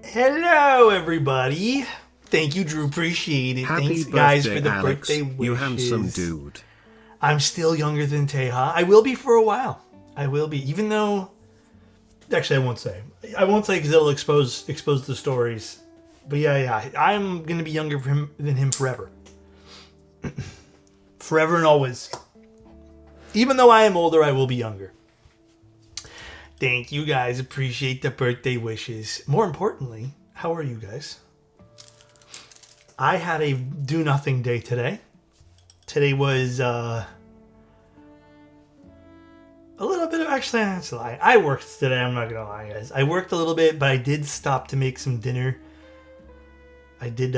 Hello, everybody. Thank you, Drew. Appreciate it. Happy Thanks, birthday, guys, for the Alex, birthday wishes. you handsome dude. I'm still younger than Teja. I will be for a while. I will be, even though... Actually, I won't say. I won't say because it'll expose the stories. But yeah, I'm going to be younger than him forever. Forever and always. Even though I am older, I will be younger. Thank you, guys. Appreciate the birthday wishes. More importantly, how are you guys? I had a do-nothing day today. Today was a little bit of... Actually, that's a lie. I worked today. I'm not going to lie, guys. I worked a little bit, but I did stop to make some dinner. I did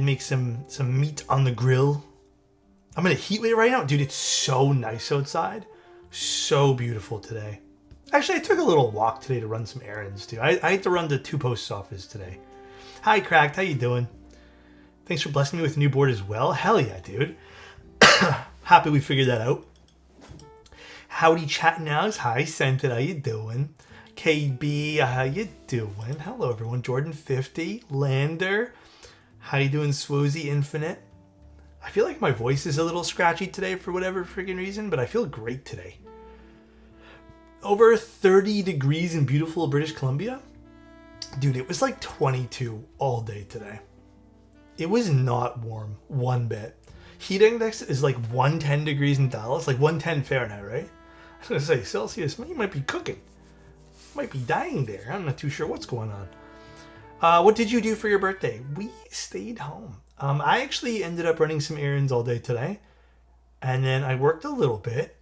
make some meat on the grill. I'm in a heat wave right now. Dude, it's so nice outside. So beautiful today. Actually, I took a little walk today to run some errands, too. I had to run to 2 post office today. Hi, Cracked. How you doing? Thanks for blessing me with a new board as well. Hell yeah, dude. Happy we figured that out. Howdy, chat now. Hi, Scented. How you doing? KB, how you doing? Hello, everyone. Jordan50, Lander. How you doing, Swoozy Infinite? I feel like my voice is a little scratchy today for whatever freaking reason, but I feel great today. Over 30 degrees in beautiful British Columbia. Dude, it was like 22 all day today. It was not warm one bit. Heat index is like 110 degrees in Dallas, like 110 Fahrenheit, right? I was going to say Celsius, man, you might be cooking. Might be dying there. I'm not too sure what's going on. What did you do for your birthday? We stayed home. I actually ended up running some errands all day today. And then I worked a little bit.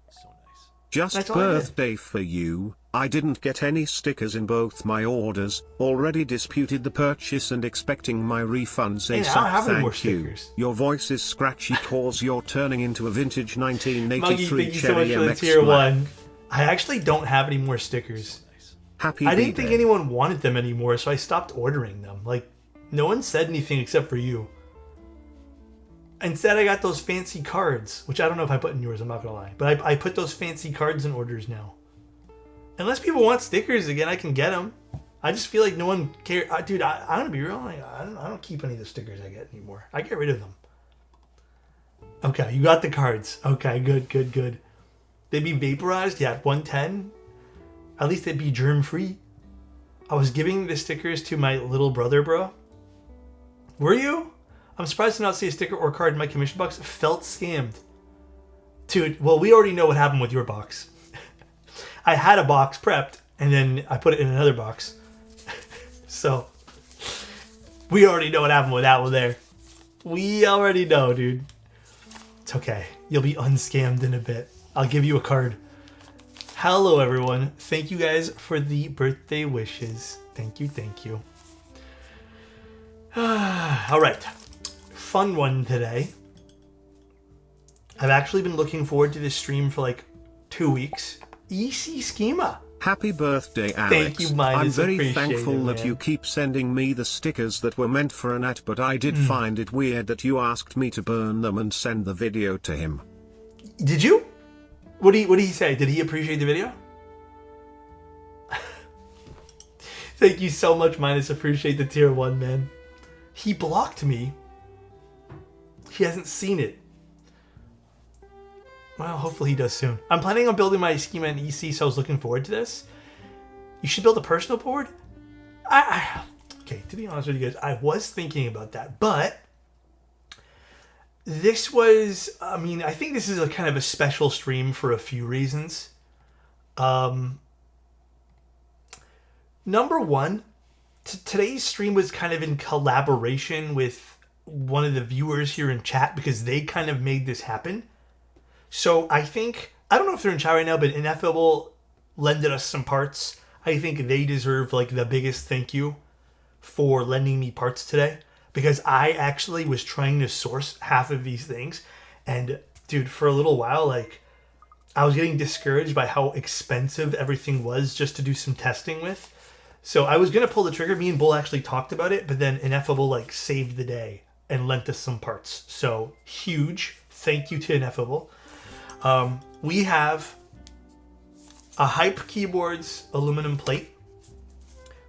So nice. Just birthday for you. I didn't get any stickers in both my orders. Already disputed the purchase and expecting my refunds ASAP. Thank you. Your voice is scratchy cause you're turning into a vintage 1983 Cherry MX tier 1. I actually don't have any more stickers. Happy I didn't think anyone wanted them anymore, so I stopped ordering them. Like, no one said anything except for you. Instead, I got those fancy cards, which I don't know if I put in yours, I'm not going to lie. But I put those fancy cards in orders now. Unless people want stickers again, I can get them. I just feel like no one cares. Dude, I'm going to be real. I don't keep any of the stickers I get anymore. I get rid of them. Okay, you got the cards. Okay, good. They'd be vaporized? Yeah, at 110. At least they'd be germ-free. I was giving the stickers to my little brother, bro. Were you? I'm surprised to not see a sticker or card in my commission box. Felt scammed. Dude, well, we already know what happened with your box. I had a box prepped, and then I put it in another box. So, we already know what happened with that one there. We already know, dude. It's okay. You'll be unscammed in a bit. I'll give you a card. Hello, everyone. Thank you guys for the birthday wishes. Thank you. All right. Fun one today. I've actually been looking forward to this stream for like 2 weeks. EC Schema. Happy birthday, Alex. Thank you, Midas. I'm very thankful it, that you keep sending me the stickers that were meant for Annette, but I did find it weird that you asked me to burn them and send the video to him. Did you? What did he say? Did he appreciate the video? Thank you so much, Minus. Appreciate the tier 1, man. He blocked me. He hasn't seen it. Well, hopefully he does soon. I'm planning on building my Schema in EC, so I was looking forward to this. You should build a personal board? Okay, to be honest with you guys, I was thinking about that, but this was, I think this is a kind of a special stream for a few reasons. Number one, today's stream was kind of in collaboration with one of the viewers here in chat because they kind of made this happen. So I think, I don't know if they're in chat right now, but Ineffable lended us some parts. I think they deserve like the biggest thank you for lending me parts today because I actually was trying to source half of these things. And dude, for a little while, like I was getting discouraged by how expensive everything was just to do some testing with. So I was going to pull the trigger. Me and Bull actually talked about it, but then Ineffable like saved the day and lent us some parts. So huge thank you to Ineffable. We have a Hype Keyboards aluminum plate.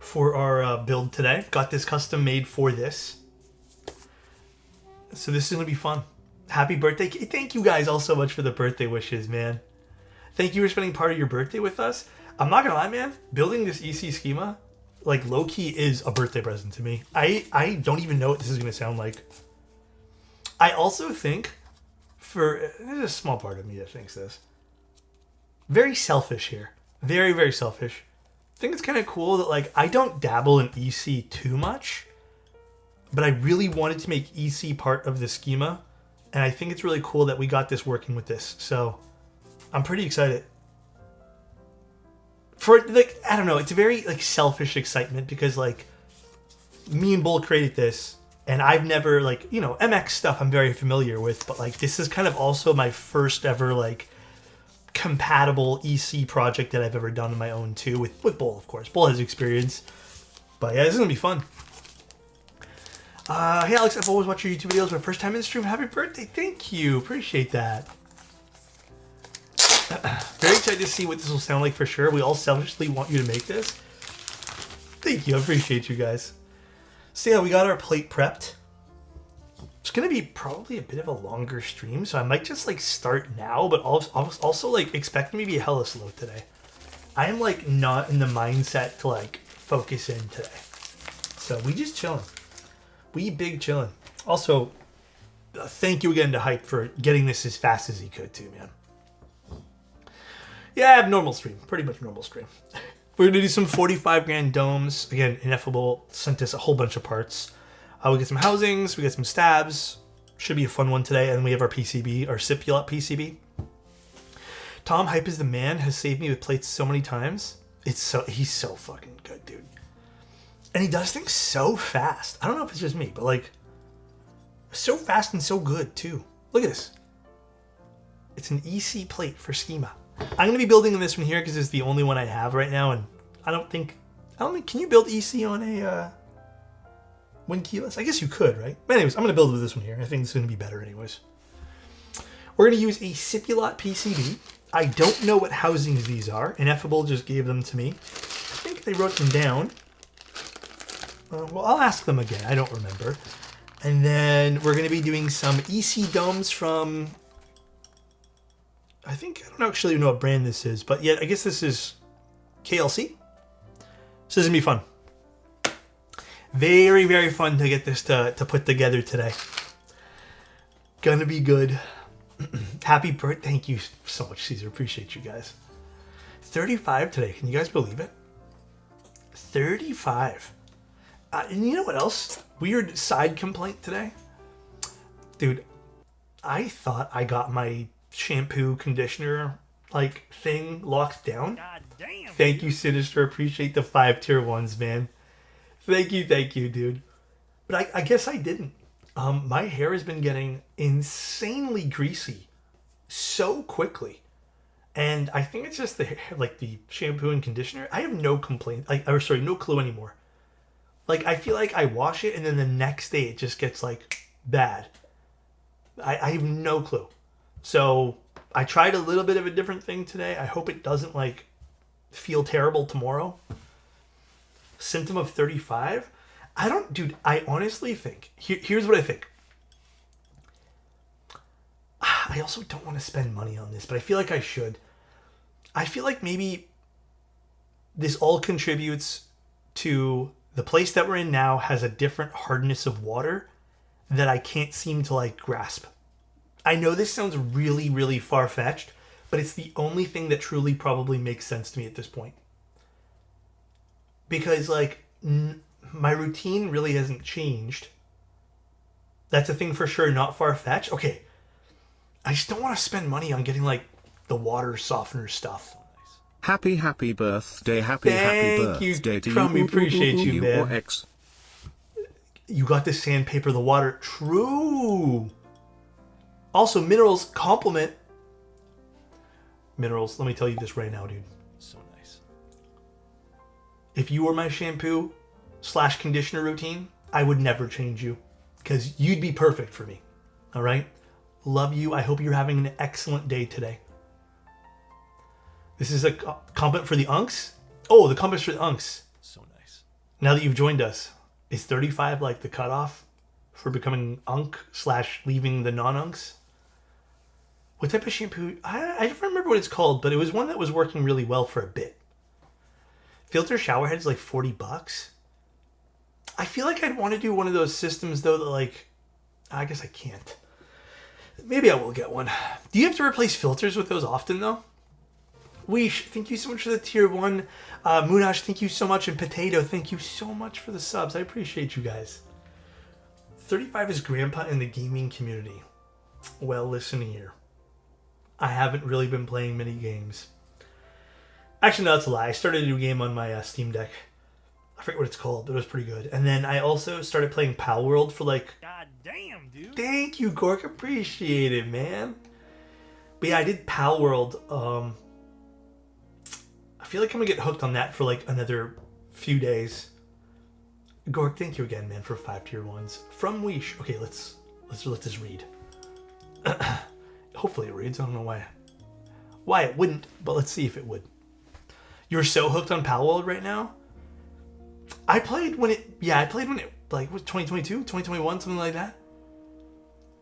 for our build today. Got this custom made for this. So this is going to be fun. Happy birthday. Thank you guys all so much for the birthday wishes, man. Thank you for spending part of your birthday with us. I'm not going to lie, man. Building this EC schema, like, low-key is a birthday present to me. I don't even know what this is going to sound like. I also think, there's a small part of me that thinks this. Very selfish here. Very, very selfish. I think it's kind of cool that, like, I don't dabble in EC too much, but I really wanted to make EC part of the schema, and I think it's really cool that we got this working with this. So I'm pretty excited. For, like, I don't know, it's a very, like, selfish excitement because, like, me and Bull created this, and I've never, like, you know, MX stuff I'm very familiar with, but, like, this is kind of also my first ever, like, compatible EC project that I've ever done on my own, too, with Bull, of course. Bull has experience. But, yeah, this is going to be fun. Hey, Alex, I've always watched your YouTube videos. My first time in the stream. Happy birthday. Thank you. Appreciate that. Very excited to see what this will sound like for sure. We all selfishly want you to make this. Thank you. I appreciate you guys. So yeah, we got our plate prepped. It's going to be probably a bit of a longer stream, so I might just like start now, but also like expect me to be hella slow today. I am like not in the mindset to like focus in today. So we just chilling. We big chilling. Also, thank you again to Hype for getting this as fast as he could too, man. Yeah, I have normal stream. Pretty much normal stream. We're going to do some 45 grand domes. Again, Ineffable sent us a whole bunch of parts. We get some housings. We get some stabs. Should be a fun one today. And we have our PCB, our Cipulot PCB. Tom, Hype is the man. Has saved me with plates so many times. He's so fucking good, dude. And he does things so fast. I don't know if it's just me, but like, so fast and so good too. Look at this. It's an EC plate for schema. I'm going to be building this one here because it's the only one I have right now, and I don't think, can you build EC on a Win keyless? I guess you could, right? But anyways, I'm going to build with this one here. I think it's going to be better anyways. We're going to use a Cipulot PCB. I don't know what housings these are. Ineffable just gave them to me. I think they wrote them down. Well, I'll ask them again. I don't remember. And then we're going to be doing some EC domes from... I don't actually know what brand this is, but yeah, I guess this is KLC. So this is going to be fun. Very, very fun to get this to put together today. Gonna be good. Happy birthday. Thank you so much, Caesar. Appreciate you guys. 35 today. Can you guys believe it? 35. And you know what else? Weird side complaint today. Dude, I thought I got my shampoo conditioner like thing locked down. God damn. Thank you, Sinister. Appreciate the 5 tier 1s, man. Thank you, dude. But I guess I didn't. My hair has been getting insanely greasy so quickly. And I think it's just the shampoo and conditioner. I have no complaint. No clue anymore. Like, I feel like I wash it and then the next day it just gets like bad. I have no clue. So I tried a little bit of a different thing today. I hope it doesn't like feel terrible tomorrow. Symptom of 35? I honestly think, here's what I think. I also don't want to spend money on this, but I feel like I should. I feel like maybe this all contributes to the place that we're in now has a different hardness of water that I can't seem to like grasp. I know this sounds really, really far-fetched, but it's the only thing that truly probably makes sense to me at this point. Because like my routine really hasn't changed. That's a thing for sure, not far-fetched. Okay, I just don't want to spend money on getting like the water softener stuff. Happy birthday, happy birthday to you. We appreciate you, man. You got the sandpaper, the water. True. Also, minerals complement. Minerals, let me tell you this right now, dude. So nice. If you were my shampoo / conditioner routine, I would never change you. Because you'd be perfect for me. All right? Love you. I hope you're having an excellent day today. This is a compliment for the unks? Oh, the compliments for the unks. So nice. Now that you've joined us, is 35 like the cutoff for becoming unk / leaving the non-unks? What type of shampoo? I don't remember what it's called, but it was one that was working really well for a bit. Filter shower heads like $40. I feel like I'd want to do one of those systems though that like, I guess I can't. Maybe I will get one. Do you have to replace filters with those often though? Weesh, thank you so much for the tier 1. Moonash, thank you so much. And Potato, thank you so much for the subs. I appreciate you guys. 35 is grandpa in the gaming community. Well, listen here. I haven't really been playing many games. Actually, no, that's a lie. I started a new game on my Steam Deck. I forget what it's called, but it was pretty good. And then I also started playing Pal World for like... God damn, dude. Thank you, Gork. Appreciate it, man. But yeah, I did Pal World. I feel like I'm going to get hooked on that for like another few days. Gork, thank you again, man, for 5 tier 1s. From Weesh. Okay, let's let this read. Hopefully it reads. I don't know why. Why it wouldn't, but let's see if it would. You're so hooked on Pal World right now? I played when it like was 2022, 2021, something like that.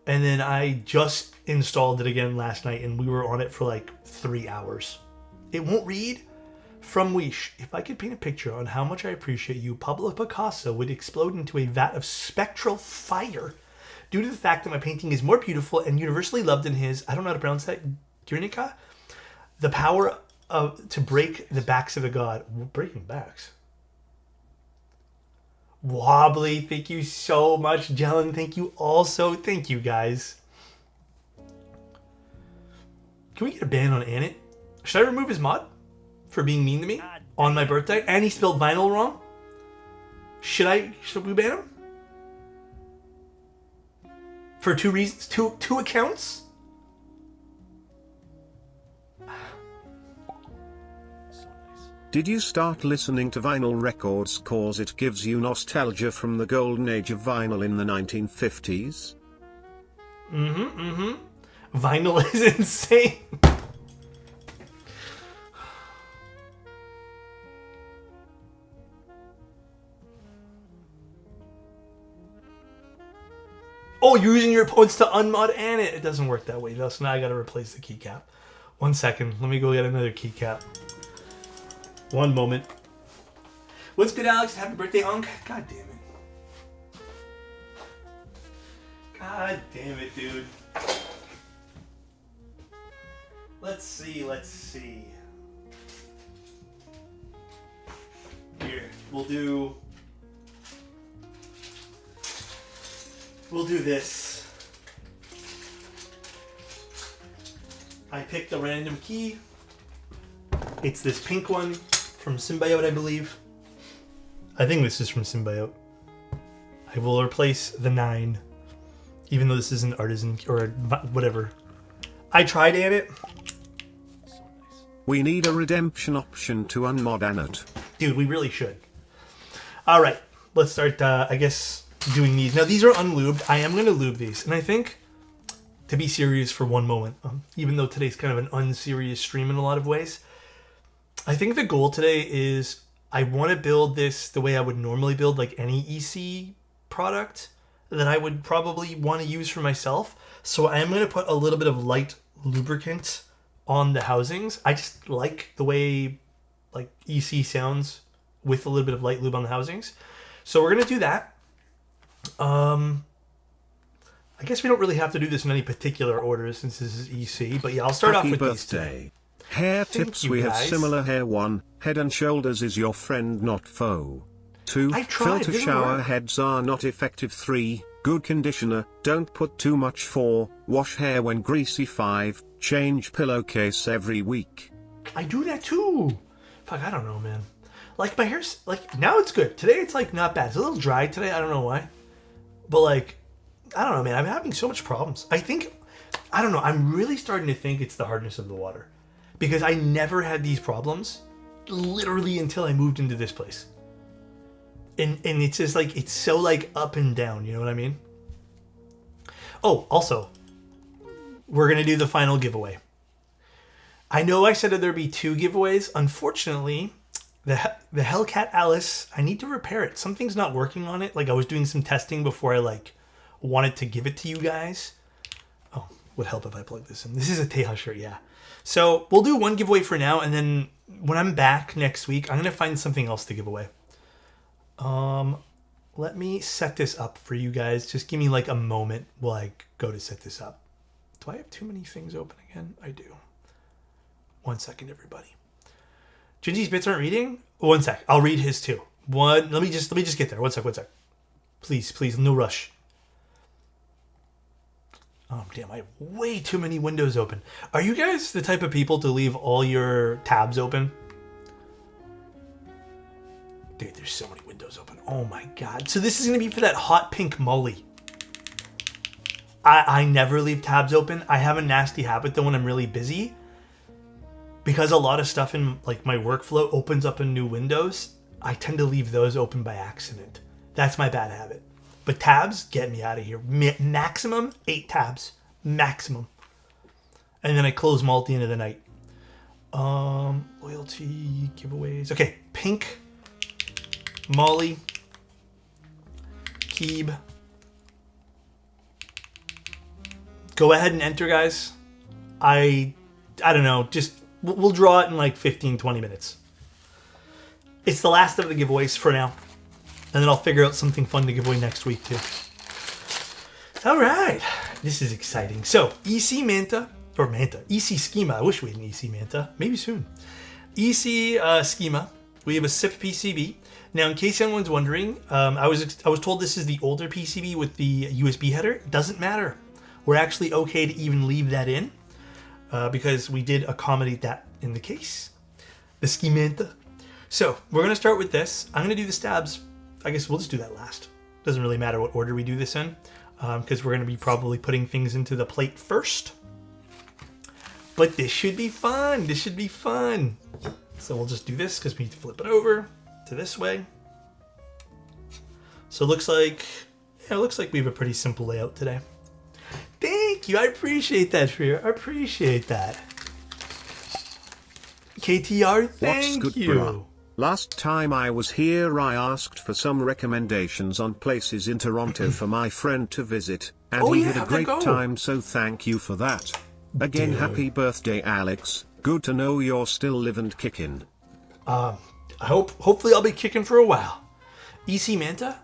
And then I just installed it again last night and we were on it for like 3 hours. It won't read. From Weesh, if I could paint a picture on how much I appreciate you, Pablo Picasso would explode into a vat of spectral fire due to the fact that my painting is more beautiful and universally loved than his, I don't know how to pronounce that, Guernica? The power to break the backs of a god. Breaking backs? Wobbly, thank you so much. Jelen, thank you also. Thank you, guys. Can we get a ban on Annette? Should I remove his mod for being mean to me on my birthday? And he spelled vinyl wrong? Should we ban him? For 2 reasons? Two accounts? Did you start listening to vinyl records cause it gives you nostalgia from the golden age of vinyl in the 1950s? Vinyl is insane. Oh, you're using your points to unmod Annette. It doesn't work that way though, so now I gotta replace the keycap. 1 second, let me go get another keycap. 1 moment. What's good, Alex? Happy birthday, Unk. God damn it. God damn it, dude. Let's see. Here, we'll do this. I picked a random key. It's this pink one from Symbiote, I believe. I think this is from Symbiote. I will replace the 9, even though this is an artisan or whatever. I tried at it. We need a redemption option to unmod Annette. Dude, we really should. All right, let's start, I guess, doing these. Now, these are unlubed. I am going to lube these. And I think, to be serious for 1 moment, even though today's kind of an unserious stream in a lot of ways, I think the goal today is I want to build this the way I would normally build like any EC product that I would probably want to use for myself. So I am going to put a little bit of light lubricant on the housings. I just like the way like EC sounds with a little bit of light lube on the housings. So we're going to do that. I guess we don't really have to do this in any particular order since this is EC, but yeah, I'll start off with birthday. These two. Hair tips, we have similar hair. 1, Head and Shoulders is your friend, not foe. 2, filter shower heads are not effective. 3, good conditioner, don't put too much. 4, wash hair when greasy. 5, change pillowcase every week. I do that too. Fuck, I don't know, man. Like my hair's like, now it's good. Today it's like not bad. It's a little dry today. I don't know why. But like, I don't know, man. I'm having so much problems. I don't know. I'm really starting to think it's the hardness of the water. Because I never had these problems literally until I moved into this place. And it's just like, it's so like up and down, you know what I mean? Oh, also, we're going to do the final giveaway. I know I said that there'd be 2 giveaways. Unfortunately, The Hellcat Alice, I need to repair it. Something's not working on it. Like, I was doing some testing before I, like, wanted to give it to you guys. Oh, would help if I plug this in. This is a Teja shirt, yeah. So, we'll do one giveaway for now, and then when I'm back next week, I'm going to find something else to give away. Let me set this up for you guys. Just give me, like, a moment while I go to set this up. Do I have too many things open again? I do. 1 second, everybody. Gingy's bits aren't reading? 1 sec. I'll read his too. Let me just get there. 1 sec. Please, no rush. Oh, damn, I have way too many windows open. Are you guys the type of people to leave all your tabs open? Dude, there's so many windows open. Oh my god. So this is going to be for that hot pink molly. I never leave tabs open. I have a nasty habit though when I'm really busy. Because a lot of stuff in like my workflow opens up in new windows, I tend to leave those open by accident. That's my bad habit. But tabs, get me out of here. Maximum 8 tabs. Maximum. And then I close them all at the end of the night. Loyalty, giveaways. Okay, pink, Molly, Keeb. Go ahead and enter, guys. I don't know, just we'll draw it in like 15-20 minutes. It's the last of the giveaways for now. And then I'll figure out something fun to give away next week too. All right. This is exciting. So, EC Manta, or Manta, EC Schema. I wish we had an EC Manta. Maybe soon. EC Schema. We have a SIP PCB. Now, in case anyone's wondering, I was told this is the older PCB with the USB header. Doesn't matter. We're actually okay to even leave that in because we did accommodate that in the case. The Schemanta. So, we're going to start with this. I'm going to do the stabs. I guess we'll just do that last. Doesn't really matter what order we do this in because we're going to be probably putting things into the plate first. But this should be fun. This should be fun. So we'll just do this because we need to flip it over to this way. So it looks like we have a pretty simple layout today. Thank you. I appreciate that, Freer. I appreciate that. KTR, thank you. Bro? Last time I was here I asked for some recommendations on places in Toronto for my friend to visit, and he had a great time, so thank you for that. Again, happy birthday, Alex. Good to know you're still live and kicking. Hopefully I'll be kicking for a while. EC Manta?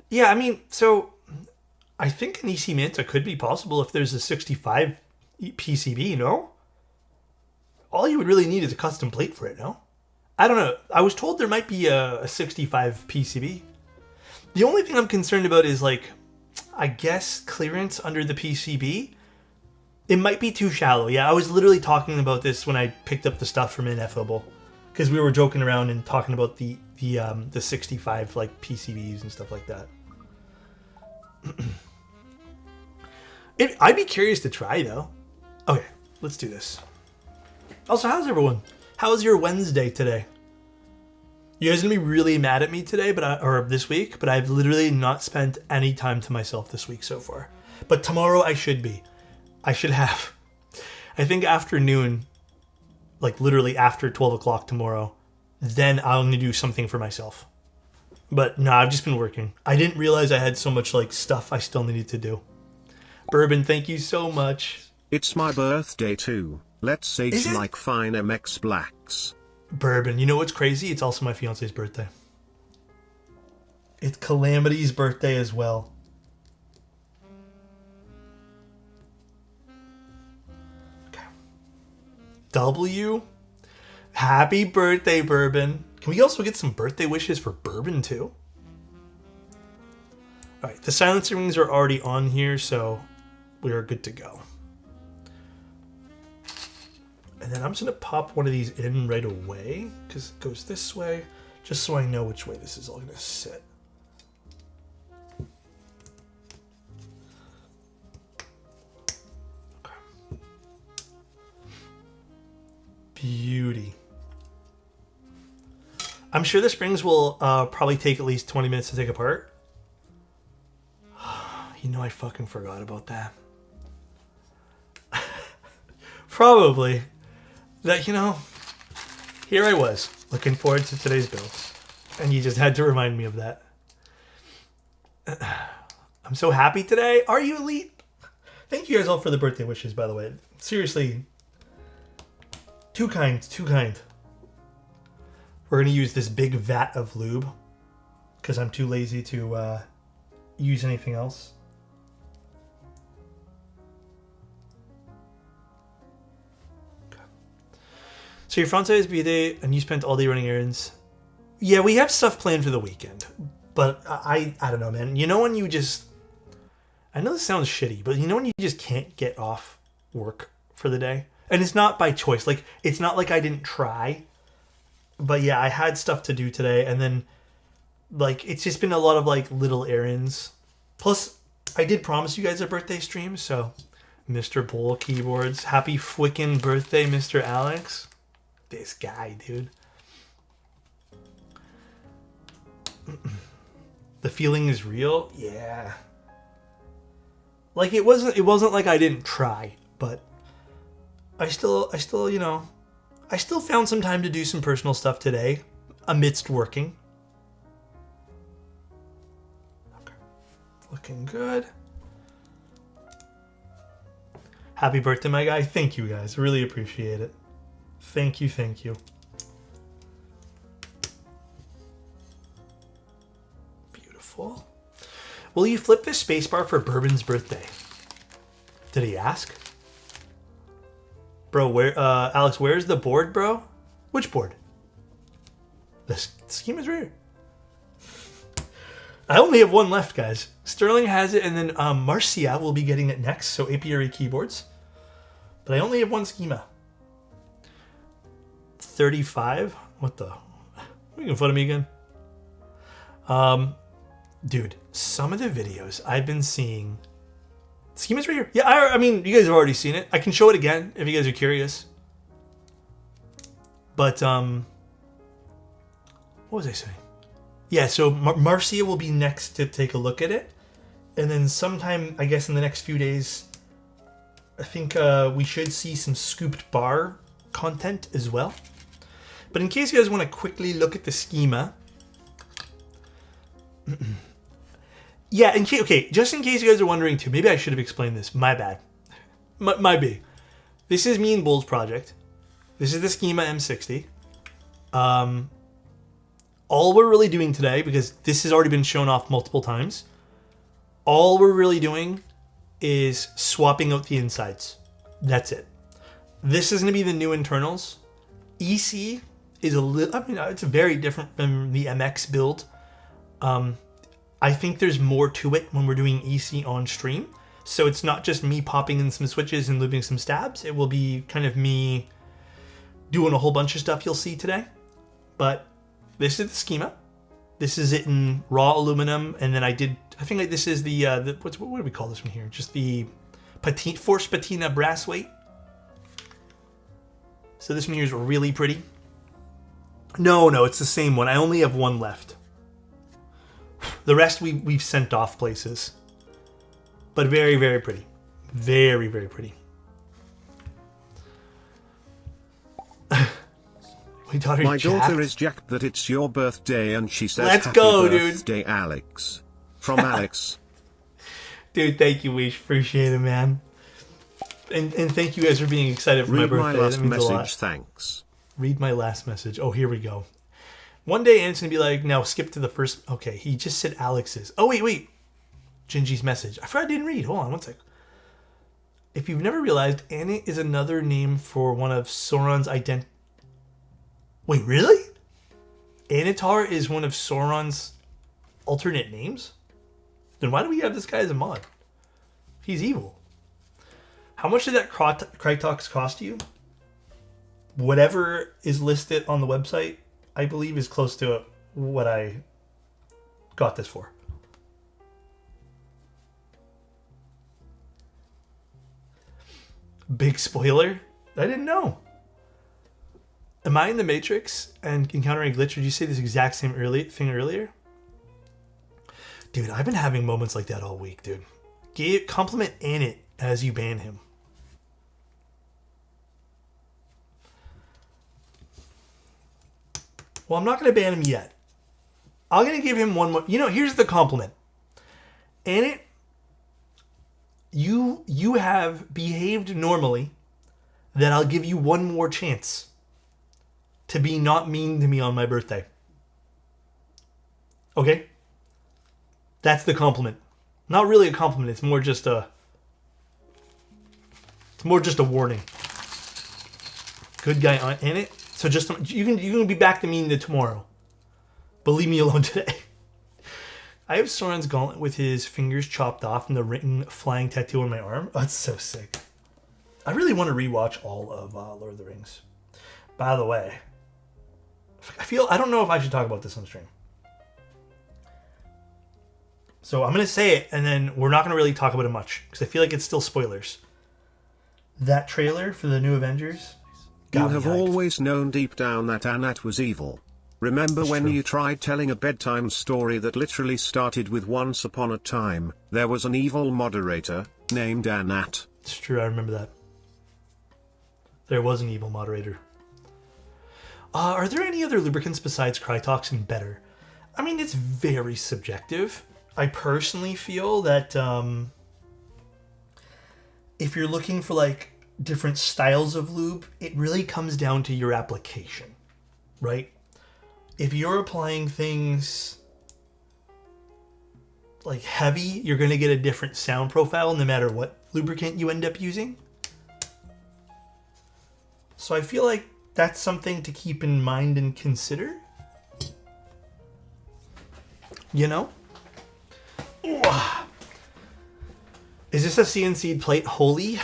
Yeah, I mean, so I think an EC Manta could be possible if there's a 65 PCB, no? All you would really need is a custom plate for it, no? I don't know. I was told there might be a 65 PCB. The only thing I'm concerned about is, like, I guess clearance under the PCB. It might be too shallow. Yeah, I was literally talking about this when I picked up the stuff from Ineffable. Because we were joking around and talking about the 65, like, PCBs and stuff like that. I'd be curious to try, though. Okay, let's do this. Also, how's everyone? How's your Wednesday today? You guys are gonna be really mad at me today, or this week, but I've literally not spent any time to myself this week so far. But tomorrow I should be. I should have. I think afternoon, like literally after 12 o'clock tomorrow, then I'm gonna do something for myself. But no, I've just been working. I didn't realize I had so much like stuff I still needed to do. Bourbon, thank you so much. It's my birthday too. Let's say like fine MX blacks. Bourbon, you know what's crazy? It's also my fiance's birthday. It's Calamity's birthday as well. Okay. W. Happy birthday, Bourbon. Can we also get some birthday wishes for Bourbon too? Alright, the silencer rings are already on here, so we are good to go. And then I'm just going to pop one of these in right away, because it goes this way, just so I know which way this is all going to sit. Okay. Beauty. I'm sure the springs will probably take at least 20 minutes to take apart. You know, I fucking forgot about that. Probably. That, you know, Here I was, looking forward to today's build. And you just had to remind me of that. I'm so happy today. Are you elite? Thank you guys all for the birthday wishes, by the way. Seriously. Too kind, too kind. We're going to use this big vat of lube because I'm too lazy to use anything else. Okay. So your fiance is B-Day and you spent all day running errands. Yeah, we have stuff planned for the weekend. But I don't know, man. You know when you just... I know this sounds shitty, but you know when you just can't get off work for the day? And it's not by choice. Like, it's not like I didn't try. But yeah, I had stuff to do today. And then, like, it's just been a lot of, like, little errands. Plus, I did promise you guys a birthday stream. So, Mr. Bull Keyboards. Happy fwickin' birthday, Mr. Alex. This guy, dude. The feeling is real. Yeah. Like, it wasn't like I didn't try. But I still, you know... I still found some time to do some personal stuff today, amidst working. Okay. Looking good. Happy birthday, my guy. Thank you, guys. Really appreciate it. Thank you, thank you. Beautiful. Will you flip the spacebar for Bourbon's birthday? Did he ask? Bro, where, Alex, where's the board, bro? Which board? The schema's right here. I only have one left, guys. Sterling has it, and then Marcia will be getting it next, so apiary keyboards. But I only have one schema. 35? What the? Are you making fun of me again? Dude, some of the videos I've been seeing... Schema's right here. Yeah, I mean, you guys have already seen it. I can show it again if you guys are curious. But, what was I saying? Yeah, so Marcia will be next to take a look at it. And then sometime, I guess in the next few days, I think we should see some scooped bar content as well. But in case you guys want to quickly look at the schema... Yeah, just in case you guys are wondering too, maybe I should have explained this. My bad. My B. This is me and Bull's project. This is the Schema M60. All we're really doing today, because this has already been shown off multiple times, all we're really doing is swapping out the insides. That's it. This is going to be the new internals. EC is a little, I mean, it's very different from the MX build. I think there's more to it when we're doing EC on stream. So it's not just me popping in some switches and looping some stabs. It will be kind of me doing a whole bunch of stuff you'll see today. But this is the schema. This is it in raw aluminum. And then I think this is the what do we call this one here? Just the forced patina brass weight. So this one here is really pretty. No, it's the same one. I only have one left. The rest we've sent off places. But very, very pretty. Very, very pretty. My daughter is jacked that it's your birthday and she says Let's happy go, birthday, dude. Alex. From Alex. Dude, thank you, Wish. Appreciate it, man. And thank you guys for being excited for my birthday. Read my last that means message, a lot. thanks. Read my last message. Oh, here we go. One day, Ant's going to be like, now skip to the first... Okay, he just said Alex's. Oh, wait. Gingy's message. I forgot I didn't read. Hold on, one sec. If you've never realized, Anna is another name for one of Sauron's Wait, really? Anatar is one of Sauron's alternate names? Then why do we have this guy as a mod? He's evil. How much did that Krytox cost you? Whatever is listed on the website, I believe is close to what I got this for. Big spoiler? I didn't know. Am I in the Matrix and encountering a glitch? Or did you say this exact same thing earlier? Dude, I've been having moments like that all week, dude. Compliment Anit as you ban him. Well, I'm not going to ban him yet. I'm going to give him one more. You know, here's the compliment. And you have behaved normally that I'll give you one more chance to be not mean to me on my birthday. Okay? That's the compliment. Not really a compliment. It's more just a warning. Good guy on in it. So just you can be back to mean to tomorrow. But leave me alone today. I have Sauron's gauntlet with his fingers chopped off and the written flying tattoo on my arm. Oh, that's so sick. I really want to rewatch all of Lord of the Rings. By the way, I don't know if I should talk about this on stream. So I'm going to say it, and then we're not going to really talk about it much, because I feel like it's still spoilers. That trailer for the new Avengers... You have always known deep down that Anat was evil. Remember when you tried telling a bedtime story that literally started with once upon a time, there was an evil moderator, named Anat? It's true, I remember that. There was an evil moderator. Are there any other lubricants besides Crytox better? I mean, it's very subjective. I personally feel that if you're looking for like different styles of lube, it really comes down to your application, right? If you're applying things like heavy, you're going to get a different sound profile no matter what lubricant you end up using. So I feel like that's something to keep in mind and consider. You know? Ooh. Is this a CNC plate? Holy.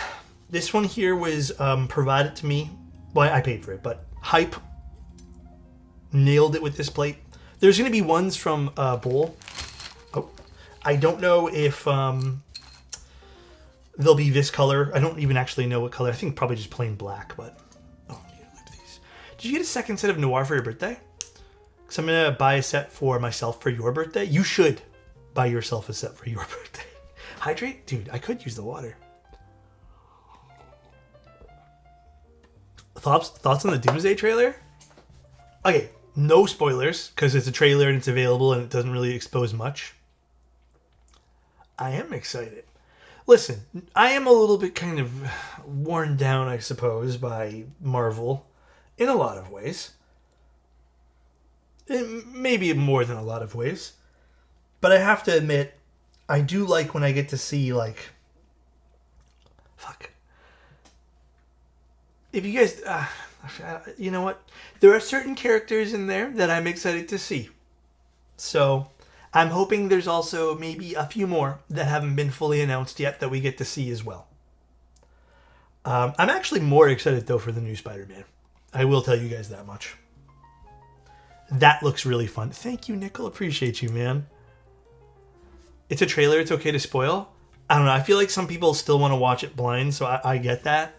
This one here was provided to me. Well, I paid for it, but Hype nailed it with this plate. There's going to be ones from Bowl. Oh, I don't know if they'll be this color. I don't even actually know what color. I think probably just plain black, but... Oh, I need to lift these. Did you get a second set of Noir for your birthday? Because I'm going to buy a set for myself for your birthday. You should buy yourself a set for your birthday. Hydrate? Dude, I could use the water. Thoughts on the Doomsday trailer? Okay, no spoilers, because it's a trailer and it's available and it doesn't really expose much. I am excited. Listen, I am a little bit kind of worn down, I suppose, by Marvel in a lot of ways. Maybe more than a lot of ways. But I have to admit, I do like when I get to see, like... Fuck. If you guys... you know what? There are certain characters in there that I'm excited to see. So, I'm hoping there's also maybe a few more that haven't been fully announced yet that we get to see as well. I'm actually more excited, though, for the new Spider-Man. I will tell you guys that much. That looks really fun. Thank you, Nickel. Appreciate you, man. It's a trailer. It's okay to spoil. I don't know. I feel like some people still want to watch it blind, so I get that.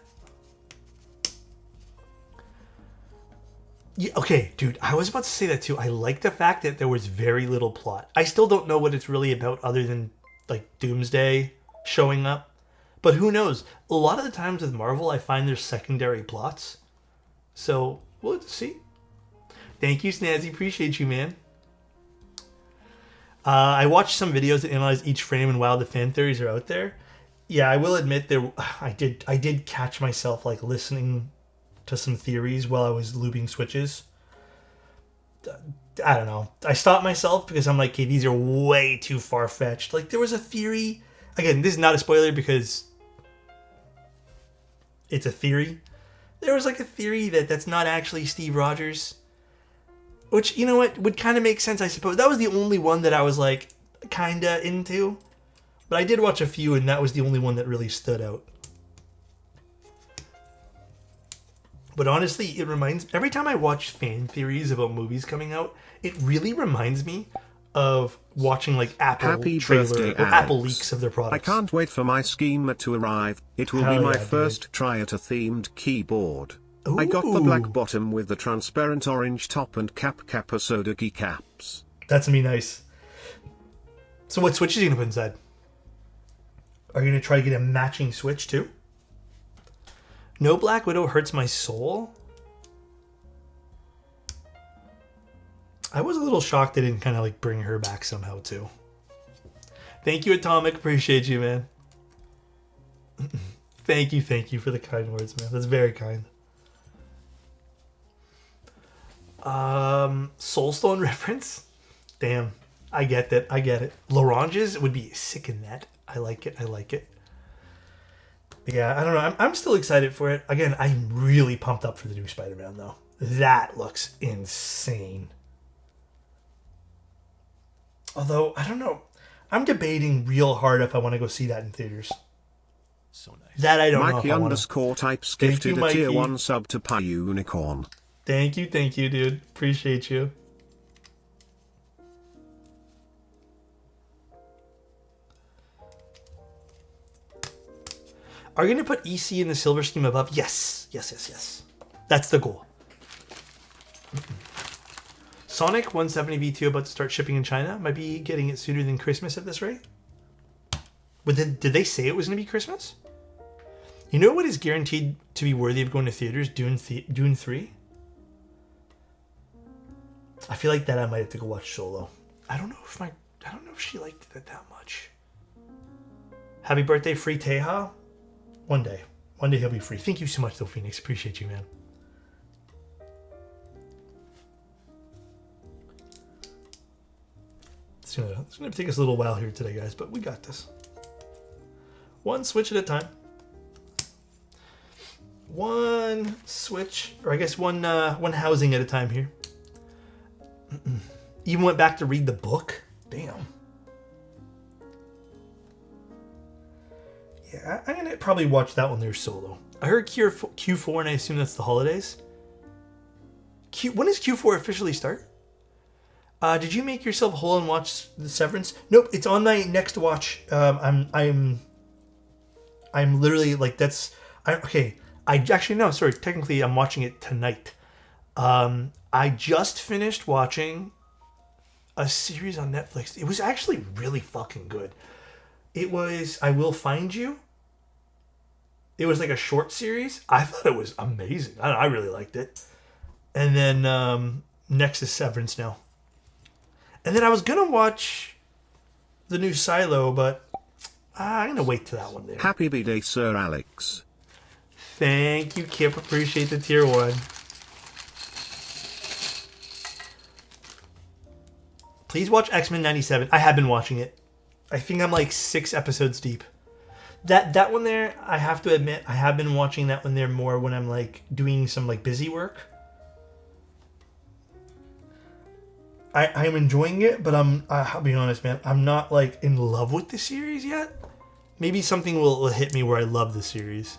Yeah, okay, dude, I was about to say that too. I like the fact that there was very little plot. I still don't know what it's really about other than, like, Doomsday showing up. But who knows? A lot of the times with Marvel, I find there's secondary plots. So, we'll see. Thank you, Snazzy. Appreciate you, man. I watched some videos that analyze each frame and while the fan theories are out there. Yeah, I will admit I did catch myself, like, listening to some theories while I was looping switches. I don't know. I stopped myself because I'm like, okay, these are way too far-fetched. Like, there was a theory... Again, this is not a spoiler because it's a theory. There was, like, a theory that's not actually Steve Rogers. Which, you know what, would kind of make sense, I suppose. That was the only one that I was, like, kind of into. But I did watch a few, and that was the only one that really stood out. But honestly, it reminds... Every time I watch fan theories about movies coming out, it really reminds me of watching, like, Apple Happy trailer birthday, or Apple Alex. leaks of their products. I can't wait for my schema to arrive. It will be my first try at a themed keyboard. Ooh. I got the black bottom with the transparent orange top and Kappa soda keycaps. That's gonna be nice. So what switch are you gonna put inside? Are you gonna try to get a matching switch too? No Black Widow hurts my soul? I was a little shocked they didn't kind of like bring her back somehow too. Thank you, Atomic. Appreciate you, man. Thank you for the kind words, man. That's very kind. Soulstone reference? Damn. I get that. I get it. Laranges would be sick in that. I like it. I like it. Yeah, I don't know. I'm still excited for it. Again, I'm really pumped up for the new Spider-Man, though. That looks insane. Although, I don't know. I'm debating real hard if I want to go see that in theaters. So nice. That I don't know. Mikey underscore types gifted a tier 1 sub to Pie Unicorn. Thank you, dude. Appreciate you. Are you going to put EC in the silver scheme above? Yes. That's the goal. Sonic 170 V2 about to start shipping in China. Might be getting it sooner than Christmas at this rate. But did they say it was going to be Christmas? You know what is guaranteed to be worthy of going to theaters? Dune 3? I feel like that I might have to go watch Solo. I don't know if she liked it that much. Happy birthday, Free Teja. One day he'll be free. Thank you so much, though, Phoenix. Appreciate you, man. It's gonna take us a little while here today, guys, but we got this. One switch at a time. One switch, or I guess one housing at a time here. Even went back to read the book. Damn. Yeah, I'm gonna probably watch that one there solo. I heard Q4, and I assume that's the holidays. When does Q4 officially start? Did you make yourself whole and watch The Severance? Nope, it's on my next watch. I'm literally like okay. Technically, I'm watching it tonight. I just finished watching a series on Netflix. It was actually really fucking good. It was I Will Find You. It was like a short series. I thought it was amazing. I really liked it. And then next is Severance now. And then I was going to watch the new Silo, but I'm going to wait till that one there. Happy B-Day, Sir Alex. Thank you, Kip. Appreciate the tier 1. Please watch X-Men 97. I have been watching it. I think I'm like 6 episodes deep. That one there, I have to admit, I have been watching that one there more when I'm like doing some like busy work. I'm enjoying it, but I'll be honest, man, I'm not like in love with the series yet. Maybe something will hit me where I love the series.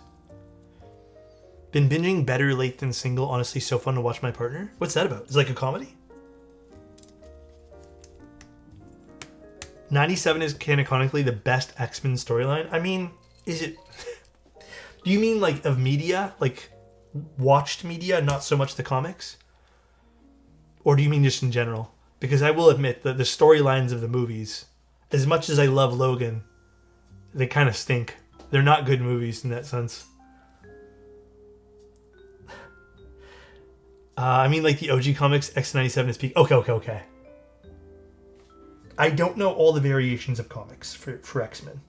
Been binging Better Late Than Single. Honestly, so fun to watch my partner. What's that about? It's like a comedy? 97 is canonically the best X-Men storyline. I mean, is it... Do you mean like of media? Like watched media, not so much the comics? Or do you mean just in general? Because I will admit that the storylines of the movies, as much as I love Logan, they kind of stink. They're not good movies in that sense. I mean like the OG comics, X97 is peak. Okay. I don't know all the variations of comics for X-Men.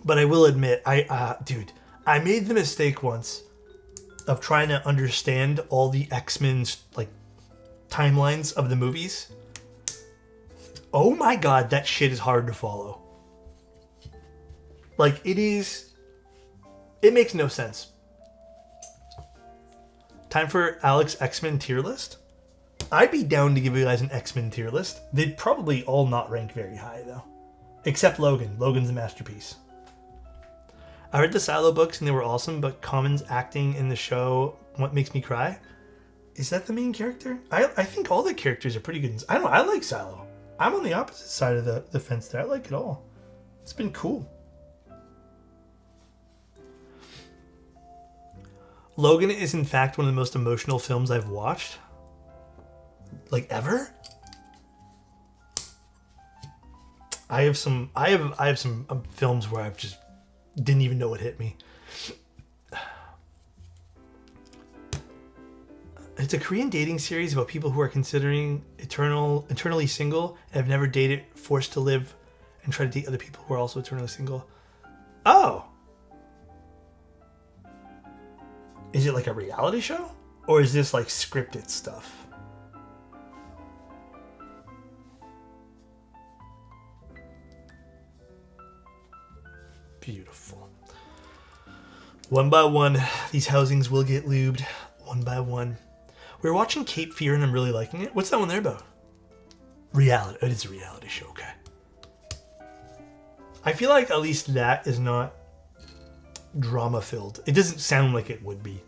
But I will admit, I made the mistake once of trying to understand all the X-Men's like timelines of the movies. Oh my god, that shit is hard to follow. Like it makes no sense. Time for Alex X-Men tier list? I'd be down to give you guys an X-Men tier list. They'd probably all not rank very high, though. Except Logan. Logan's a masterpiece. I read the Silo books and they were awesome, but Common's acting in the show, what makes me cry? Is that the main character? I think all the characters are pretty good. I like Silo. I'm on the opposite side of the fence there. I like it all. It's been cool. Logan is in fact one of the most emotional films I've watched. Like ever? I have some films where I've just didn't even know what hit me. It's a Korean dating series about people who are considering eternally single and have never dated, forced to live and try to date other people who are also eternally single. Oh. Is it like a reality show? Or is this like scripted stuff? Beautiful. One by one, these housings will get lubed. One by one. We're watching Cape Fear and I'm really liking it. What's that one there about? Reality. It is a reality show, okay. I feel like at least that is not drama filled. It doesn't sound like it would be.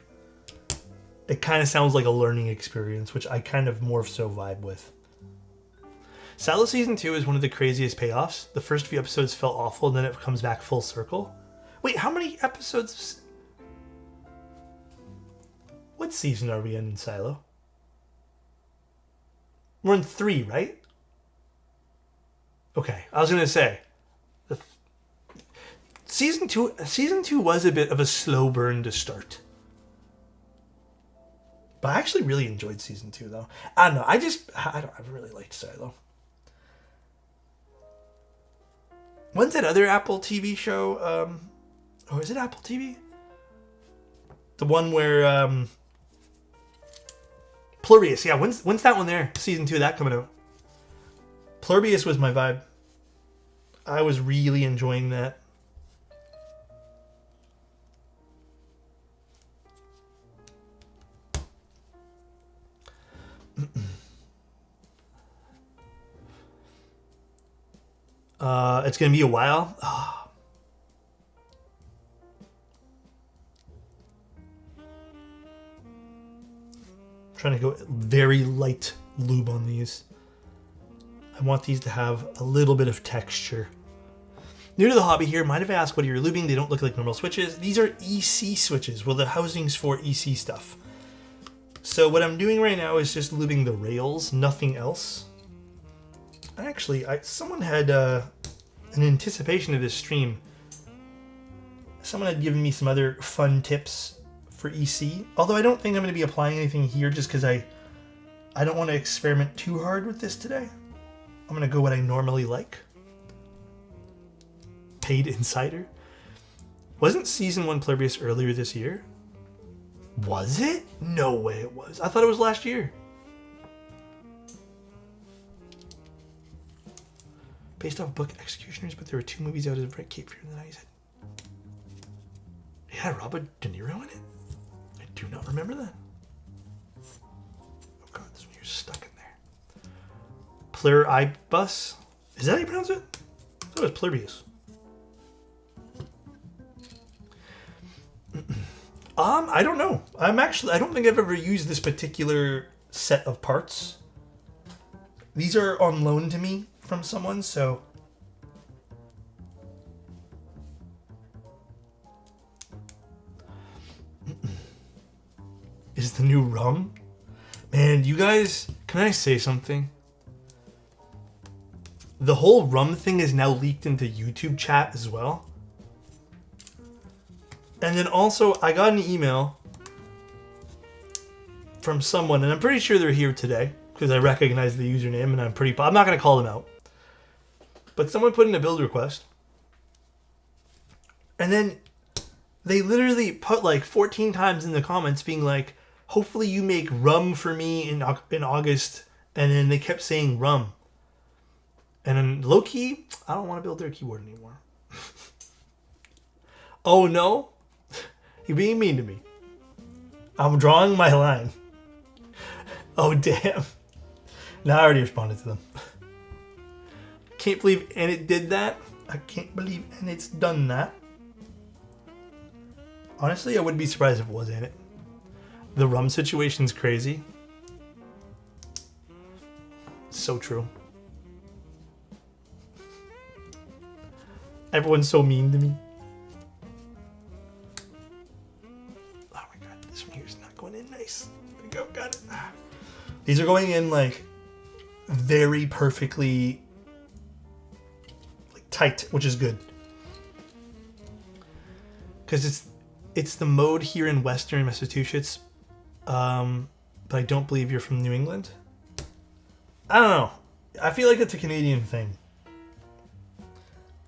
It kind of sounds like a learning experience, which I kind of more so vibe with. Silo Season 2 is one of the craziest payoffs. The first few episodes felt awful, and then it comes back full circle. Wait, how many episodes? What season are we in Silo? We're in 3, right? Okay, I was going to say. Season 2 was a bit of a slow burn to start. But I actually really enjoyed Season 2, though. I don't know, I really liked Silo. When's that other Apple TV show? Or is it Apple TV? The one where... Pluribus, yeah, when's that one there? Season 2 of that coming out? Pluribus was my vibe. I was really enjoying that. It's gonna be a while. Oh. Trying to go very light lube on these. I want these to have a little bit of texture. New to the hobby here, mind if I ask what you're lubing? They don't look like normal switches. These are EC switches. Well, the housing's for EC stuff. So what I'm doing right now is just lubing the rails, nothing else. Actually, someone had, in anticipation of this stream, someone had given me some other fun tips for EC. Although I don't think I'm going to be applying anything here just because I don't want to experiment too hard with this today. I'm going to go what I normally like. Paid Insider. Wasn't Season 1 Pluribus earlier this year? Was it? No way it was. I thought it was last year. Based off book Executioners, but there were 2 movies out of Cape Fear in the 90s. It had Robert De Niro in it? I do not remember that. Oh god, this one here's stuck in there. Pluribus? Is that how you pronounce it? I thought it was Pluribus. I don't know. I don't think I've ever used this particular set of parts. These are on loan to me from someone, so is the new rum. Man, you guys, can I say something? The whole rum thing is now leaked into YouTube chat as well. And then also, I got an email from someone, and I'm pretty sure they're here today because I recognize the username, and I'm not going to call them out. But someone put in a build request, and then they literally put like 14 times in the comments being like, hopefully you make rum for me in August, and then they kept saying rum. And then low-key, I don't want to build their keyboard anymore. Oh no? You're being mean to me. I'm drawing my line. Oh damn. No, I already responded to them. Can't believe Enid did that. I can't believe Enid's done that. Honestly, I wouldn't be surprised if it was Enid. The rum situation's crazy. So true. Everyone's so mean to me. Oh my god, this one here's not going in nice. There we go, got it. These are going in like very perfectly like tight, which is good. Because it's the mode here in Western Massachusetts, but but I don't believe you're from New England. I don't know. I feel like it's a Canadian thing.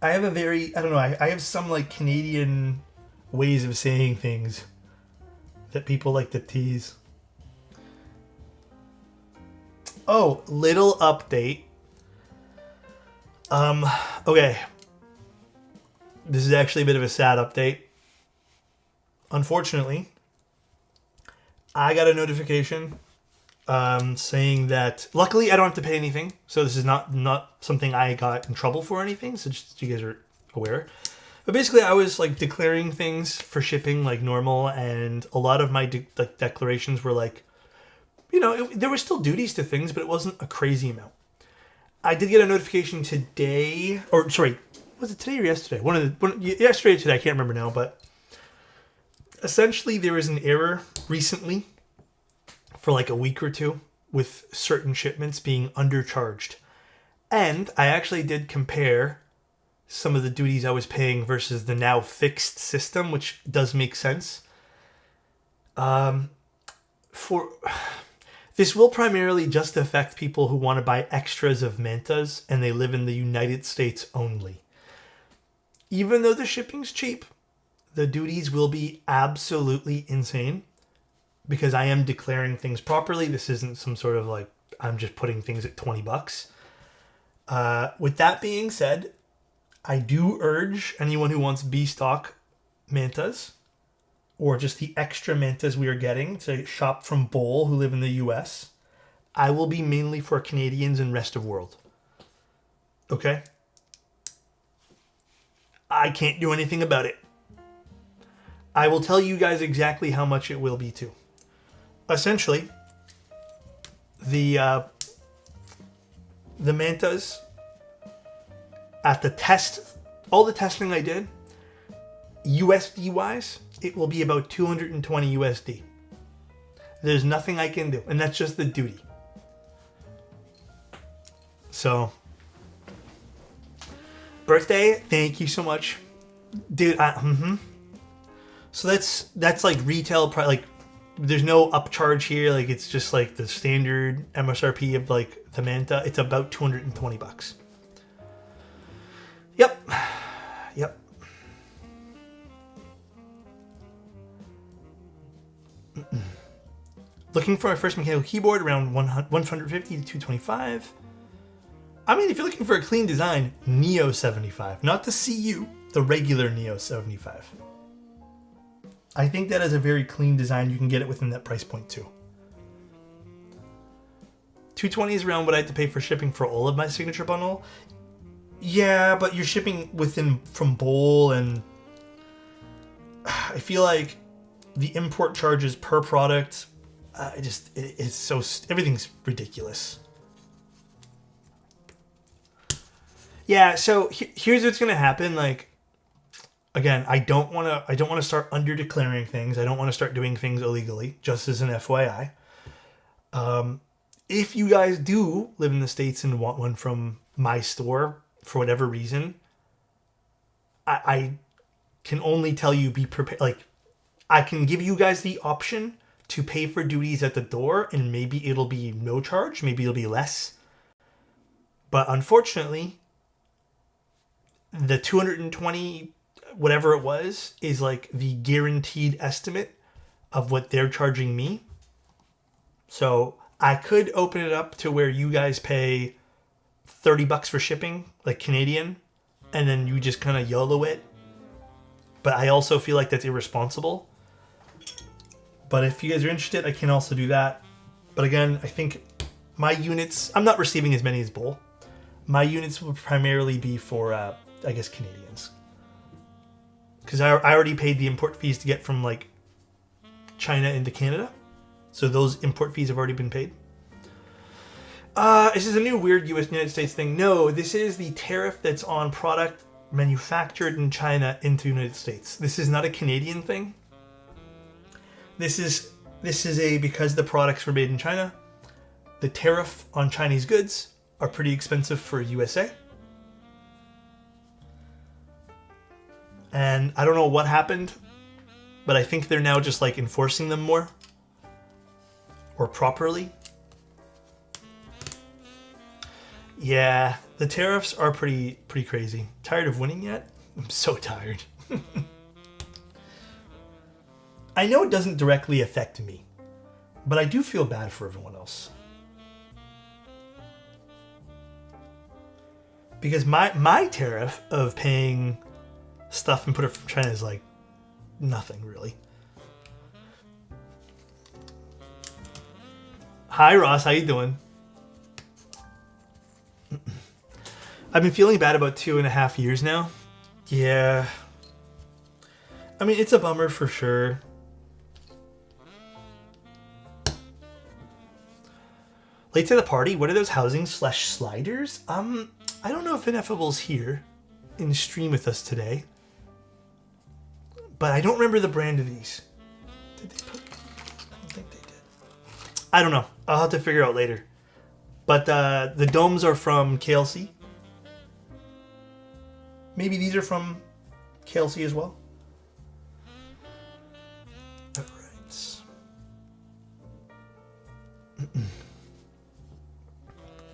I have I don't know, I have some like Canadian ways of saying things that people like to tease. Oh, little update. Okay. This is actually a bit of a sad update. Unfortunately, I got a notification saying that luckily I don't have to pay anything. So this is not something I got in trouble for or anything. So just so you guys are aware. But basically I was like declaring things for shipping like normal. And a lot of my declarations were like, you know, there were still duties to things, but it wasn't a crazy amount. I did get a notification today, or sorry, was it today or yesterday? Yesterday or today, I can't remember now, but essentially there was an error recently for like a week or two with certain shipments being undercharged. And I actually did compare some of the duties I was paying versus the now fixed system, which does make sense. This will primarily just affect people who want to buy extras of mantas and they live in the United States only. Even though the shipping's cheap, the duties will be absolutely insane because I am declaring things properly. This isn't some sort of like, I'm just putting things at $20. With that being said, I do urge anyone who wants B-stock mantas or just the extra mantas we are getting to shop from Bowl who live in the US. I will be mainly for Canadians and rest of world. Okay? I can't do anything about it. I will tell you guys exactly how much it will be too. Essentially, the mantas at the test, all the testing I did, USD wise, it will be about 220 USD. There's nothing I can do, and that's just the duty. So, birthday, thank you so much, dude. So that's like retail price. Like, there's no upcharge here. Like, it's just like the standard MSRP of like the manta. It's about $220. Yep. Looking for my first mechanical keyboard around 150 to 225. I mean, if you're looking for a clean design, Neo 75, not the CU, the regular Neo 75. I think that is a very clean design. You can get it within that price point too. 220 is around what I had to pay for shipping for all of my signature bundle. Yeah, but you're shipping from Bowl, and I feel like the import charges per product, it's so, everything's ridiculous. Yeah, so here's what's gonna happen. Like, again, I don't want to start under declaring things. I don't want to start doing things illegally. Just as an FYI, if you guys do live in the States and want one from my store for whatever reason, I can only tell you be prepared. Like, I can give you guys the option to pay for duties at the door, and maybe it'll be no charge, maybe it'll be less. But unfortunately, the 220, whatever it was, is like the guaranteed estimate of what they're charging me. So I could open it up to where you guys pay $30 for shipping, like Canadian, and then you just kind of YOLO it. But I also feel like that's irresponsible. But if you guys are interested, I can also do that. But again, I think my units, I'm not receiving as many as Bull. My units will primarily be for, I guess, Canadians. Because I already paid the import fees to get from, like, China into Canada. So those import fees have already been paid. Is this a new weird United States thing? No, this is the tariff that's on product manufactured in China into the United States. This is not a Canadian thing. This is because the products were made in China, the tariff on Chinese goods are pretty expensive for USA. And I don't know what happened, but I think they're now just like enforcing them more. or properly. Yeah, the tariffs are pretty crazy. Tired of winning yet? I'm so tired. I know it doesn't directly affect me, but I do feel bad for everyone else. Because my tariff of paying stuff imported from China is like nothing really. Hi Ross, how you doing? I've been feeling bad about 2.5 years now. Yeah. I mean, it's a bummer for sure. Late to the party? What are those housing/sliders? I don't know if Ineffable's here in stream with us today. But I don't remember the brand of these. Did they put... I don't think they did. I don't know. I'll have to figure out later. But the domes are from KLC. Maybe these are from KLC as well. All right.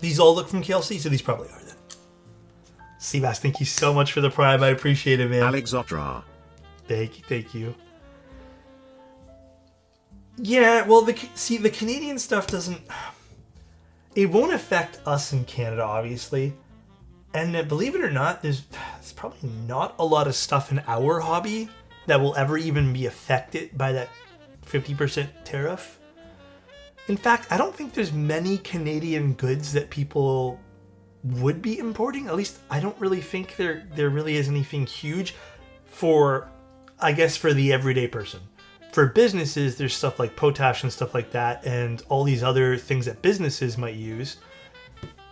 These all look from KLC, so these probably are then. Seabass, thank you so much for the prime. I appreciate it, man. Alexotra. Thank you. Yeah, well, the Canadian stuff doesn't... It won't affect us in Canada, obviously. And believe it or not, there's probably not a lot of stuff in our hobby that will ever even be affected by that 50% tariff. In fact, I don't think there's many Canadian goods that people would be importing. At least I don't really think there really is anything huge for, I guess, for the everyday person. For businesses, there's stuff like potash and stuff like that, and all these other things that businesses might use.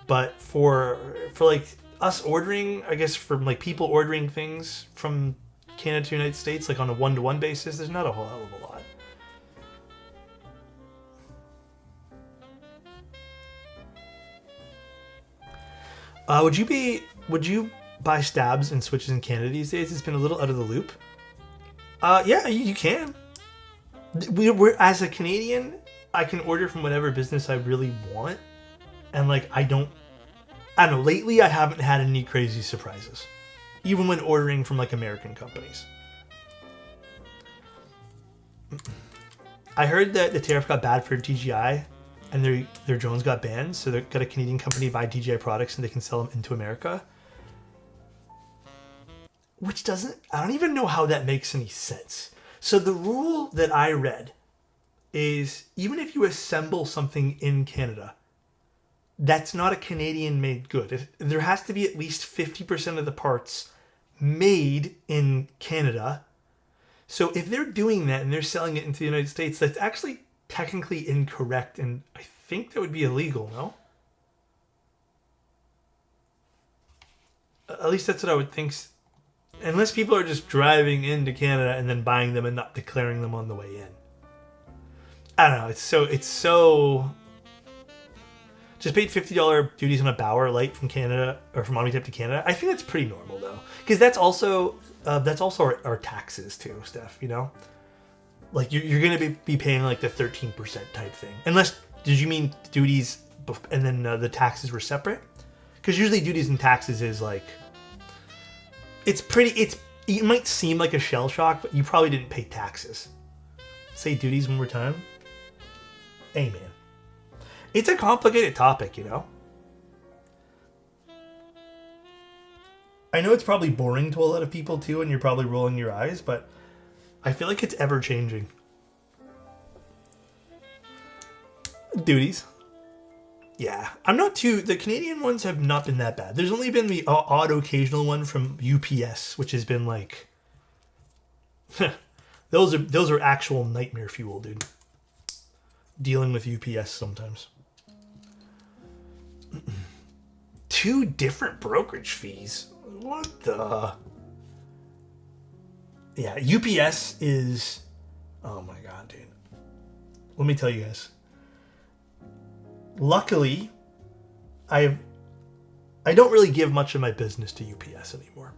But for like us ordering, I guess, from like people ordering things from Canada to the United States, like on a one-to-one basis, there's not a whole hell of a lot. Would you buy stabs and switches in Canada these days? It's been a little out of the loop. Yeah, you can. We're as a Canadian, I can order from whatever business I really want, and like I don't know. Lately, I haven't had any crazy surprises, even when ordering from like American companies. I heard that the tariff got bad for DJI, and their drones got banned, so they've got a Canadian company buy DJI products and they can sell them into America. Which I don't even know how that makes any sense. So the rule that I read is even if you assemble something in Canada, that's not a Canadian-made good. There has to be at least 50% of the parts made in Canada. So if they're doing that and they're selling it into the United States, that's actually technically incorrect, and I think that would be illegal, no? At least that's what I would think. Unless people are just driving into Canada and then buying them and not declaring them on the way in. I don't know. It's so. Just paid $50 duties on a Bauer light from Canada or from Omnitech to Canada. I think that's pretty normal though, because that's also our taxes too, Steph. You know, like you're gonna be paying like the 13% type thing. Unless did you mean duties and then the taxes were separate? Because usually duties and taxes is like. It might seem like a shell shock, but you probably didn't pay taxes. Say duties one more time. Hey, man. It's a complicated topic, you know? I know it's probably boring to a lot of people, too, and you're probably rolling your eyes, but I feel like it's ever-changing. Duties. Yeah, the Canadian ones have not been that bad. There's only been the odd occasional one from UPS, which has been like, those are actual nightmare fuel, dude. Dealing with UPS sometimes. 2 different brokerage fees. What the? Yeah, UPS is, oh my god, dude. Let me tell you guys. Luckily, I don't really give much of my business to UPS anymore.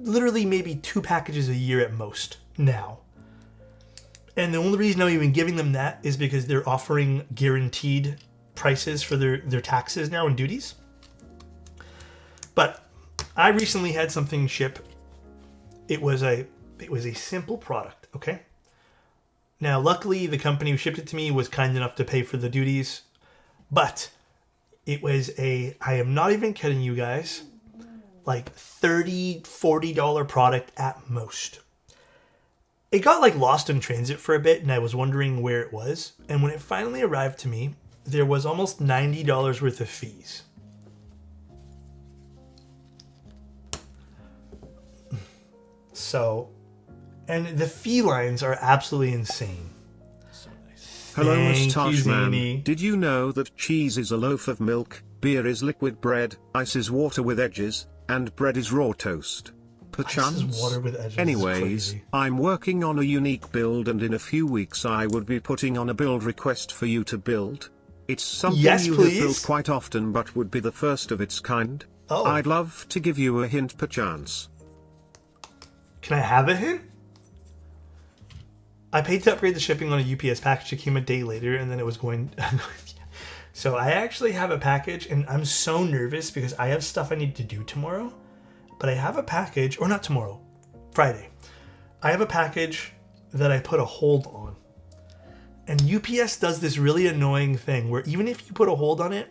Literally maybe 2 packages a year at most now. And the only reason I'm even giving them that is because they're offering guaranteed prices for their taxes now and duties. But I recently had something ship. It was a simple product, okay? Now, luckily, the company who shipped it to me was kind enough to pay for the duties. But it was I am not even kidding you guys, like $30, $40 product at most. It got like lost in transit for a bit, and I was wondering where it was. And when it finally arrived to me, there was almost $90 worth of fees. So, and the fee lines are absolutely insane. Hello, Moustache Man. Did you know that cheese is a loaf of milk, beer is liquid bread, ice is water with edges, and bread is raw toast? Perchance. Ice is water with edges. Anyways, I'm working on a unique build, and in a few weeks I would be putting on a build request for you to build. It's something you have built quite often, but would be the first of its kind. Oh. I'd love to give you a hint perchance. Can I have a hint? I paid to upgrade the shipping on a UPS package. It came a day later, and then it was going... So I actually have a package, and I'm so nervous because I have stuff I need to do tomorrow. But I have a package, or not tomorrow, Friday. I have a package that I put a hold on. And UPS does this really annoying thing where even if you put a hold on it,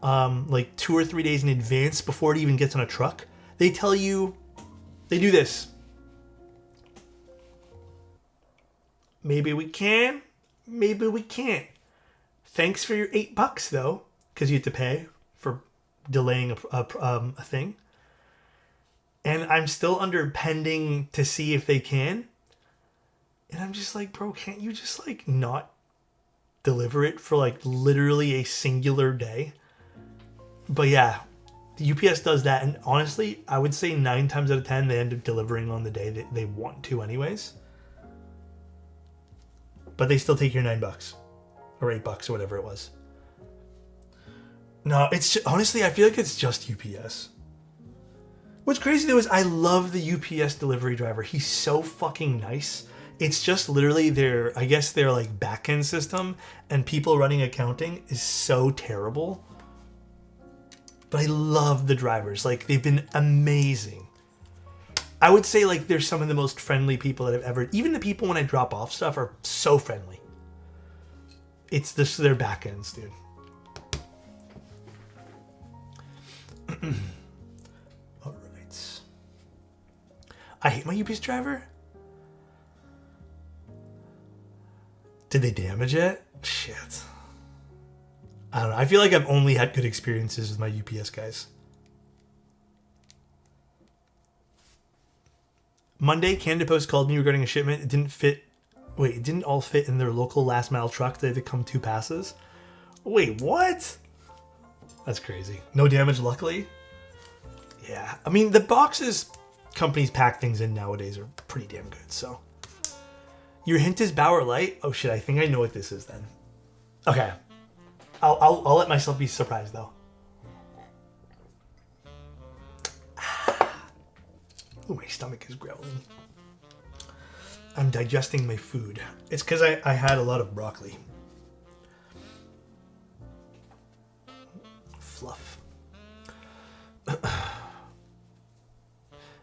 like 2 or 3 days in advance before it even gets on a truck, they tell you, they do this. Maybe we can, maybe we can't. Thanks for your $8 though, because you have to pay for delaying a thing. And I'm still under pending to see if they can. And I'm just like, bro, can't you just like not deliver it for like literally a singular day? But yeah, the UPS does that. And honestly, I would say 9 times out of 10, they end up delivering on the day that they want to anyways. But they still take your $9 or $8 or whatever it was. No, it's just, honestly, I feel like it's just UPS. What's crazy though is I love the UPS delivery driver. He's so fucking nice. It's just literally their, I guess their like back-end system and people running accounting is so terrible. But I love the drivers. Like, they've been amazing. I would say like they're some of the most friendly people that I've ever, even the people when I drop off stuff are so friendly. It's this their back ends, dude. All right. I hate my UPS driver. Did they damage it? Shit. I don't know. I feel like I've only had good experiences with my UPS guys. Monday, Canada Post called me regarding a shipment. It didn't fit. Wait, it didn't all fit in their local last mile truck. They had to come 2 passes. Wait, what? That's crazy. No damage, luckily. Yeah. I mean, the boxes companies pack things in nowadays are pretty damn good, so. Your hint is Bauer Light? Oh shit, I think I know what this is then. Okay. I'll let myself be surprised though. Oh, my stomach is growling. I'm digesting my food. It's because I had a lot of broccoli. Fluff.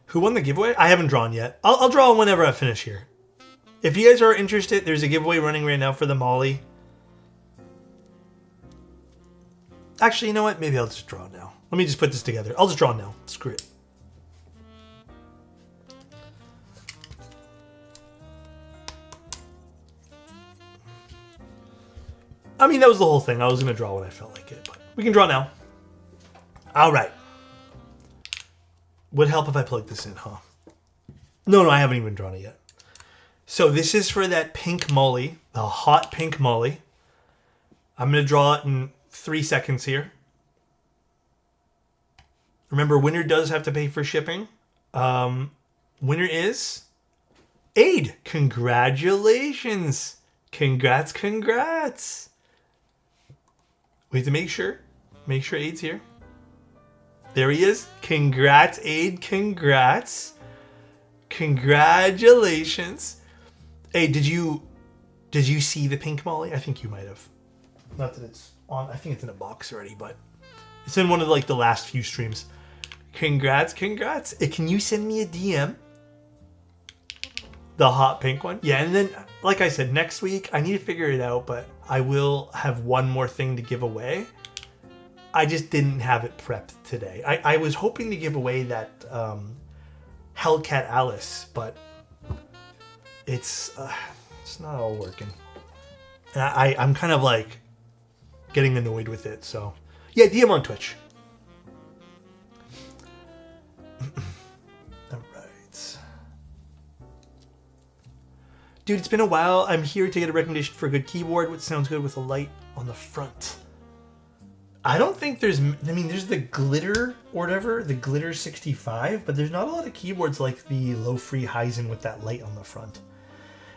Who won the giveaway? I haven't drawn yet. I'll draw whenever I finish here. If you guys are interested, there's a giveaway running right now for the Molly. Actually, you know what? Maybe I'll just draw now. Let me just put this together. I'll just draw now. Screw it. I mean, that was the whole thing. I was going to draw when I felt like it, but we can draw now. All right. Would help if I plugged this in, huh? No, I haven't even drawn it yet. So this is for that pink Molly, the hot pink Molly. I'm going to draw it in 3 seconds here. Remember, winner does have to pay for shipping. Winner is Aid. Congratulations. Congrats. We have to make sure Aid's here. There he is. Congrats, Aid. Congratulations. Hey, did you see the pink Molly? I think you might have. Not that it's on. I think it's in a box already, but it's in one of like the last few streams. Congrats. Can you send me a DM? The hot pink one? Yeah, and then, like I said, next week, I need to figure it out, but I will have one more thing to give away. I just didn't have it prepped today. I was hoping to give away that Hellcat Alice, but it's not all working. And I'm kind of like getting annoyed with it, so yeah, DM on Twitch. Alright. Dude, it's been a while. I'm here to get a recommendation for a good keyboard, which sounds good with a light on the front. I don't think there's the Glitter or whatever, the Glitter 65, but there's not a lot of keyboards like the low-free Heisen with that light on the front.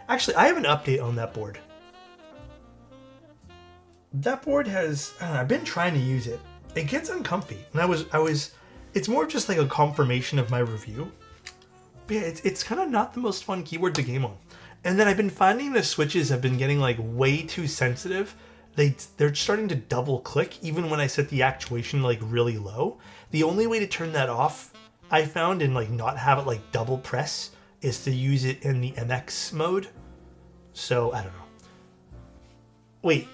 Actually, I have an update on that board. That board has, I don't know, I've been trying to use it. It gets uncomfy, and it's more just like a confirmation of my review. But yeah, it's kind of not the most fun keyboard to game on. And then I've been finding the switches have been getting like way too sensitive. They're starting to double click even when I set the actuation like really low. The only way to turn that off, I found, and like not have it like double press, is to use it in the MX mode. So I don't know. Wait,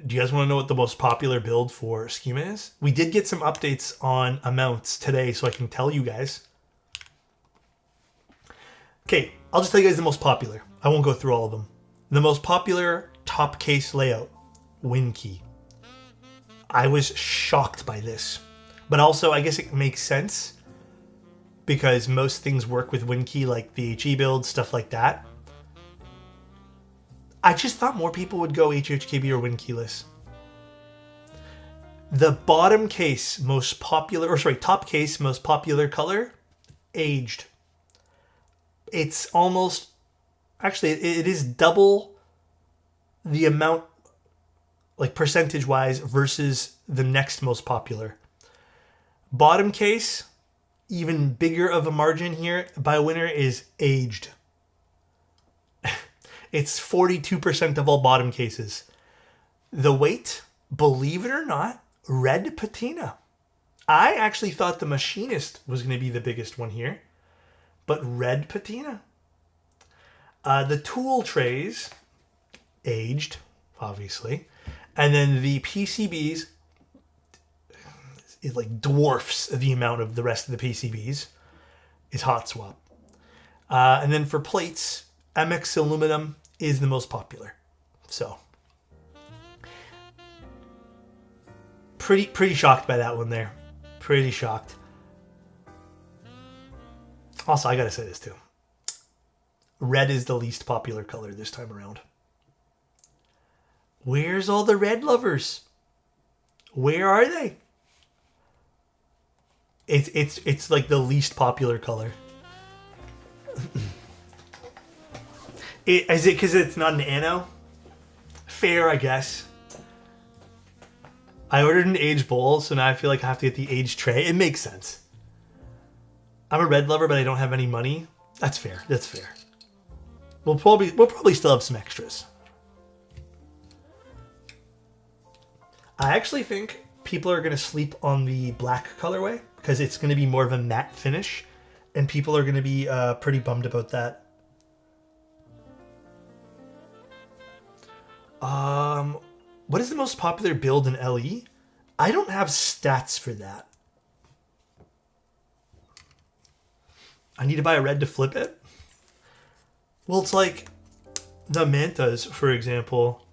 do you guys want to know what the most popular build for Schema is? We did get some updates on amounts today, so I can tell you guys. Okay, I'll just tell you guys the most popular. I won't go through all of them. The most popular top case layout, WinKey. I was shocked by this, but also I guess it makes sense because most things work with WinKey, like the HE build, stuff like that. I just thought more people would go HHKB or WinKeyless. The bottom case most popular, or sorry, top case most popular color, aged. It's almost, actually it is double the amount, like percentage wise, versus the next most popular. Bottom case, even bigger of a margin here by winner, is aged. It's 42% of all bottom cases. The weight, believe it or not, red patina. I actually thought the Machinist was going to be the biggest one here, but red patina. The tool trays, aged, obviously. And then the PCBs, it like dwarfs the amount of the rest of the PCBs, is hot swap. And then for plates, MX aluminum is the most popular. So pretty shocked by that one there. Pretty shocked. Also, I gotta say this too. Red is the least popular color this time around. Where's all the red lovers? Where are they? It's like the least popular color. Is it because it's not an ano? Fair, I guess. I ordered an aged bowl, so now I feel like I have to get the aged tray. It makes sense. I'm a red lover, but I don't have any money. That's fair. That's fair. We'll probably still have some extras. I actually think people are going to sleep on the black colorway because it's going to be more of a matte finish, and people are going to be pretty bummed about that. What is the most popular build in LE? I don't have stats for that. I need to buy a red to flip it? Well, it's like the Mantas, for example.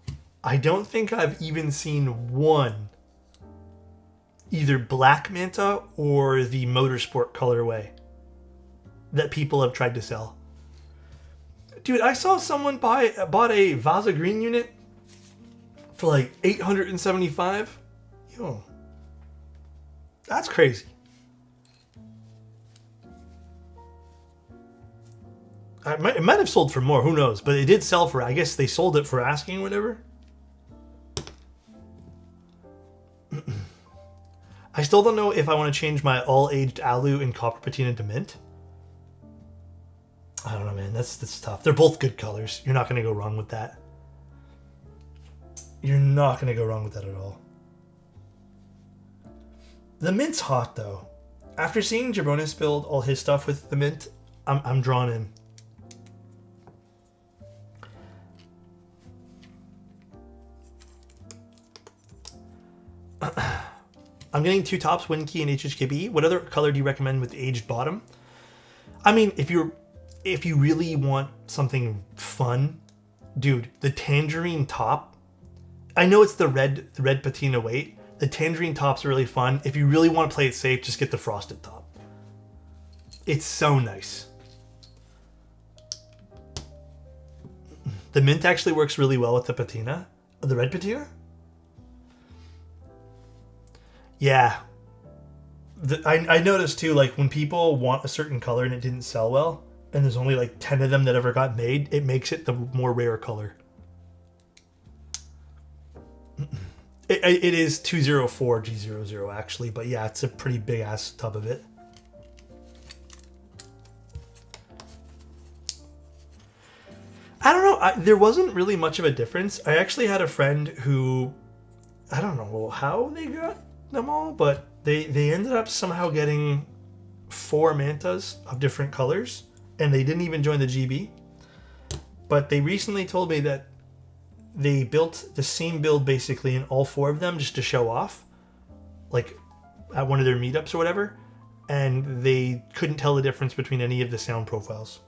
I don't think I've even seen one, either black Manta or the Motorsport colorway, that people have tried to sell. Dude, I saw someone bought a Vaza Green unit for like $875. Yo, that's crazy. It might have sold for more, who knows? But it did sell for, I guess they sold it for asking or whatever. I still don't know if I want to change my all-aged alu and copper patina to mint. I don't know, man. That's tough. They're both good colors. You're not going to go wrong with that. You're not going to go wrong with that at all. The mint's hot, though. After seeing Jabonis build all his stuff with the mint, I'm drawn in. I'm getting 2 tops, Winkey and HHKB. What other color do you recommend with aged bottom? I mean, if you really want something fun, dude, the tangerine top. I know it's the red patina weight. The tangerine top's really fun. If you really want to play it safe, just get the frosted top. It's so nice. The mint actually works really well with the patina. The red patina? Yeah. I noticed too, like when people want a certain color and it didn't sell well, and there's only like 10 of them that ever got made, it makes it the more rare color. It is 204 G00 actually, but yeah, it's a pretty big ass tub of it. I don't know. There wasn't really much of a difference. I actually had a friend who, I don't know how they got them all, but they ended up somehow getting 4 mantas of different colors, and they didn't even join the GB. But they recently told me that they built the same build basically in all 4 of them just to show off, like at one of their meetups or whatever, and they couldn't tell the difference between any of the sound profiles.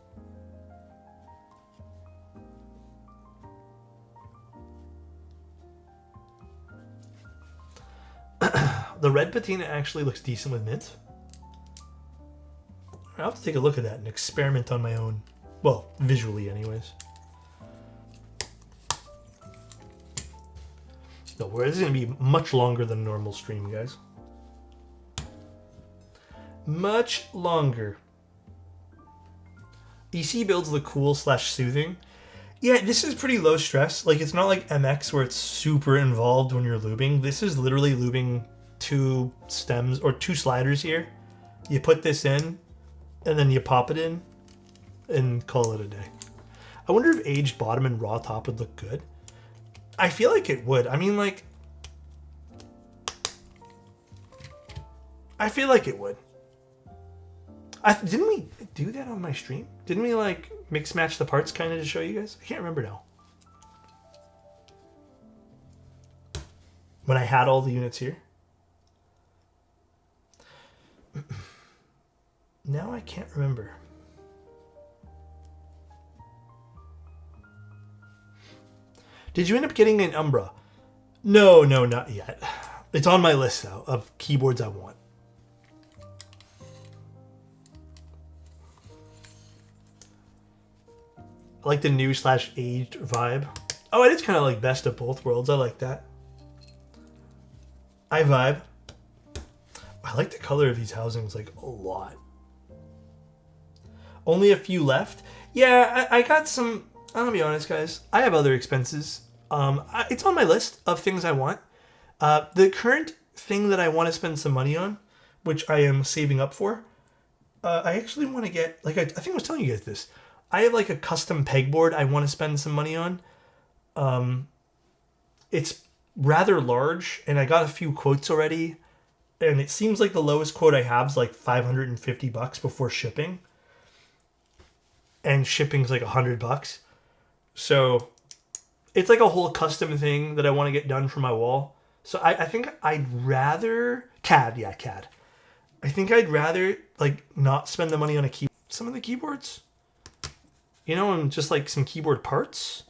The red patina actually looks decent with mint. I'll have to take a look at that and experiment on my own. Well, visually anyways. No, this is going to be much longer than a normal stream, guys. Much longer. EC builds look cool / soothing. Yeah, this is pretty low stress. Like, it's not like MX where it's super involved when you're lubing. This is literally lubing 2 stems or 2 sliders here. You put this in, and then you pop it in, and call it a day. I wonder if aged bottom and raw top would look good. I feel like it would. I mean, like, I feel like it would. Didn't we do that on my stream? Didn't we, like, mix match the parts kind of to show you guys? I can't remember now. When I had all the units here. Now I can't remember. Did you end up getting an Umbra? No, not yet. It's on my list, though, of keyboards I want. I like the new / aged vibe. Oh, it is kind of like best of both worlds. I like that. I vibe. I like the color of these housings, like, a lot. Only a few left. Yeah, I got some... I'm gonna be honest, guys. I have other expenses. It's on my list of things I want. The current thing that I want to spend some money on, which I am saving up for, I actually want to get... Like, I think I was telling you guys this. I have, like, a custom pegboard I want to spend some money on. It's rather large, and I got a few quotes already. And it seems like the lowest quote I have is like $550 before shipping. And shipping's like $100. So it's like a whole custom thing that I want to get done for my wall. So I think I'd rather... CAD, yeah, CAD. I think I'd rather, like, not spend the money on some of the keyboards. You know, and just like some keyboard parts.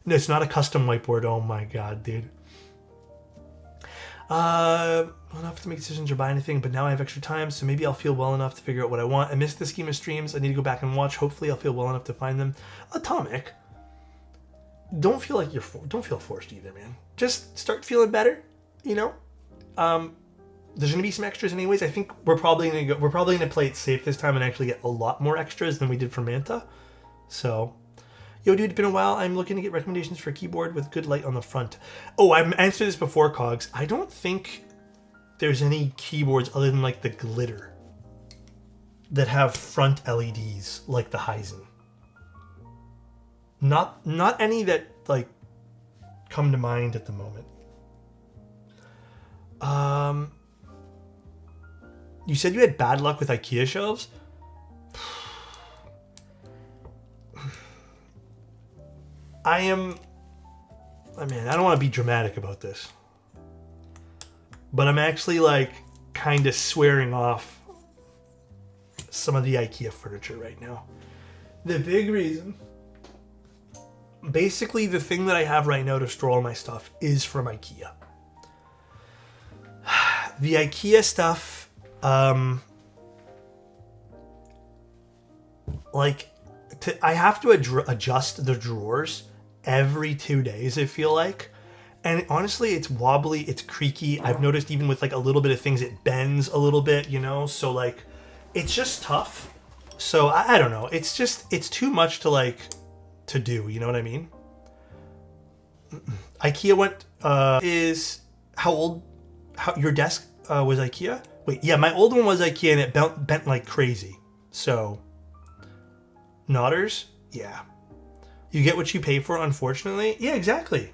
No, it's not a custom whiteboard. Oh my god, dude. I don't have to make decisions or buy anything, but now I have extra time, so maybe I'll feel well enough to figure out what I want. I missed the schema streams. I need to go back and watch. Hopefully I'll feel well enough to find them. Atomic. Don't feel like don't feel forced either, man. Just start feeling better, you know? There's gonna be some extras anyways. I think we're probably gonna play it safe this time and actually get a lot more extras than we did for Manta. So, yo, dude, it's been a while. I'm looking to get recommendations for a keyboard with good light on the front. Oh, I've answered this before, Cogs. I don't think there's any keyboards other than, like, the glitter. that have front LEDs like the Heisen. Not any that like come to mind at the moment. You said you had bad luck with IKEA shelves? I don't want to be dramatic about this, but I'm actually like kind of swearing off some of the IKEA furniture right now. The big reason, basically the thing that I have right now to store all my stuff is from IKEA. The IKEA stuff, I have to adjust the drawers every 2 days, I feel like. And honestly, it's wobbly, it's creaky. I've noticed even with like a little bit of things, it bends a little bit, you know? So like, it's just tough. So I don't know. It's too much to do, you know what I mean? IKEA went, is how old, your desk was IKEA? Wait, yeah, my old one was IKEA and it bent like crazy. So, Nodders? Yeah. You get what you pay for, unfortunately. Yeah, exactly.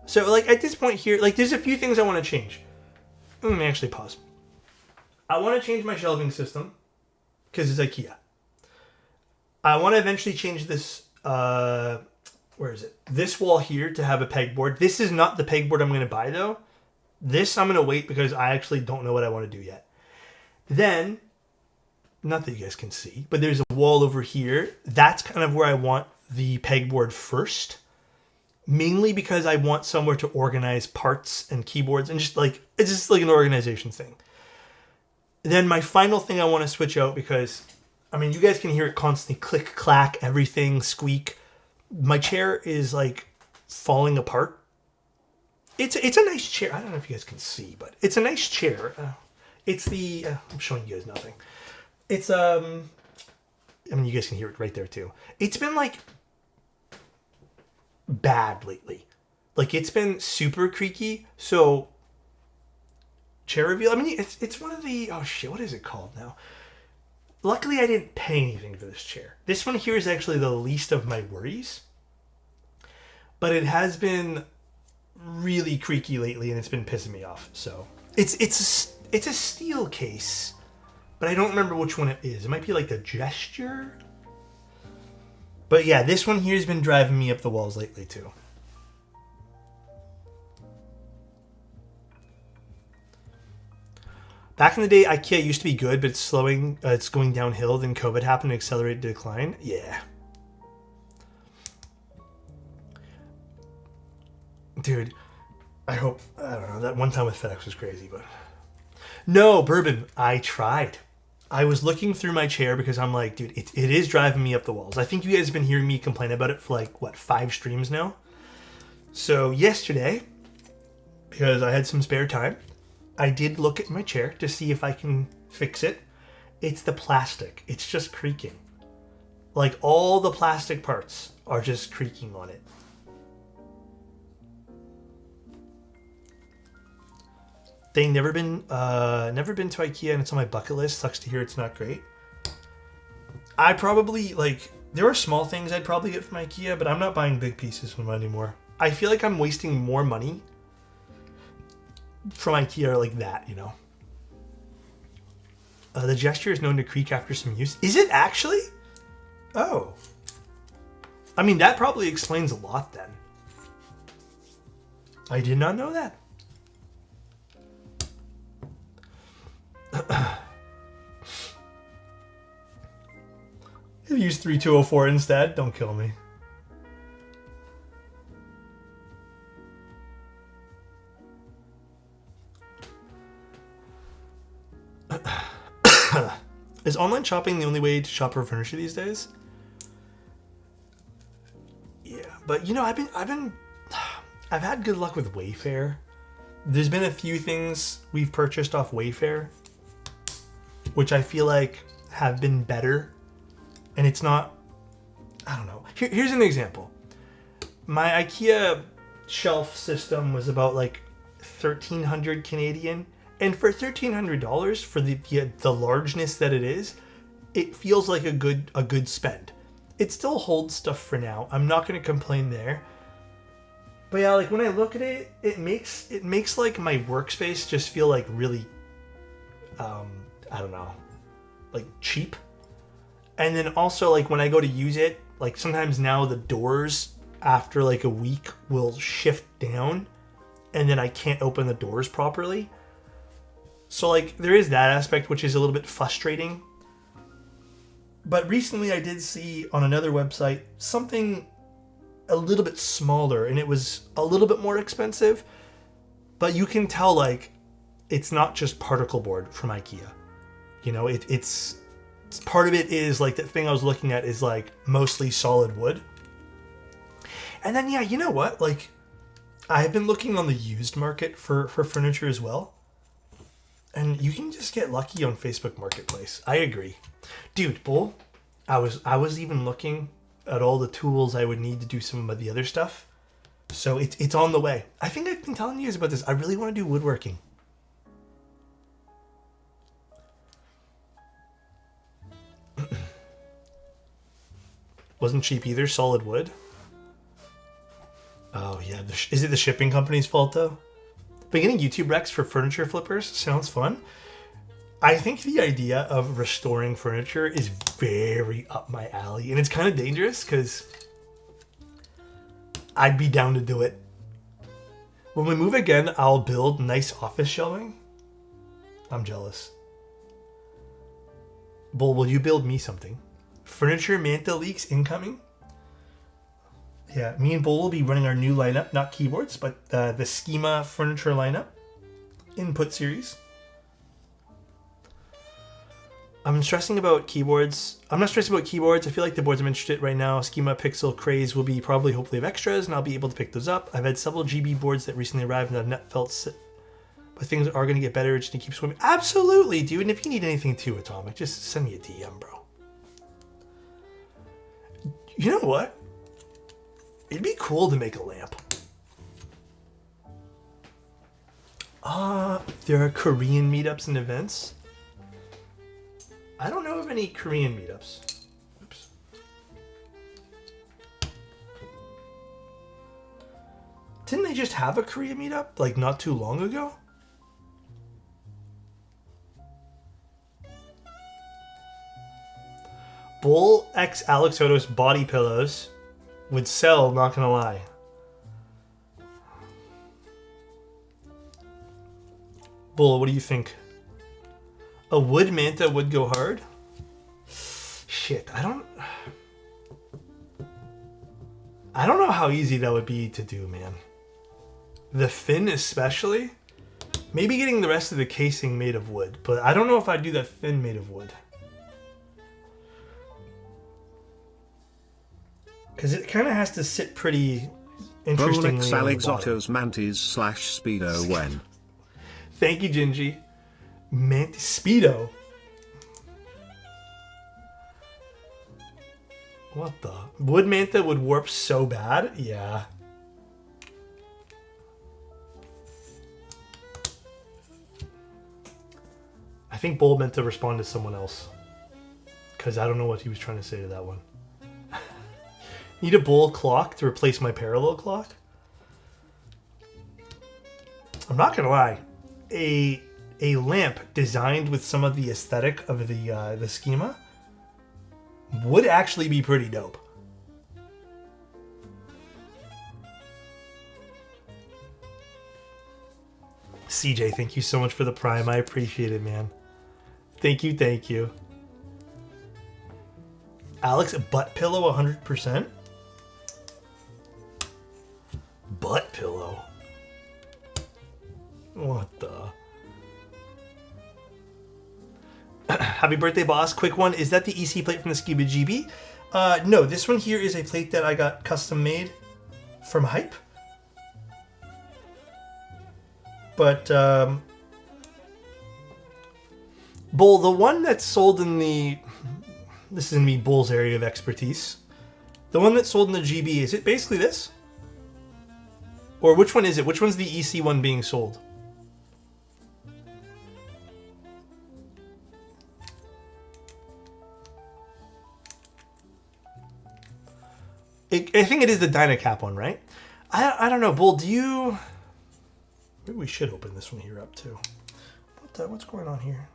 So, like, at this point here, like, there's a few things I want to change. Let me actually pause. I want to change my shelving system, because it's IKEA. I want to eventually change this, where is it? This wall here to have a pegboard. This is not the pegboard I'm going to buy, though. This I'm going to wait because I actually don't know what I want to do yet. Then, not that you guys can see, but there's a wall over here. That's kind of where I want the pegboard first. Mainly because I want somewhere to organize parts and keyboards and just like, it's just like an organization thing. Then my final thing I want to switch out because, I mean, you guys can hear it constantly click, clack, everything, squeak. My chair is like falling apart. It's a nice chair. I don't know if you guys can see, but it's a nice chair. It's the, I'm showing you guys nothing. It's, I mean, you guys can hear it right there too. It's been like bad lately. Like it's been super creaky. So chair reveal. I mean, it's one of the, oh shit, what is it called now? Luckily I didn't pay anything for this chair. This one here is actually the least of my worries, but it has been really creaky lately and it's been pissing me off. So it's a steel case, but I don't remember which one it is. It might be like the Gesture. But yeah, this one here has been driving me up the walls lately too. Back in the day, IKEA used to be good, but it's going downhill. Then COVID happened to accelerate the decline. Yeah. Dude, I don't know, that one time with FedEx was crazy, but... No, Bourbon, I tried. I was looking through my chair because I'm like, dude, it is driving me up the walls. I think you guys have been hearing me complain about it for like, what, 5 streams now? So yesterday, because I had some spare time, I did look at my chair to see if I can fix it. It's the plastic. It's just creaking. Like all the plastic parts are just creaking on it. Thing never been to IKEA and it's on my bucket list. Sucks to hear it's not great. I probably there are small things I'd probably get from IKEA, but I'm not buying big pieces from them anymore. I feel like I'm wasting more money from IKEA like that, you know. The Gesture is known to creak after some use. Is it actually? Oh. I mean, that probably explains a lot then. I did not know that. Use 3204 instead. Don't kill me. Is online shopping the only way to shop for furniture these days? Yeah, but you know, I've had good luck with Wayfair. There's been a few things we've purchased off Wayfair, which I feel like have been better. And it's not, I don't know. Here's an example. My IKEA shelf system was about like 1,300 Canadian, And for $1,300 for the largeness that it is, it feels like a good spend. It still holds stuff for now. I'm not going to complain there. But yeah, like when I look at it, it makes like my workspace just feel like really, I don't know, like cheap. And then also like when I go to use it, like sometimes now the doors after like a week will shift down, and then I can't open the doors properly. So like there is that aspect which is a little bit frustrating. But recently I did see on another website something a little bit smaller, and it was a little bit more expensive, but you can tell like it's not just particle board from IKEA. You know, it's part of it is like that thing I was looking at is like mostly solid wood. And then yeah, you know what? Like I've been looking on the used market for furniture as well. And you can just get lucky on Facebook Marketplace. I agree. Dude, Bull, I was even looking at all the tools I would need to do some of the other stuff. So it's on the way. I think I've been telling you guys about this. I really want to do woodworking. Wasn't cheap either, solid wood. Oh yeah, is it the shipping company's fault though? But getting YouTube recs for furniture flippers sounds fun. I think the idea of restoring furniture is very up my alley. And it's kind of dangerous because I'd be down to do it. When we move again, I'll build nice office shelving. I'm jealous. Bull, will you build me something? Furniture manta leaks incoming. Yeah, me and Bull will be running our new lineup, not keyboards, but the Schema furniture lineup input series. I'm stressing about keyboards. I'm not stressing about keyboards. I feel like the boards I'm interested in right now, Schema Pixel Craze, will be probably hopefully of extras, and I'll be able to pick those up. I've had several GB boards that recently arrived, and I've not felt but things are going to get better. It just keeps swimming. Absolutely, dude. And if you need anything too, Atomic, just send me a DM, bro. You know what? It'd be cool to make a lamp. There are Korean meetups and events. I don't know of any Korean meetups. Oops. Didn't they just have a Korea meetup like not too long ago? Bull X Alexotos body pillows would sell, not gonna lie. Bull, what do you think? A wood manta would go hard? Shit, I don't know how easy that would be to do, man. The fin especially? Maybe getting the rest of the casing made of wood, but I don't know if I'd do that fin made of wood. Because it kind of has to sit pretty interestingly. Rolex alexotos mantis / speedo when. Thank you, Gingy. Speedo. What the? Wood manta would warp so bad? Yeah. I think Bull meant to respond to someone else. Because I don't know what he was trying to say to that one. Need a Bull clock to replace my parallel clock? I'm not gonna lie. A lamp designed with some of the aesthetic of the schema would actually be pretty dope. CJ, thank you so much for the Prime. I appreciate it, man. Thank you, thank you. Alex, a butt pillow 100%? Butt pillow? What the? Happy birthday, boss. Quick one. Is that the EC plate from the Scuba GB? No, this one here is a plate that I got custom made from Hype. But, Bull, the one that's sold in the... This is in me, Bull's area of expertise. The one that's sold in the GB, is it basically this? Or which one is it? Which one's the EC one being sold? I think it is the Dynacap one, right? I don't know, Bull, do you... Maybe we should open this one here up, too. What's going on here?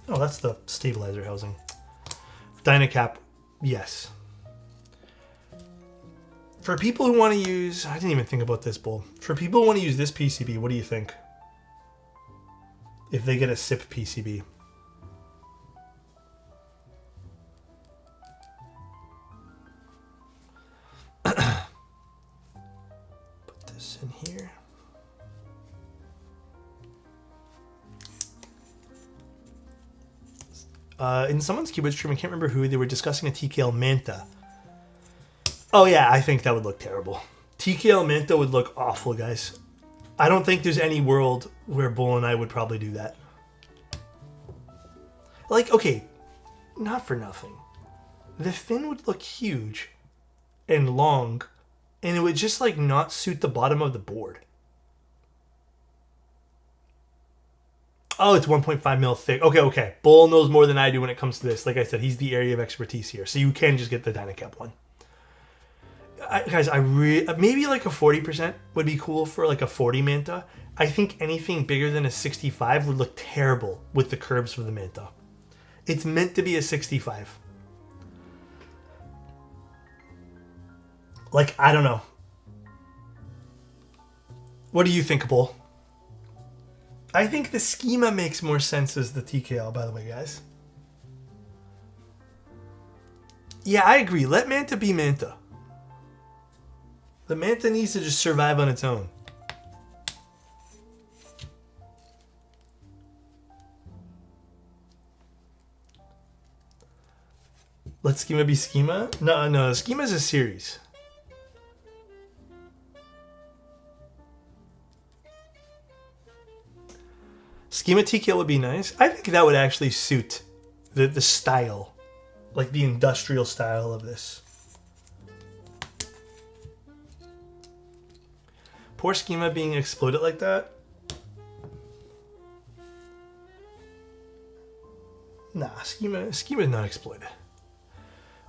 Oh, that's the stabilizer housing. Dynacap, yes. For people who want to use... I didn't even think about this, Bull. For people who want to use this PCB, what do you think? If they get a SIP PCB. Put this in here. In someone's keyboard stream, I can't remember who, they were discussing a TKL Manta. Oh yeah, I think that would look terrible. TKL Manta would look awful, guys. I don't think there's any world where Bull and I would probably do that. Like, okay, not for nothing. The fin would look huge and long, and it would just like not suit the bottom of the board. Oh, it's 1.5 mil thick. Okay. Bull knows more than I do when it comes to this. Like I said, he's the area of expertise here. So you can just get the Dynacap one. Guys, maybe like a 40% would be cool for like a 40 Manta. I think anything bigger than a 65 would look terrible with the curves for the Manta. It's meant to be a 65. Like, I don't know. What do you think, Bull? I think the Schema makes more sense as the TKL, by the way, guys. Yeah, I agree. Let Manta be Manta. The Manta needs to just survive on its own. Let Schema be Schema? No, Schema is a series. Schema TKL would be nice. I think that would actually suit the style. Like the industrial style of this. Poor Schema being exploded like that. Nah, Schema is not exploited.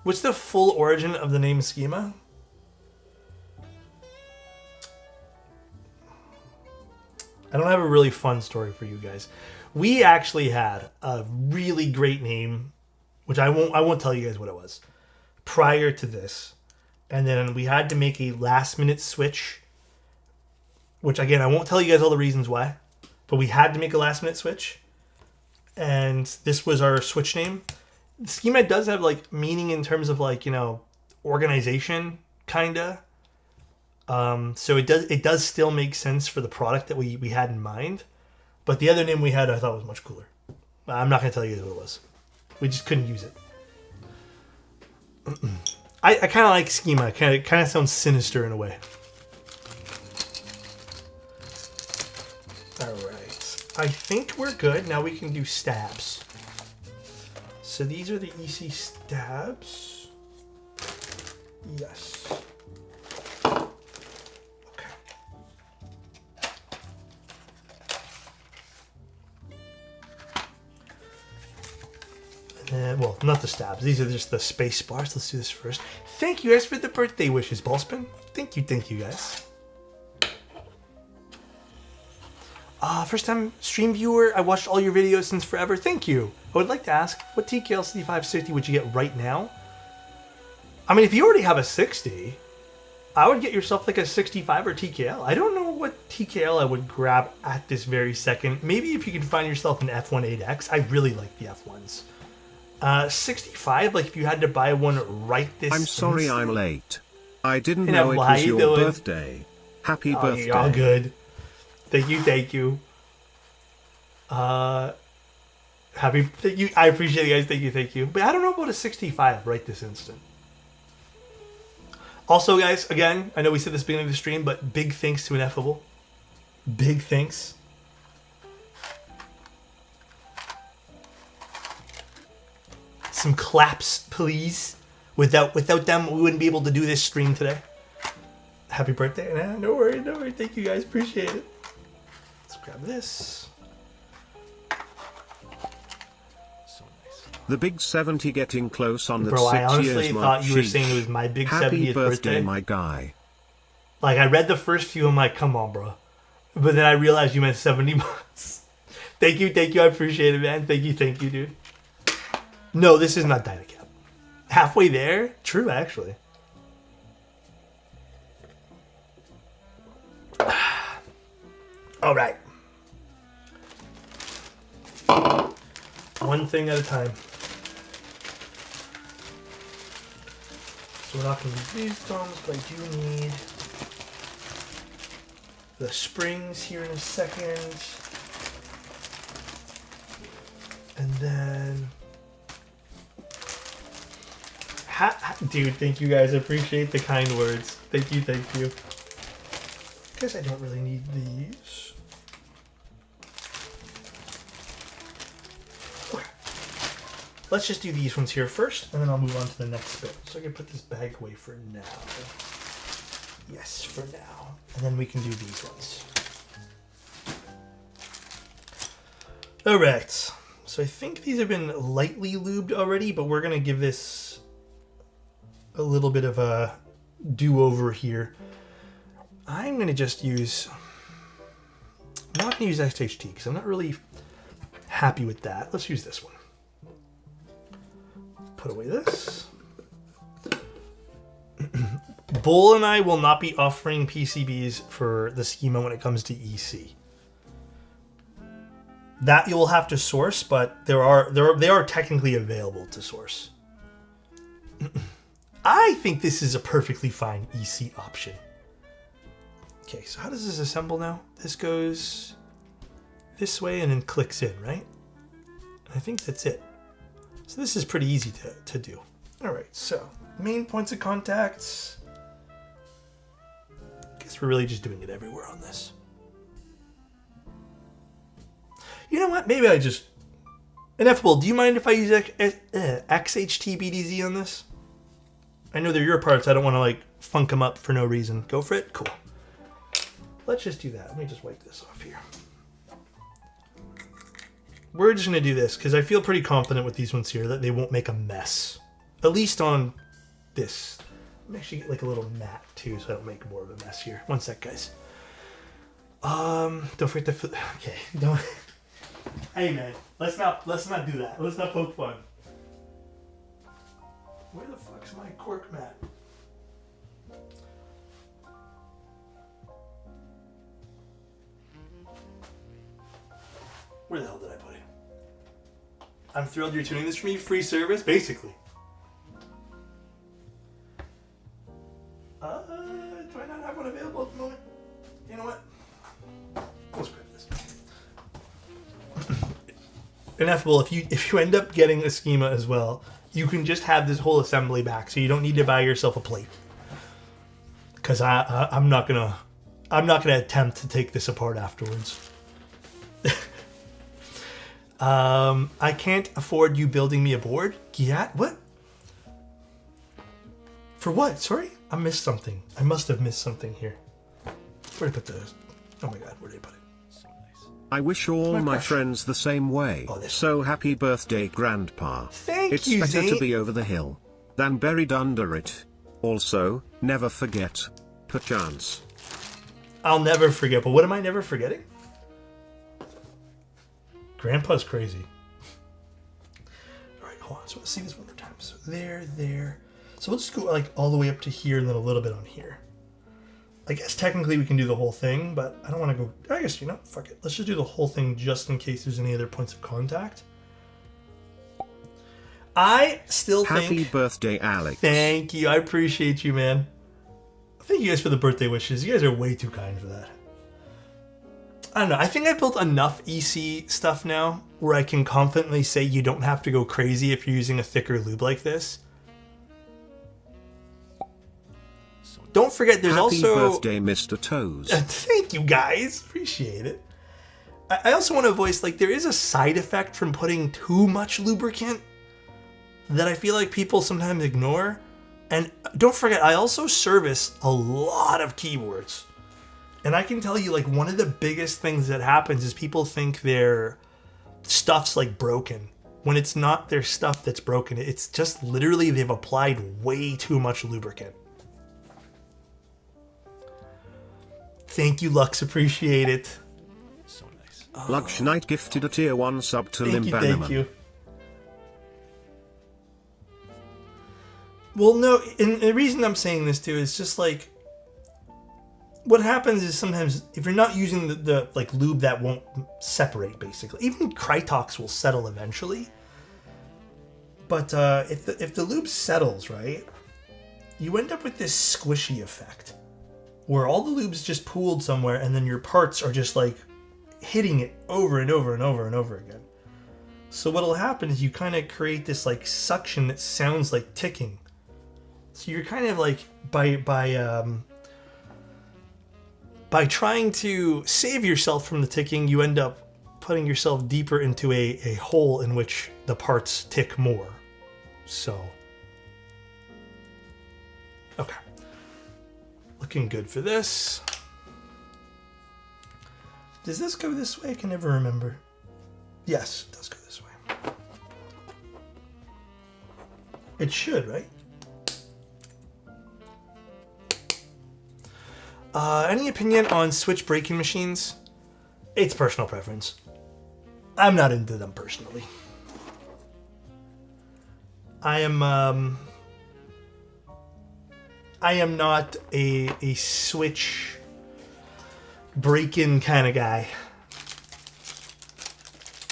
What's the full origin of the name Schema? I don't have a really fun story for you guys. We actually had a really great name, which I won't tell you guys what it was, prior to this. And then we had to make a last minute switch, which again, I won't tell you guys all the reasons why, but we had to make a last minute switch. And this was our switch name. Schema does have like meaning in terms of like, you know, organization, kinda. So it does still make sense for the product that we had in mind. But the other name we had I thought was much cooler. I'm not gonna tell you guys what it was. We just couldn't use it. I kinda like Schema. It kinda sounds sinister in a way. Alright. I think we're good. Now we can do stabs. So these are the EC stabs. Yes. Okay. And then, well, not the stabs. These are just the space bars. Let's do this first. Thank you guys for the birthday wishes, Ballspin. Thank you guys. First time stream viewer. I watched all your videos since forever. Thank you. I would like to ask, what TKL 6560 would you get right now? I mean, if you already have a 60, I would get yourself like a 65 or TKL. I don't know what TKL I would grab at this very second. Maybe if you can find yourself an F18X. I really like the F1s. 65, like if you had to buy one right this I'm sorry instant. I'm late. I didn't know it was your birthday. Happy birthday. You're all good. Thank you. Thank you. I appreciate it, guys. Thank you. But I don't know about a 65 right this instant. Also, guys, again, I know we said this at the beginning of the stream, but big thanks to Ineffable. Big thanks. Some claps, please. Without them, we wouldn't be able to do this stream today. Happy birthday. Nah, no worry. Thank you, guys. Appreciate it. Let's grab this. The big 70 getting close on that Bro, 6 I honestly years mark. thought you were saying it was my big Happy 70th birthday, my guy. Like, I read the first few, I'm like, come on, bro. But then I realized you meant 70 months. Thank you, I appreciate it, man. Thank you, dude. No, this is not Dynacap. Halfway there? True, actually. All right. One thing at a time. So we're not going to use these thumbs, but I do need the springs here in a second. And then... Dude, thank you guys. I appreciate the kind words. Thank you, Guess I don't really need these. Okay. Let's just do these ones here first, and then I'll move on to the next bit. So I can put this bag away for now. Yes, for now. And then we can do these ones. Alright. So I think these have been lightly lubed already, but we're going to give this a little bit of a do-over here. I'm going to just use... I'm not going to use XHT because I'm not really happy with that. Let's use this one. Put away this. Bull and I will not be offering PCBs for the schema when it comes to EC. That you'll have to source, but they are technically available to source. I think this is a perfectly fine EC option. Okay, so how does this assemble now? This goes this way and then clicks in, right? I think that's it. So this is pretty easy to do. All right, so main points of contacts. I guess we're really just doing it everywhere on this. You know what? Maybe I just... Ineffable, do you mind if I use XHT BDZ on this? I know they're your parts. I don't want to, like, funk them up for no reason. Go for it? Cool. Let's just do that. Let me just wipe this off here. We're just going to do this because I feel pretty confident with these ones here that they won't make a mess. At least on this. Let me actually get, like, a little mat, too, so I don't make more of a mess here. One sec, guys. Don't forget to... Okay, don't... Hey man, let's not do that. Let's not poke fun. Where the fuck's my cork mat? Where the hell did I put it? I'm thrilled you're tuning this for me. Free service, basically. Do I not have one available at the moment? You know what? Let's grab this. Ineffable, if you end up getting a schema as well, you can just have this whole assembly back, so you don't need to buy yourself a plate. Because I'm not gonna attempt to take this apart afterwards. I can't afford you building me a board. Yeah, what? For what? Sorry, I missed something. I must have missed something here. Where did I put those? Oh my god, where did I put it? I wish all my friends the same way. Oh, so happy birthday, Grandpa. Thank you, It's better Zane. to be over the hill than buried under it. Also, never forget. Perchance. I'll never forget, but what am I never forgetting? Grandpa's crazy. Alright, hold on. So let's see this one more time. So there. So we'll just go like all the way up to here and then a little bit on here. I guess technically we can do the whole thing, but I don't want to go... I guess, you know, fuck it. Let's just do the whole thing just in case there's any other points of contact. I still think... Happy birthday, Alex. Thank you. I appreciate you, man. Thank you guys for the birthday wishes. You guys are way too kind for that. I don't know. I think I built enough EC stuff now where I can confidently say you don't have to go crazy if you're using a thicker lube like this. Don't forget, there's also... Happy birthday, Mr. Toes. Thank you, guys. Appreciate it. I also want to voice, like, there is a side effect from putting too much lubricant that I feel like people sometimes ignore. And don't forget, I also service a lot of keyboards. And I can tell you, like, one of the biggest things that happens is people think their stuff's, like, broken when it's not their stuff that's broken. It's just literally they've applied way too much lubricant. Thank you, Lux. Appreciate it. So nice. Oh. Lux Knight gifted a tier 1 sub to Limbanimon. Thank you. Well, no, and the reason I'm saying this too is just like, what happens is sometimes if you're not using the like lube that won't separate, basically, even Krytox will settle eventually. But if the lube settles, right, you end up with this squishy effect where all the lube's just pooled somewhere, and then your parts are just like hitting it over and over and over and over again. So what'll happen is you kind of create this like suction that sounds like ticking. So you're kind of like by trying to save yourself from the ticking, you end up putting yourself deeper into a hole in which the parts tick more. So, okay. Looking good for this. Does this go this way? I can never remember. Yes, it does go this way. It should, right? Any opinion on switch braking machines? It's personal preference. I'm not into them personally. I am not a switch break-in kind of guy.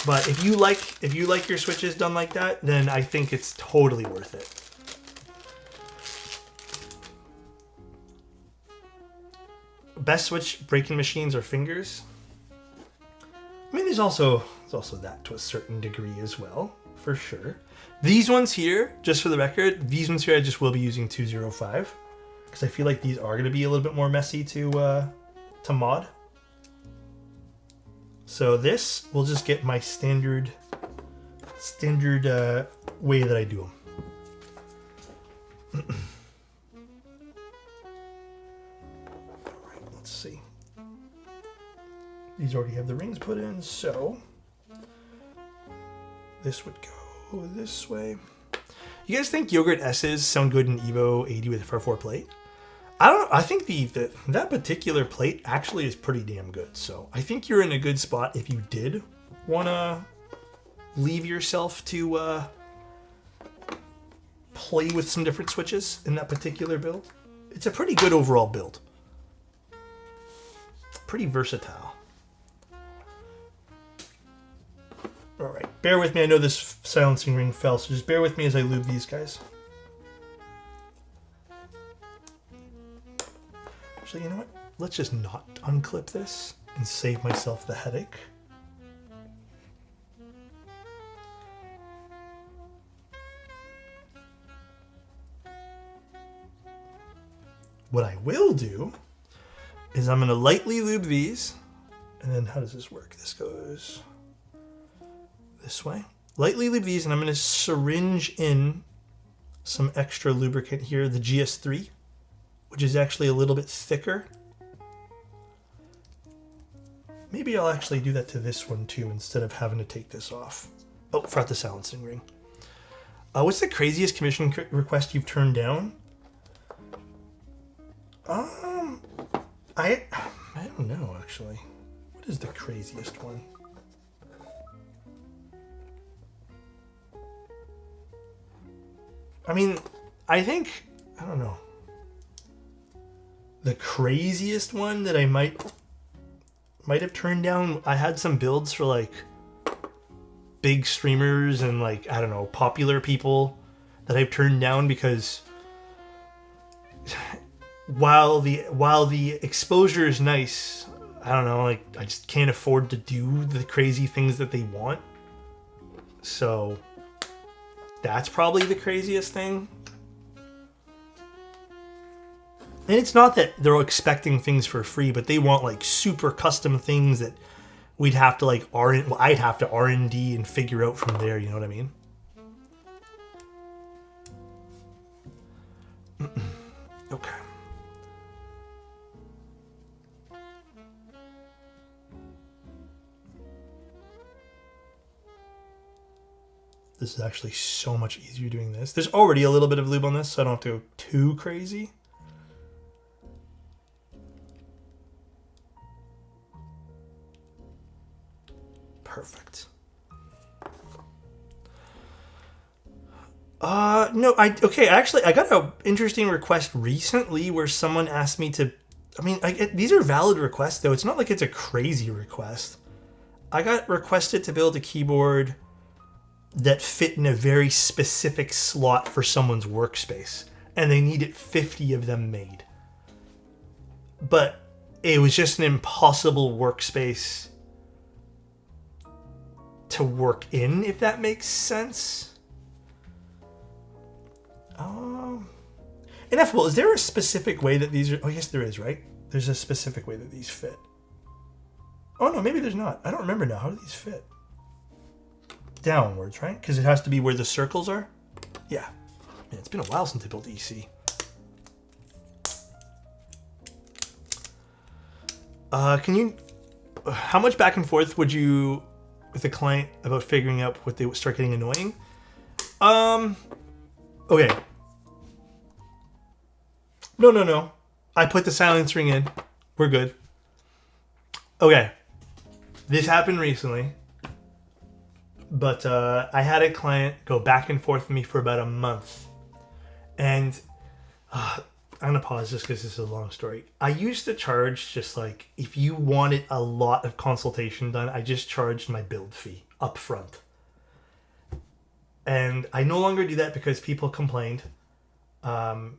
But if you like your switches done like that, then I think it's totally worth it. Best switch breaking machines are fingers. I mean, there's also that to a certain degree as well, for sure. These ones here, just for the record, these ones here I just will be using 205 because I feel like these are going to be a little bit more messy to mod. So this will just get my standard way that I do them. See, these already have the rings put in, so this would go this way. You guys think Yogurt S's sound good in Evo 80 with a 4 plate? I don't know. I think that particular plate actually is pretty damn good. So I think you're in a good spot if you did want to leave yourself to play with some different switches in that particular build. It's a pretty good overall build. Pretty versatile. All right, bear with me. I know this silencing ring fell, so just bear with me as I lube these guys. Actually, you know what? Let's just not unclip this and save myself the headache. What I will do is I'm going to lightly lube these, and then how does this work? This goes this way. Lightly lube these, and I'm going to syringe in some extra lubricant here, the GS3, which is actually a little bit thicker. Maybe I'll actually do that to this one too, instead of having to take this off. Oh, forgot the silencing ring. What's the craziest commission request you've turned down? I don't know, actually. What is the craziest one? I mean, I think, I don't know. The craziest one that I might have turned down, I had some builds for like big streamers and like, I don't know, popular people that I've turned down because while the exposure is nice, I don't know, like I just can't afford to do the crazy things that they want. So that's probably the craziest thing. And it's not that they're expecting things for free, but they want like super custom things that we'd have to like I'd have to R&D and figure out from there, you know what I mean? Okay. This is actually so much easier doing this. There's already a little bit of lube on this, so I don't have to go too crazy. Perfect. No, actually, I got an interesting request recently where someone asked me to, these are valid requests though. It's not like it's a crazy request. I got requested to build a keyboard that fit in a very specific slot for someone's workspace, and they needed 50 of them made. But it was just an impossible workspace to work in, if that makes sense. Ineffable, is there a specific way that these are... Oh, yes, there is, right? There's a specific way that these fit. Oh, no, maybe there's not. I don't remember now. How do these fit? Downwards, right? Because it has to be where the circles are? Yeah. Man, it's been a while since I built EC. Can you... How much back and forth would you... with a client about figuring out what they would start getting annoying? Okay. No. I put the silence ring in. We're good. Okay. This happened recently. But I had a client go back and forth with me for about a month. And I'm going to pause just because this is a long story. I used to charge just like, if you wanted a lot of consultation done, I just charged my build fee up front. And I no longer do that because people complained. But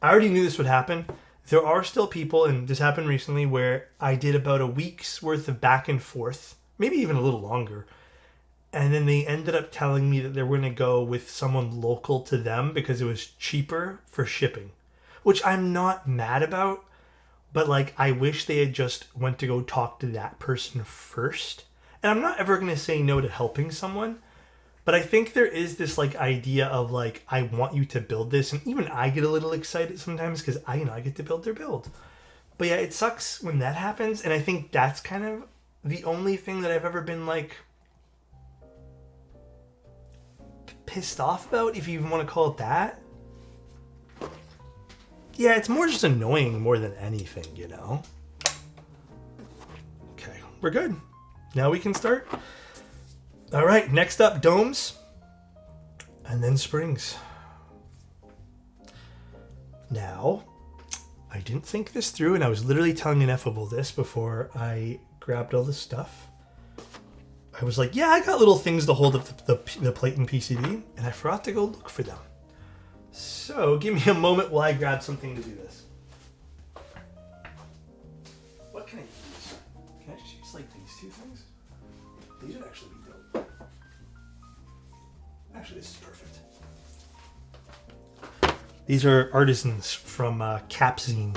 I already knew this would happen. There are still people, and this happened recently, where I did about a week's worth of back and forth, maybe even a little longer. And then they ended up telling me that they were going to go with someone local to them because it was cheaper for shipping, which I'm not mad about. But like, I wish they had just went to go talk to that person first. And I'm not ever going to say no to helping someone. But I think there is this like idea of like, I want you to build this. And even I get a little excited sometimes because I get to build their build. But yeah, it sucks when that happens. And I think that's kind of the only thing that I've ever been like pissed off about, if you even want to call it that. Yeah, it's more just annoying more than anything, you know? Okay, we're good. Now we can start. All right, next up, domes. And then springs. Now, I didn't think this through, and I was literally telling Ineffable this before I grabbed all this stuff. I was like, yeah, I got little things to hold up the plate and PCB, and I forgot to go look for them. So, give me a moment while I grab something to do this. What can I use? Can I just use like these two things? These would actually be dope. Actually, this is perfect. These are artisans from Capzine.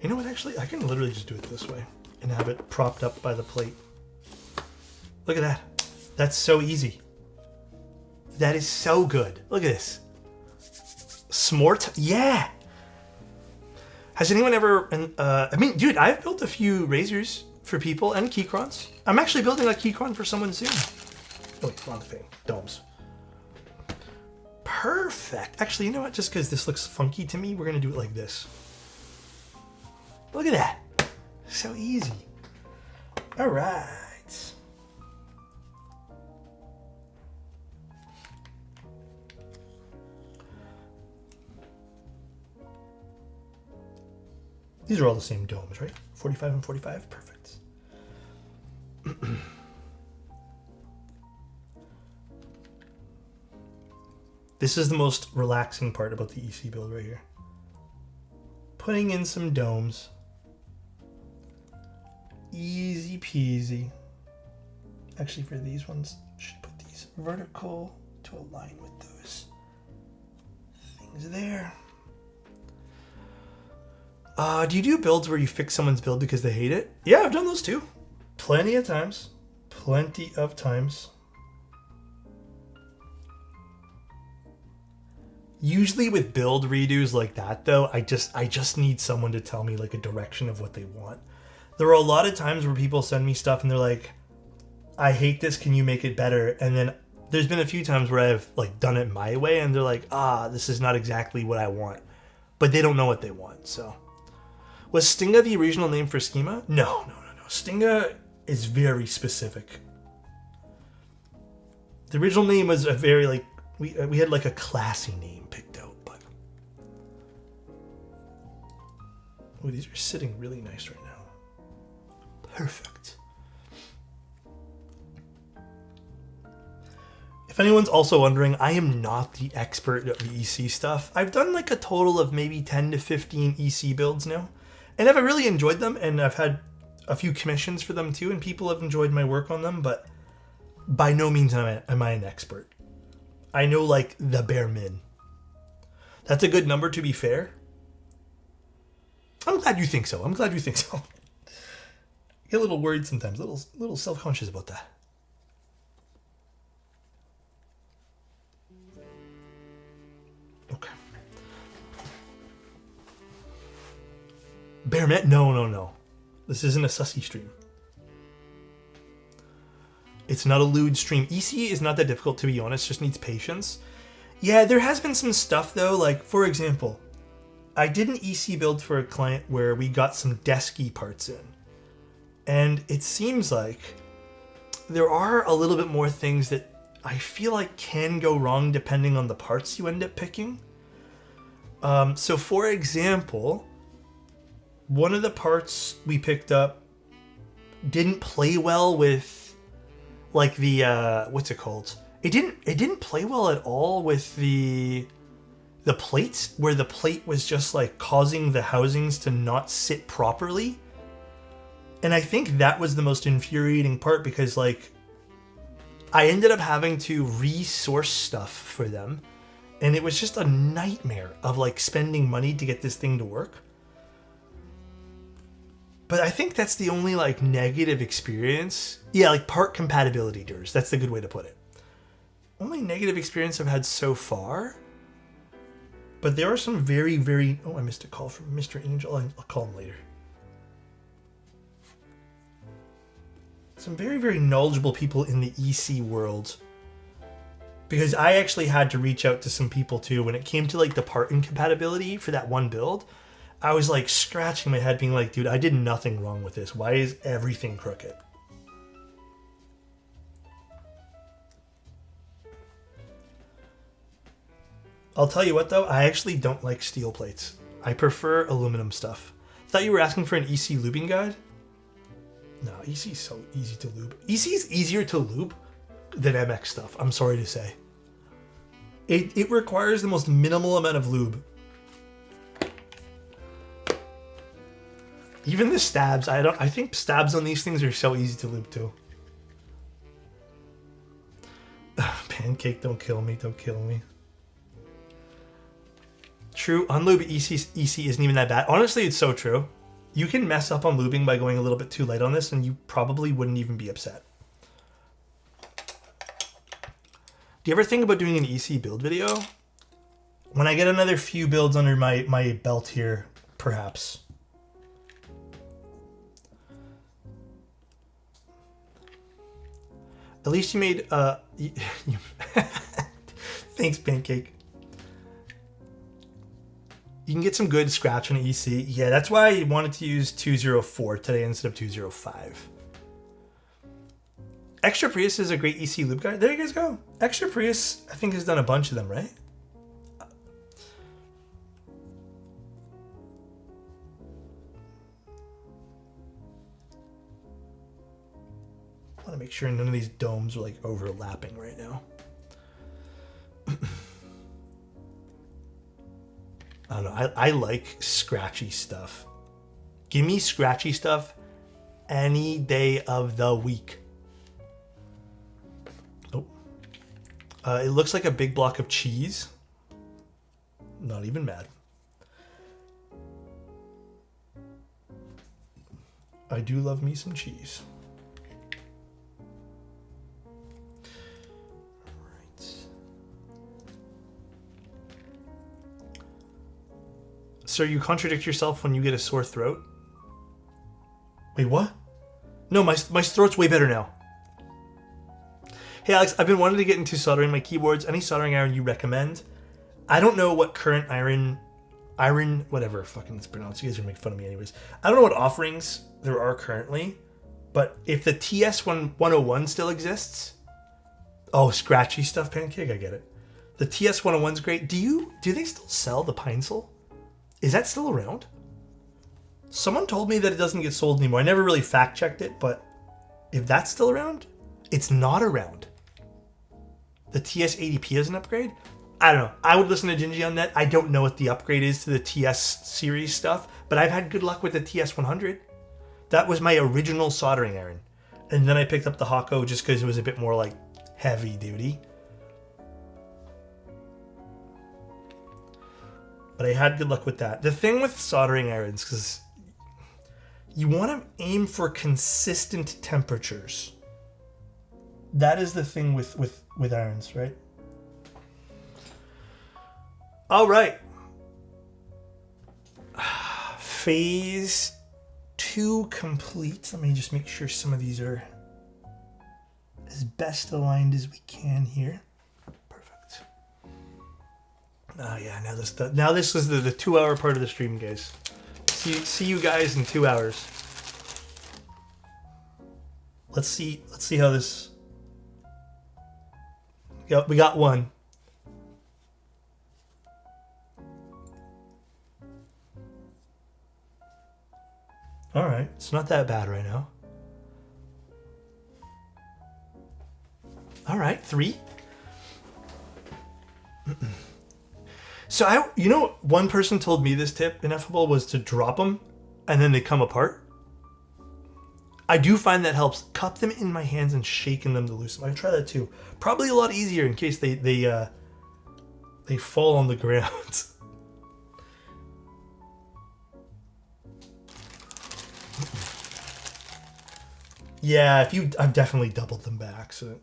You know what, actually, I can literally just do it this way and have it propped up by the plate. Look at that. That's so easy. That is so good. Look at this. Smart? Yeah! Has anyone ever... dude, I've built a few razors for people and keycrons. I'm actually building a keycron for someone soon. Oh, wait, wrong thing. Domes. Perfect. Actually, you know what? Just because this looks funky to me, we're going to do it like this. Look at that. So easy. All right. These are all the same domes, right? 45 and 45? Perfect. This is the most relaxing part about the EC build right here. Putting in some domes. Easy peasy. Actually, for these ones, I should put these vertical to align with those things there. Do you do builds where you fix someone's build because they hate it? Yeah, I've done those too. Plenty of times. Plenty of times. Usually with build redos like that though, I just need someone to tell me like a direction of what they want. There are a lot of times where people send me stuff and they're like, I hate this, can you make it better? And then there's been a few times where I've like done it my way and they're like, this is not exactly what I want. But they don't know what they want, so. Was Stinga the original name for Schema? No. Stinga is very specific. The original name was a very like, we had like a classy name picked out, but. Oh, these are sitting really nice right now. Perfect. If anyone's also wondering, I am not the expert at the EC stuff. I've done like a total of maybe 10 to 15 EC builds now. And I've really enjoyed them, and I've had a few commissions for them too, and people have enjoyed my work on them, but by no means am I an expert. I know like the bare min. That's a good number, to be fair. I'm glad you think so. I get a little worried sometimes, a little self-conscious about that. Okay. Bare min? No. This isn't a sussy stream. It's not a lewd stream. EC is not that difficult, to be honest, just needs patience. Yeah, there has been some stuff though, like for example, I did an EC build for a client where we got some desky parts in. And it seems like there are a little bit more things that I feel like can go wrong depending on the parts you end up picking. So for example, one of the parts we picked up didn't play well with like the what's it called? It didn't play well at all with the plates, where the plate was just like causing the housings to not sit properly. And I think that was the most infuriating part, because like I ended up having to resource stuff for them, and it was just a nightmare of like spending money to get this thing to work. But I think that's the only like negative experience. Yeah, like part compatibility DERs. That's the good way to put it. Only negative experience I've had so far. But there are some very, very... Oh, I missed a call from Mr. Angel. I'll call him later. Some very, very knowledgeable people in the EC world. Because I actually had to reach out to some people too. When it came to like the part incompatibility for that one build, I was like scratching my head being like, dude, I did nothing wrong with this. Why is everything crooked? I'll tell you what though, I actually don't like steel plates. I prefer aluminum stuff. Thought you were asking for an EC lubing guide? No, EC is so easy to lube. EC is easier to lube than MX stuff, I'm sorry to say. It requires the most minimal amount of lube. Even the stabs, I think stabs on these things are so easy to lube too. Pancake, don't kill me. True, unlubed EC isn't even that bad. Honestly, it's so true. You can mess up on lubing by going a little bit too light on this, and you probably wouldn't even be upset. Do you ever think about doing an EC build video? When I get another few builds under my belt here, perhaps. At least you made... Thanks, Pancake. You can get some good scratch on EC. Yeah, that's why I wanted to use 204 today instead of 205. Extra Prius is a great EC lube guide. There you guys go. Extra Prius, I think, has done a bunch of them, right? I want to make sure none of these domes are like overlapping right now. I don't know. I like scratchy stuff. Give me scratchy stuff any day of the week. Oh. It looks like a big block of cheese. Not even mad. I do love me some cheese. Sir, you contradict yourself when you get a sore throat. Wait, what? No, my throat's way better now. Hey Alex, I've been wanting to get into soldering my keyboards. Any soldering iron you recommend? I don't know what current iron, whatever fucking it's pronounced. You guys are gonna make fun of me anyways. I don't know what offerings there are currently, but if the TS101 still exists, oh, scratchy stuff, Pancake, I get it. The TS101's great. Do they still sell the Pinesol? Is that still around? Someone told me that it doesn't get sold anymore. I never really fact checked it, but if that's still around, it's not around. The TS80P is an upgrade? I don't know. I would listen to Gingy on that. I don't know what the upgrade is to the TS series stuff, but I've had good luck with the TS100. That was my original soldering iron. And then I picked up the Hako just because it was a bit more like heavy duty. But I had good luck with that. The thing with soldering irons, because you want to aim for consistent temperatures. That is the thing with irons, right? All right. Phase 2 complete. Let me just make sure some of these are as best aligned as we can here. Perfect. Oh yeah, now this is the 2-hour part of the stream, guys. See you guys in 2 hours. Let's see how this. Yep, we got one. All right, it's not that bad right now. All right, 3. So one person told me this tip, Ineffable, was to drop them and then they come apart. I do find that helps. Cup them in my hands and shaking them to loosen them. I try that too. Probably a lot easier in case they fall on the ground. Yeah, I've definitely doubled them by accident.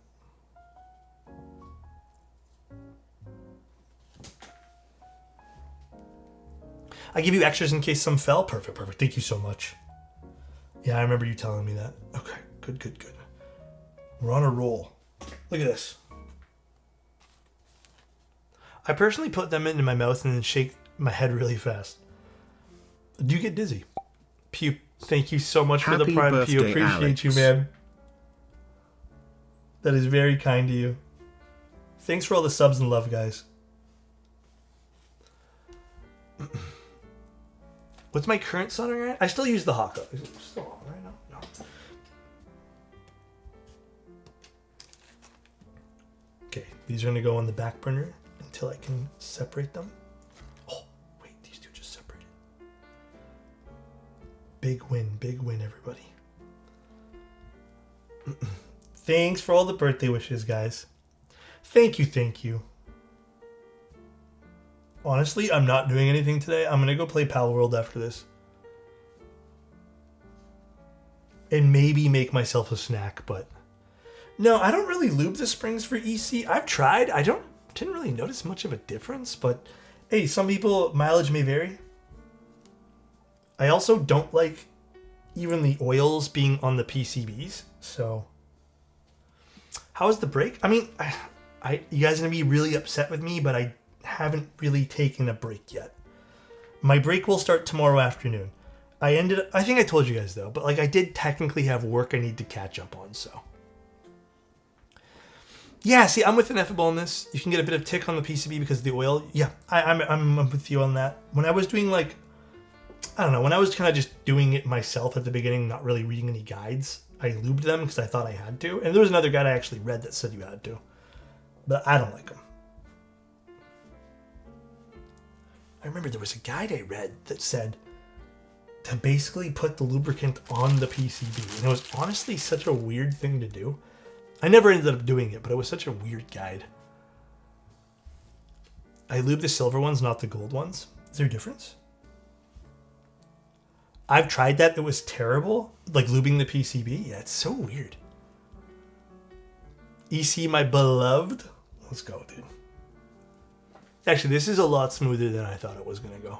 I give you extras in case some fell. Perfect. Thank you so much. Yeah, I remember you telling me that. Okay, good. We're on a roll. Look at this. I personally put them into my mouth and then shake my head really fast. I do get dizzy. Pew, thank you so much for the Prime, birthday, Pew. Appreciate Alex. you, man. That is very kind to you. Thanks for all the subs and love, guys. What's my current soldering iron? I still use the Hako. Is it still on right now? No. Okay, these are going to go on the back burner until I can separate them. Oh, wait, these two just separated. Big win, everybody. Thanks for all the birthday wishes, guys. Thank you. Honestly, I'm not doing anything today. I'm going to go play Pal World after this. And maybe make myself a snack, but... No, I don't really lube the springs for EC. I've tried. I didn't really notice much of a difference, but... Hey, some people, mileage may vary. I also don't like even the oils being on the PCBs, so... How is the brake? I mean, you guys are going to be really upset with me, but I haven't really taken a break yet. My break will start tomorrow afternoon. I think I told you guys though, but I did technically have work I need to catch up on, so. Yeah, see, I'm with Ineffable on this. You can get a bit of tick on the PCB because of the oil. Yeah, I'm with you on that. When I was doing I don't know, when I was kind of just doing it myself at the beginning, not really reading any guides, I lubed them because I thought I had to. And there was another guide I actually read that said you had to. But I don't like them. I remember there was a guide I read that said to basically put the lubricant on the PCB. And it was honestly such a weird thing to do. I never ended up doing it, but it was such a weird guide. I lube the silver ones, not the gold ones. Is there a difference? I've tried that. It was terrible. Lubing the PCB. Yeah, it's so weird. EC, my beloved. Let's go, dude. Actually, this is a lot smoother than I thought it was going to go.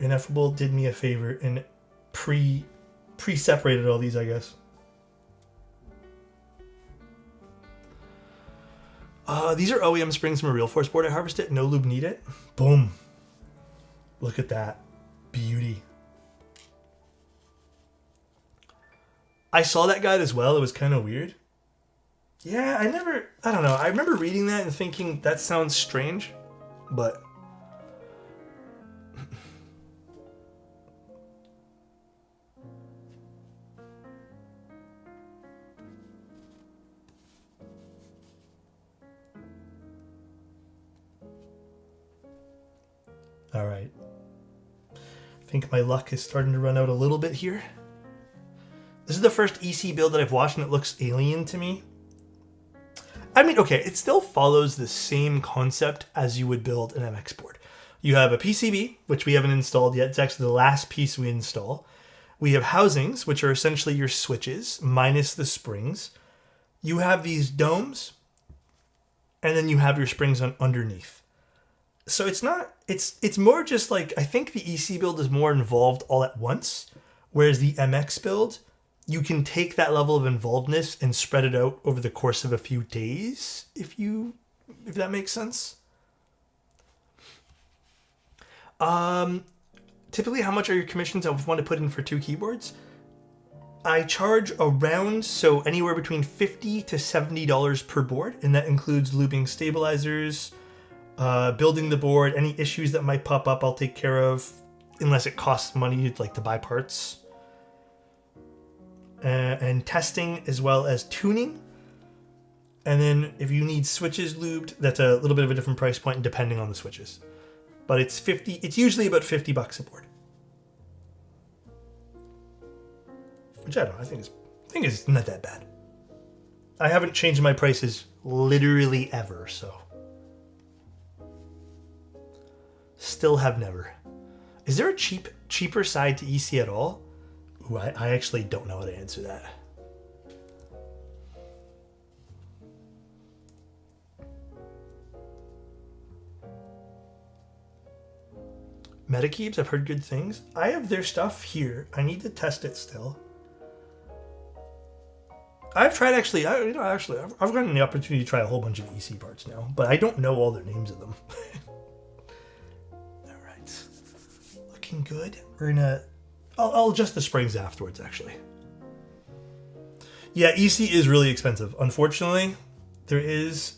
Ineffable did me a favor and pre-separated all these, I guess. These are OEM springs from a Real Force board I harvested. No lube needed. Boom. Look at that. Beauty. I saw that guide as well. It was kind of weird. Yeah, I don't know. I remember reading that and thinking that sounds strange, but all right. I think my luck is starting to run out a little bit here. This is the first EC build that I've watched and it looks alien to me. I mean, okay, it still follows the same concept as you would build an MX board. You have a PCB, which we haven't installed yet. It's actually the last piece we install. We have housings, which are essentially your switches, minus the springs. You have these domes, and then you have your springs underneath. So it's more just like, I think the EC build is more involved all at once, whereas the MX build, you can take that level of involvedness and spread it out over the course of a few days, if that makes sense. Typically, how much are your commissions I would want to put in for 2 keyboards? I charge around, so anywhere between $50 to $70 per board, and that includes lubing stabilizers, building the board, any issues that might pop up I'll take care of, unless it costs money like to buy parts. And testing as well as tuning. And then if you need switches lubed, that's a little bit of a different price point depending on the switches. But it's usually about $50 a board. Which I don't know, I think is not that bad. I haven't changed my prices literally ever, so. Still have never. Is there a cheaper side to EC at all? Ooh, I actually don't know how to answer that. Metakeebs, I've heard good things. I have their stuff here. I need to test it still. I've tried I've gotten the opportunity to try a whole bunch of EC parts now, but I don't know all the names of them. All right, looking good. We're gonna. I'll adjust the springs afterwards, actually. Yeah, EC is really expensive. Unfortunately, there is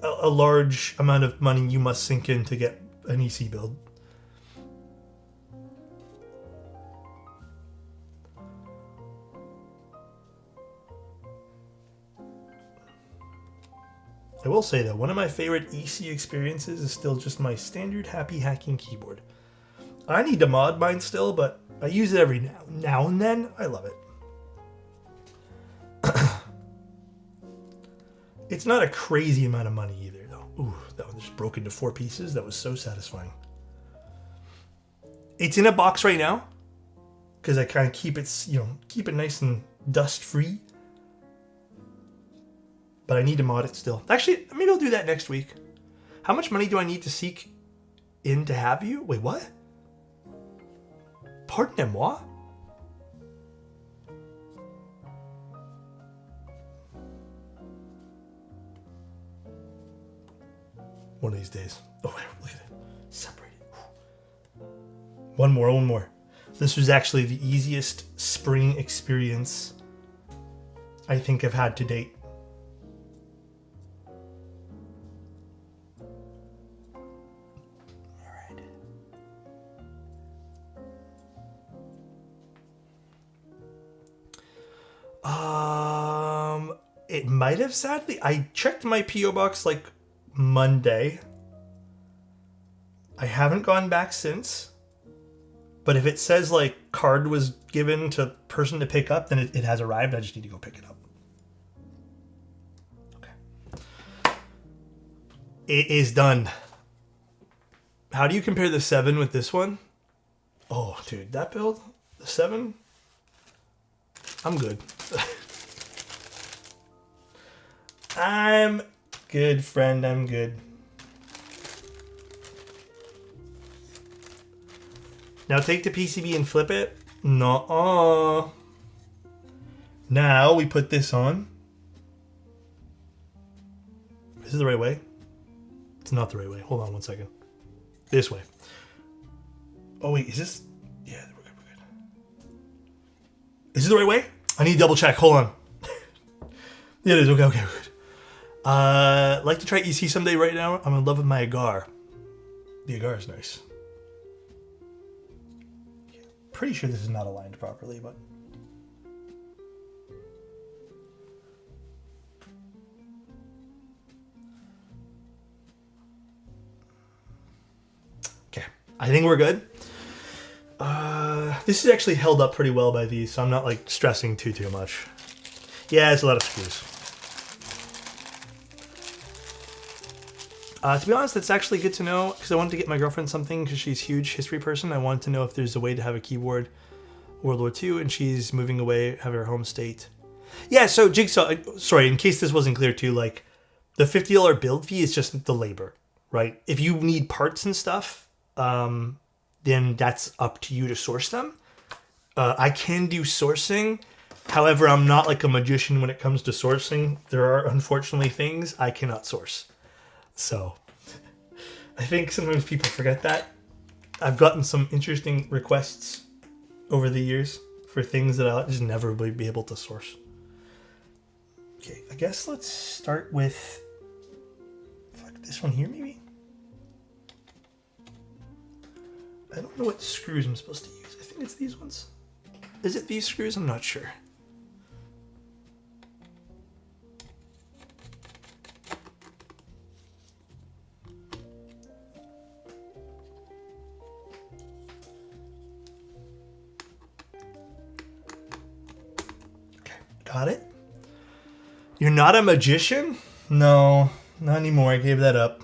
a large amount of money you must sink in to get an EC build. I will say though, one of my favorite EC experiences is still just my standard happy hacking keyboard. I need to mod mine still, but I use it every now and then. I love it. It's not a crazy amount of money either, though. Ooh, that one just broke into 4 pieces. That was so satisfying. It's in a box right now because I kind of keep it nice and dust free. But I need to mod it still. Actually, maybe I'll do that next week. How much money do I need to seek in to have you? Wait, what? Pardonnez-moi? One of these days. Oh, look at it. Separated. One more. This was actually the easiest spring experience I think I've had to date. It might have, sadly. I checked my P.O. box like Monday. I haven't gone back since. But if it says like card was given to person to pick up, then it has arrived. I just need to go pick it up. Okay. It is done. How do you compare the 7 with this one? Oh, dude, that build, the 7, I'm good. I'm good, friend. I'm good. Now take the PCB and flip it. No. Now we put this on. Is this the right way? It's not the right way. Hold on one second. This way. Oh wait, is this? Yeah, we're good. We're good. Is this the right way? I need to double check. Hold on. Yeah, it is. Okay, good. Like to try EC someday. Right now, I'm in love with my agar. The agar is nice. Pretty sure this is not aligned properly, but. Okay, I think we're good. This is actually held up pretty well by these, so I'm not like stressing too much. Yeah, it's a lot of screws. To be honest, that's actually good to know, because I wanted to get my girlfriend something, because she's a huge history person. I wanted to know if there's a way to have a keyboard World War II, and she's moving away, have her home state. Yeah, so Jigsaw, sorry, in case this wasn't clear too, like, the $50 build fee is just the labor, right? If you need parts and stuff, then that's up to you to source them. I can do sourcing. However, I'm not like a magician when it comes to sourcing. There are, unfortunately, things I cannot source. So, I think sometimes people forget that. I've gotten some interesting requests over the years for things that I'll just never be able to source. Okay, I guess let's start with this one here, maybe? I don't know what screws I'm supposed to use. I think it's these ones. Is it these screws? I'm not sure. Got it? You're not a magician? No, not anymore. I gave that up.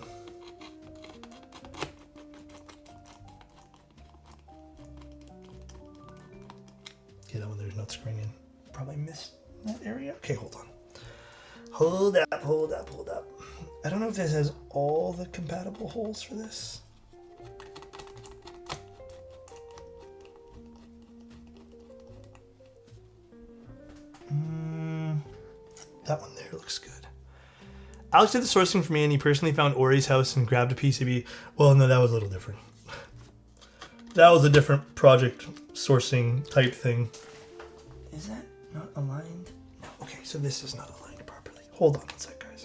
Okay, that one there's not screwing in. Probably missed that area. Okay, hold on. Hold up. I don't know if this has all the compatible holes for this. That one there looks good. Alex did the sourcing for me, and he personally found Ori's house and grabbed a PCB. Well, no, that was a little different. That was a different project sourcing type thing. Is that not aligned? No. Okay, so this is not aligned properly. Hold on one sec, guys.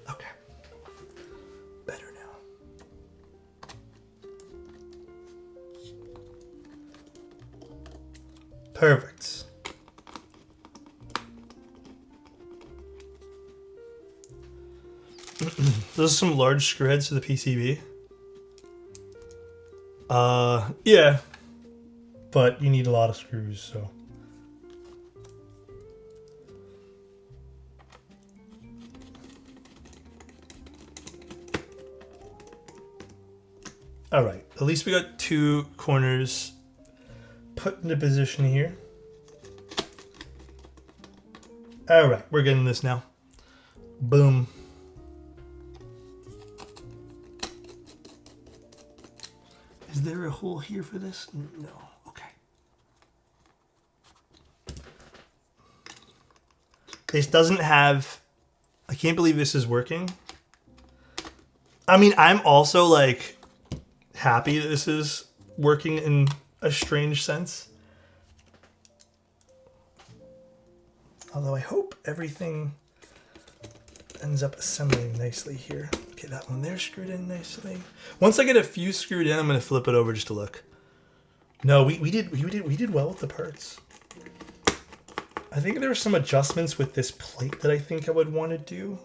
Okay. Better now. Perfect. Those are some large screw heads to the PCB. Yeah. But you need a lot of screws, so. All right, at least we got two corners put into position here. All right, we're getting this now. Boom. Is there a hole here for this? No. Okay. This doesn't have... I can't believe this is working. I mean, I'm also like happy that this is working in a strange sense. Although I hope everything ends up assembling nicely here. Okay, that one there screwed in nicely. Once I get a few screwed in, I'm gonna flip it over just to look. No, we did well with the parts. I think there were some adjustments with this plate that I think I would want to do.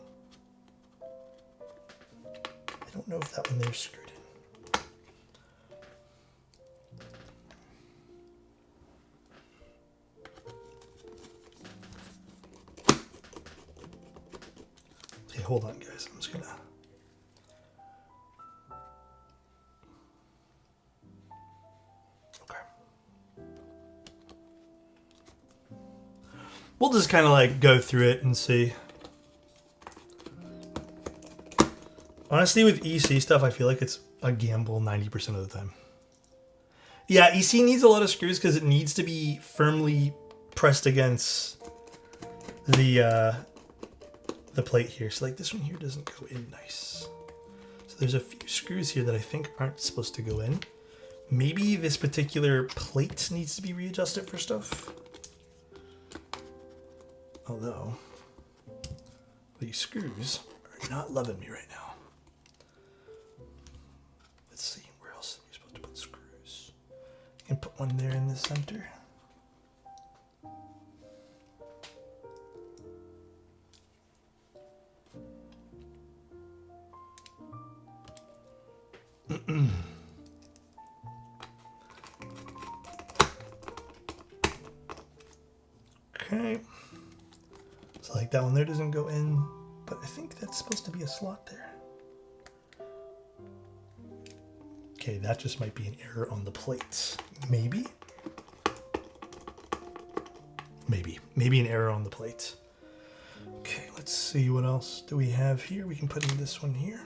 I don't know if that one there screwed in. Okay, hold on, guys. I'm just gonna. Okay. We'll just kind of like go through it and see. Honestly, with EC stuff, I feel like it's a gamble 90% of the time. Yeah, EC needs a lot of screws because it needs to be firmly pressed against the plate here. So like this one here doesn't go in nice. So there's a few screws here that I think aren't supposed to go in. Maybe this particular plate needs to be readjusted for stuff. Although, these screws are not loving me right now. Let's see, where else are we supposed to put screws? You can put one there in the center. Okay. So like that one there doesn't go in, but I think that's supposed to be a slot there. Okay, that just might be an error on the plates. Maybe? Maybe an error on the plates. Okay, let's see what else do we have here. We can put in this one here.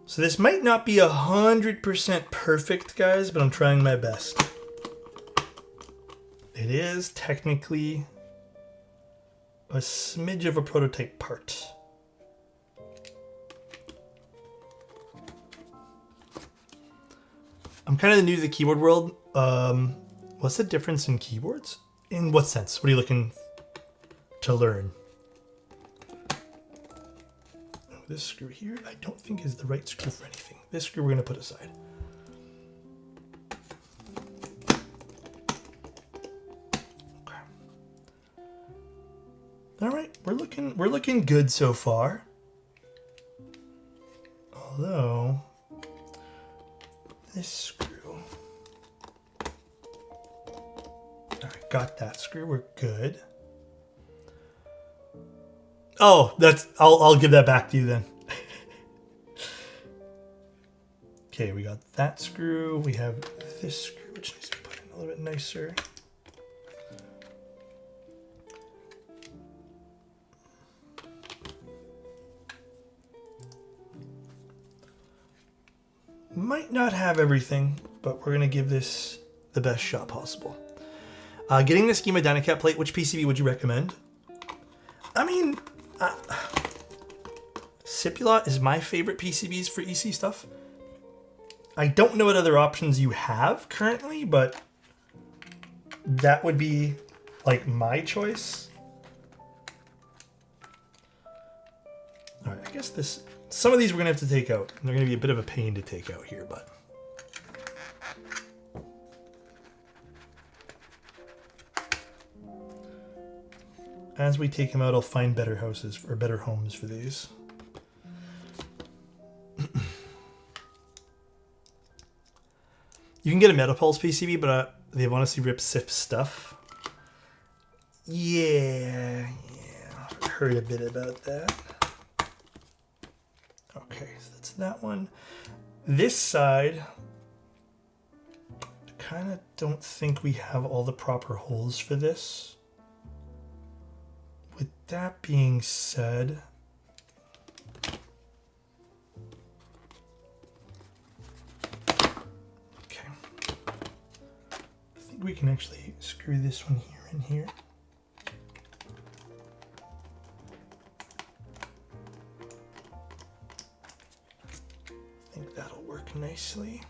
So this might not be 100% perfect, guys, but I'm trying my best. It is technically a smidge of a prototype part. I'm kind of new to the keyboard world. What's the difference in keyboards? In what sense? What are you looking to learn? Oh, this screw here, I don't think is the right screw for anything. This screw we're going to put aside. Okay. All right, we're looking good so far. Although this screw. All right, got that screw. We're good. Oh, I'll give that back to you then. Okay, we got that screw. We have this screw, which needs to be put in a little bit nicer. Might not have everything, but we're gonna give this the best shot possible. Getting the Schema Dynacat plate, which PCB would you recommend? I mean, Cipulot is my favorite PCBs for EC stuff. I don't know what other options you have currently, but that would be like my choice. All right, I guess some of these we're gonna have to take out. They're gonna be a bit of a pain to take out here, but. As we take them out, I'll find better houses or better homes for these. You can get a Metal Pulse PCB, but they've honestly ripped SIP stuff. Yeah, I heard a bit about that. Okay, so that's that one. This side, I kind of don't think we have all the proper holes for this. With that being said, okay, I think we can actually screw this one here and here. I think that'll work nicely.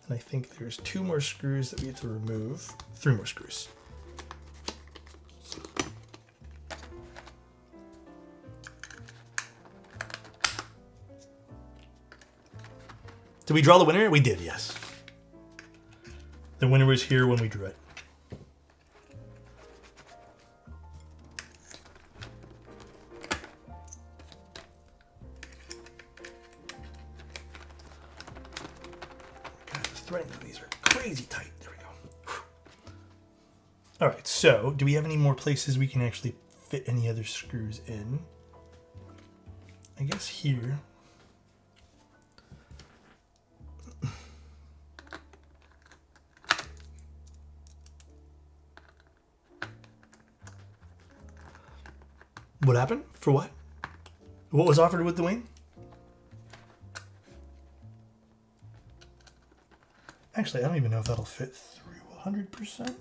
And I think there's 2 more screws that we have to remove. 3 more screws. Did we draw the winner? We did, yes. The winner was here when we drew it. These are crazy tight. There we go. All right, so do we have any more places we can actually fit any other screws in? I guess here. What happened? For what? What was offered with the wing? Actually, I don't even know if that'll fit through 100%.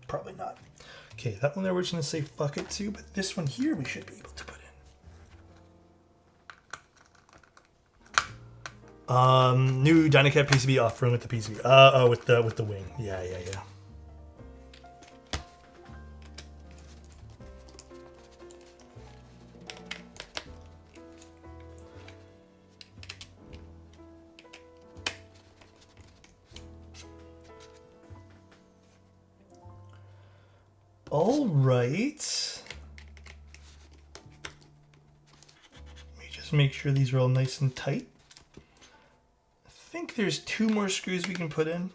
Probably not. Okay, that one there we're just going to say fuck it to, but this one here we should be able to put in. New Dynacat PCB offering with the PCB. Oh, with the wing. Yeah. All right. Let me just make sure these are all nice and tight. I think there's 2 more screws we can put in.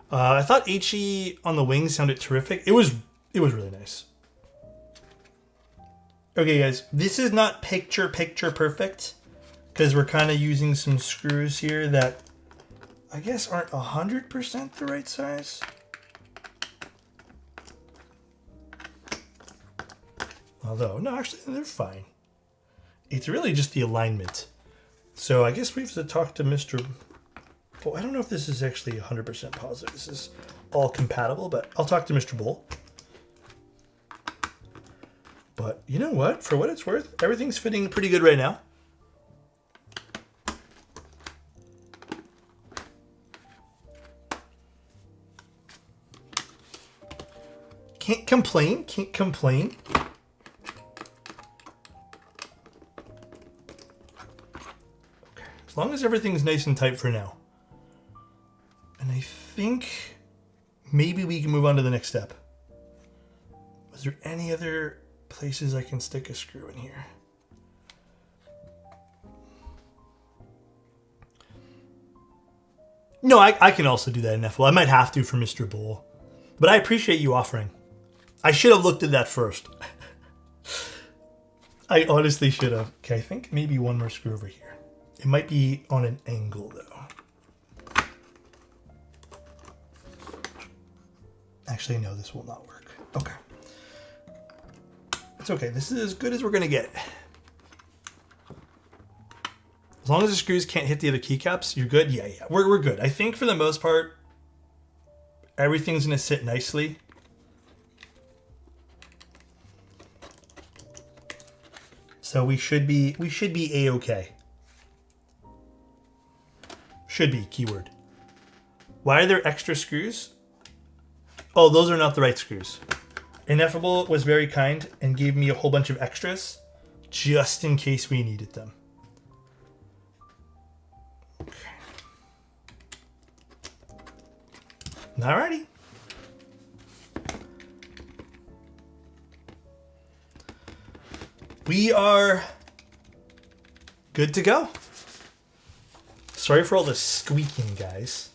I thought HE on the wing sounded terrific. It was really nice. Okay, guys, this is not picture perfect because we're kind of using some screws here that I guess aren't 100% the right size. Although, no, actually, they're fine. It's really just the alignment. So I guess we have to talk to Mr. Well, I don't know if this is actually 100% positive. This is all compatible, but I'll talk to Mr. Bull. But you know what? For what it's worth, everything's fitting pretty good right now. Can't complain. Okay, as long as everything's nice and tight for now. And I think maybe we can move on to the next step. Was there any other places I can stick a screw in here? No, I can also do that in FL. I might have to for Mr. Bull. But I appreciate you offering. I should have looked at that first. I honestly should have. Okay, I think maybe one more screw over here. It might be on an angle, though. Actually, no, this will not work. Okay. It's okay. This is as good as we're going to get. As long as the screws can't hit the other keycaps, you're good? Yeah. We're good. I think for the most part, everything's going to sit nicely. So we should be A-okay. Should be, keyword. Why are there extra screws? Oh, those are not the right screws. Ineffable was very kind and gave me a whole bunch of extras just in case we needed them. Okay. Alrighty. We are good to go. Sorry for all the squeaking, guys.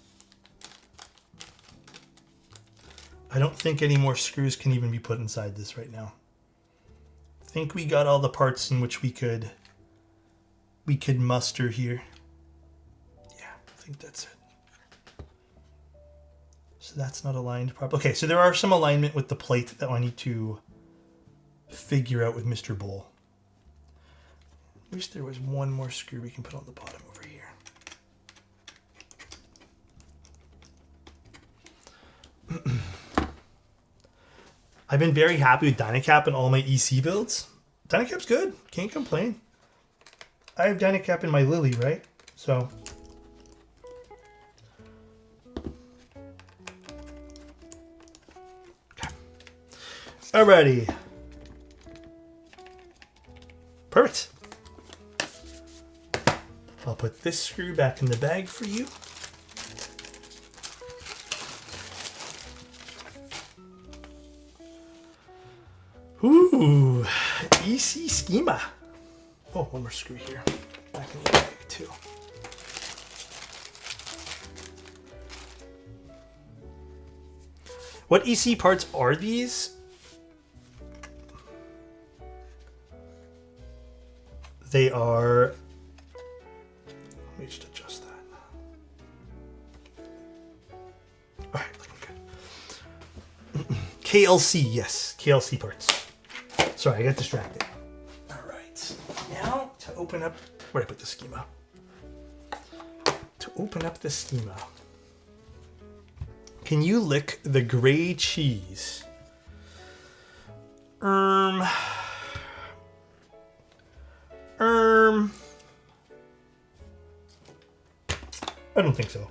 I don't think any more screws can even be put inside this right now. I think we got all the parts in which we could muster here. Yeah, I think that's it. So that's not aligned properly. Okay, so there are some alignment with the plate that I need to figure out with Mr. Bull. I wish there was one more screw we can put on the bottom over here. I've been very happy with Dynacap in all my EC builds. Dynacap's good. Can't complain. I have Dynacap in my Lily, right? So. Okay. Alrighty. Perfect. I'll put this screw back in the bag for you. Ooh, EC schema. Oh, one more screw here. Back in the bag too. What EC parts are these? They are... Let me just adjust that. Alright, looking good. KLC, yes. KLC parts. Sorry, I got distracted. Alright. Now, to open up... Where'd I put the schema? To open up the schema. Can you lick the gray cheese? I don't think so.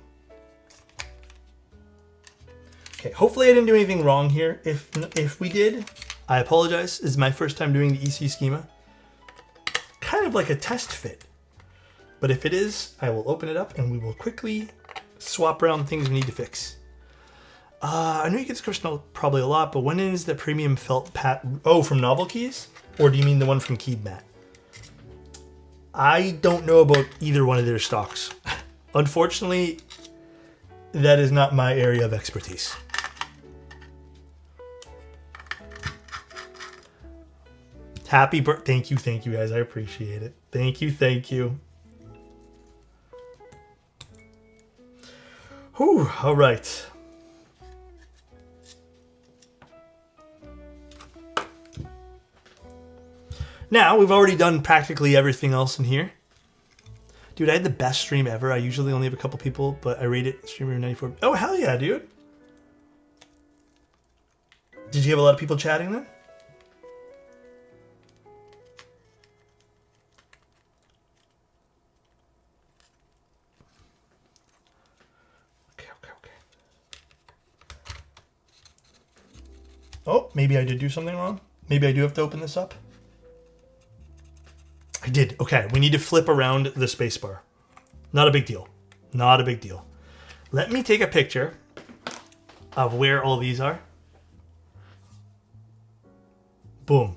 Okay, hopefully I didn't do anything wrong here. If we did, I apologize. This is my first time doing the EC schema. Kind of like a test fit. But if it is, I will open it up and we will quickly swap around things we need to fix. I know you get this question probably a lot, but when is the premium felt pad? Oh, from Novel Keys? Or do you mean the one from Keybmat? I don't know about either one of their stocks. Unfortunately, that is not my area of expertise. Happy birthday. Thank you guys. I appreciate it. Thank you. Whew, all right. Now, we've already done practically everything else in here. Dude, I had the best stream ever. I usually only have a couple people, but I rated streamer 94. Oh, hell yeah, dude. Did you have a lot of people chatting then? Okay. Oh, maybe I did do something wrong. Maybe I do have to open this up. I did. Okay, we need to flip around the spacebar. Not a big deal. Not a big deal. Let me take a picture of where all these are. Boom.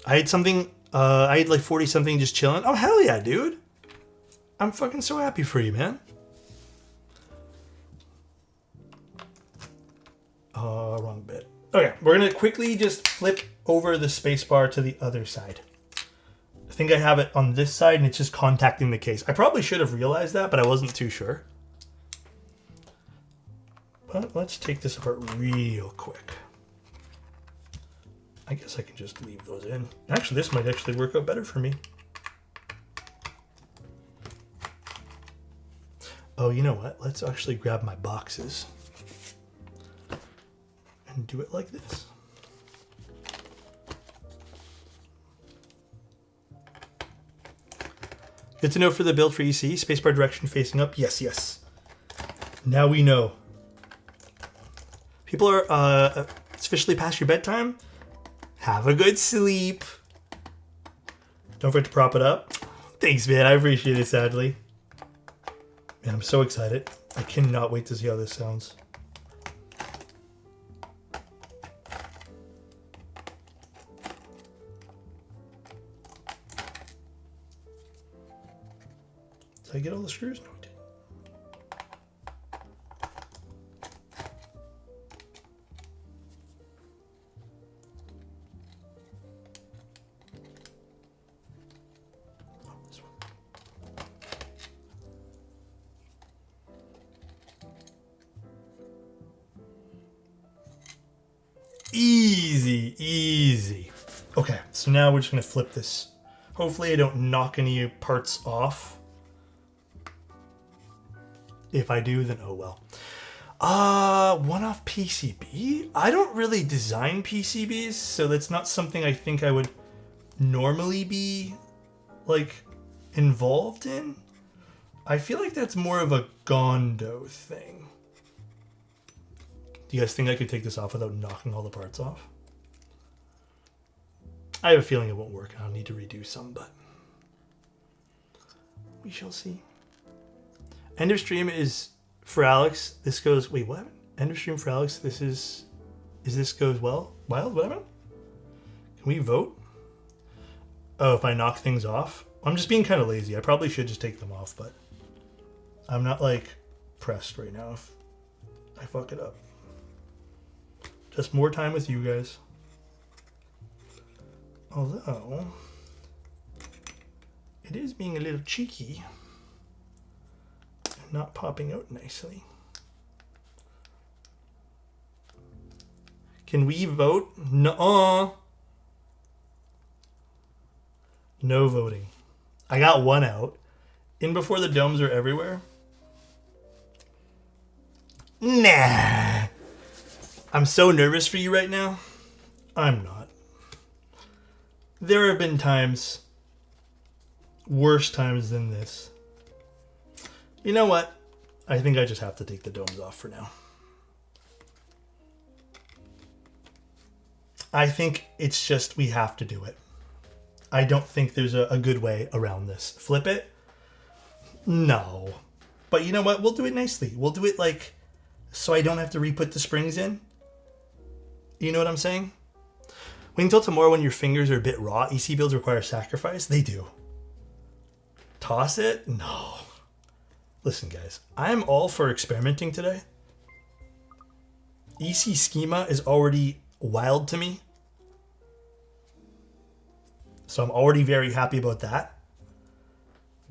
I had something, I had like 40 something just chilling. Oh, hell yeah, dude. I'm fucking so happy for you, man. Wrong bit. Okay, we're going to quickly just flip over the spacebar to the other side. I think I have it on this side and it's just contacting the case. I probably should have realized that, but I wasn't too sure. But let's take this apart real quick. I guess I can just leave those in. Actually, this might actually work out better for me. Oh, you know what? Let's actually grab my boxes and do it like this. Good to know for the build for EC. Spacebar direction facing up. Yes. Now we know. People are, it's officially past your bedtime. Have a good sleep. Don't forget to prop it up. Thanks, man. I appreciate it, sadly. Man, I'm so excited. I cannot wait to see how this sounds. Did I get all the screws? No, I didn't. Oh, this one. Easy. Okay, so now we're just gonna flip this. Hopefully I don't knock any parts off. If I do, then oh well. One-off PCB? I don't really design PCBs, so that's not something I think I would normally be, like, involved in. I feel like that's more of a Gondo thing. Do you guys think I could take this off without knocking all the parts off? I have a feeling it won't work. I'll need to redo some, but we shall see. End of stream is for Alex. This goes, wait, what? End of stream for Alex. Is this goes well? Wild, what happened? Can we vote? Oh, if I knock things off? I'm just being kind of lazy. I probably should just take them off, but I'm not like pressed right now if I fuck it up. Just more time with you guys. Although, it is being a little cheeky and not popping out nicely. Can we vote? No. No voting. I got one out. In before the domes are everywhere. Nah. I'm so nervous for you right now. I'm not. There have been times, worse times than this. You know what? I think I just have to take the domes off for now. I think it's just we have to do it. I don't think there's a good way around this. Flip it? No. But you know what? We'll do it nicely. We'll do it like so I don't have to re-put the springs in. You know what I'm saying? Wait until tomorrow when your fingers are a bit raw. EC builds require sacrifice? They do. Toss it? No. Listen, guys. I'm all for experimenting today. EC schema is already wild to me. So I'm already very happy about that.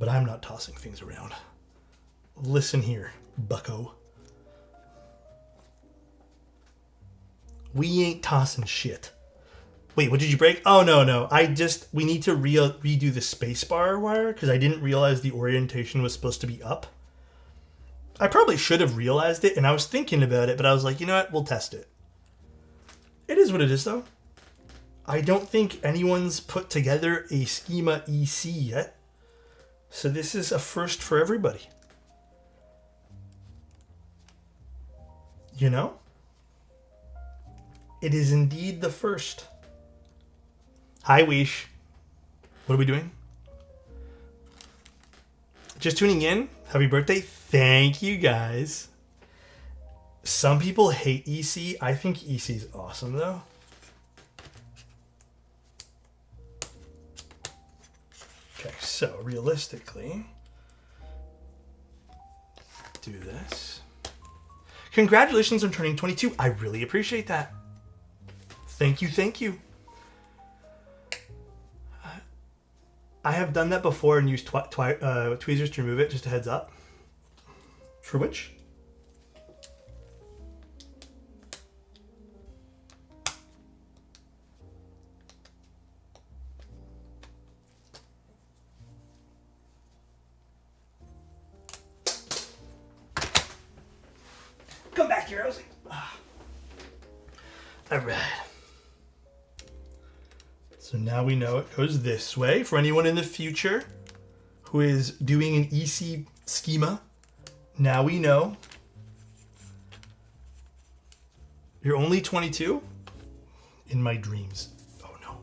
But I'm not tossing things around. Listen here, bucko. We ain't tossing shit. Wait, what did you break? Oh, no. We need to redo the spacebar wire because I didn't realize the orientation was supposed to be up. I probably should have realized it, and I was thinking about it, but I was like, you know what? We'll test it. It is what it is, though. I don't think anyone's put together a schema EC yet. So this is a first for everybody. You know? It is indeed the first. Hi, Weish. What are we doing? Just tuning in. Happy birthday. Thank you, guys. Some people hate EC. I think EC is awesome, though. Okay, so realistically, do this. Congratulations on turning 22. I really appreciate that. Thank you. I have done that before and used tweezers to remove it, just a heads up. For which? Come back here, Rosie. All right. So now we know it goes this way. For anyone in the future who is doing an EC schema, now we know. You're only 22? In my dreams. Oh no.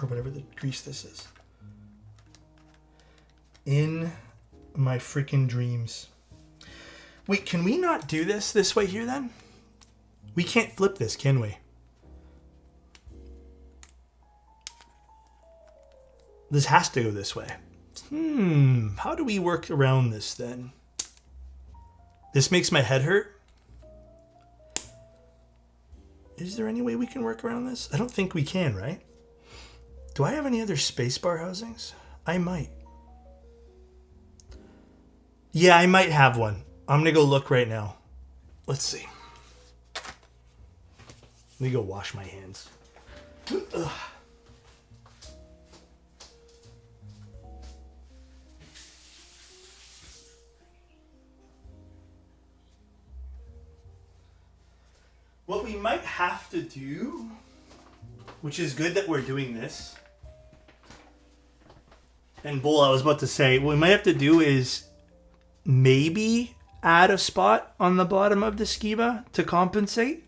Or whatever the grease this is. In my freaking dreams. Wait, can we not do this way here then? We can't flip this, can we? This has to go this way. How do we work around this then? This makes my head hurt. Is there any way we can work around this? I don't think we can, right? Do I have any other spacebar housings? I might. Yeah, I might have one. I'm gonna go look right now. Let's see. Let me go wash my hands. Ugh. What we might have to do, which is good that we're doing this, and Bull, I was about to say, what we might have to do is maybe add a spot on the bottom of the schema to compensate.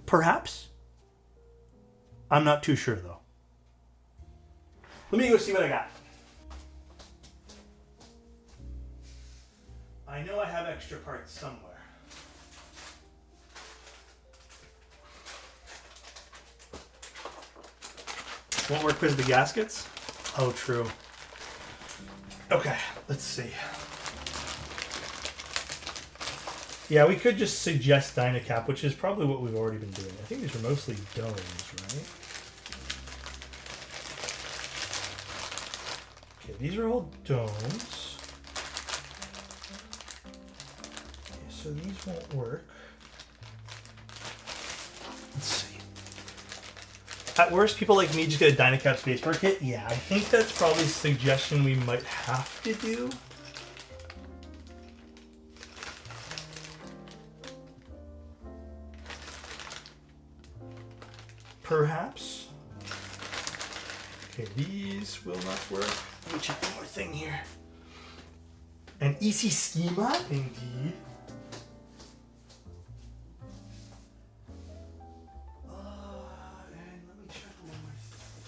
Perhaps. I'm not too sure though. Let me go see what I got. I know I have extra parts somewhere. Won't work because of the gaskets? Oh, true. Okay, let's see. Yeah, we could just suggest Dynacap, which is probably what we've already been doing. I think these are mostly domes, right? Okay, these are all domes. Okay, so these won't work. Let's see. At worst, people like me just get a Dynacap spacebar kit. Yeah, I think that's probably a suggestion we might have to do. Perhaps. Okay, these will not work. Let me check one more thing here. An EC schema, indeed. And let me check one more thing.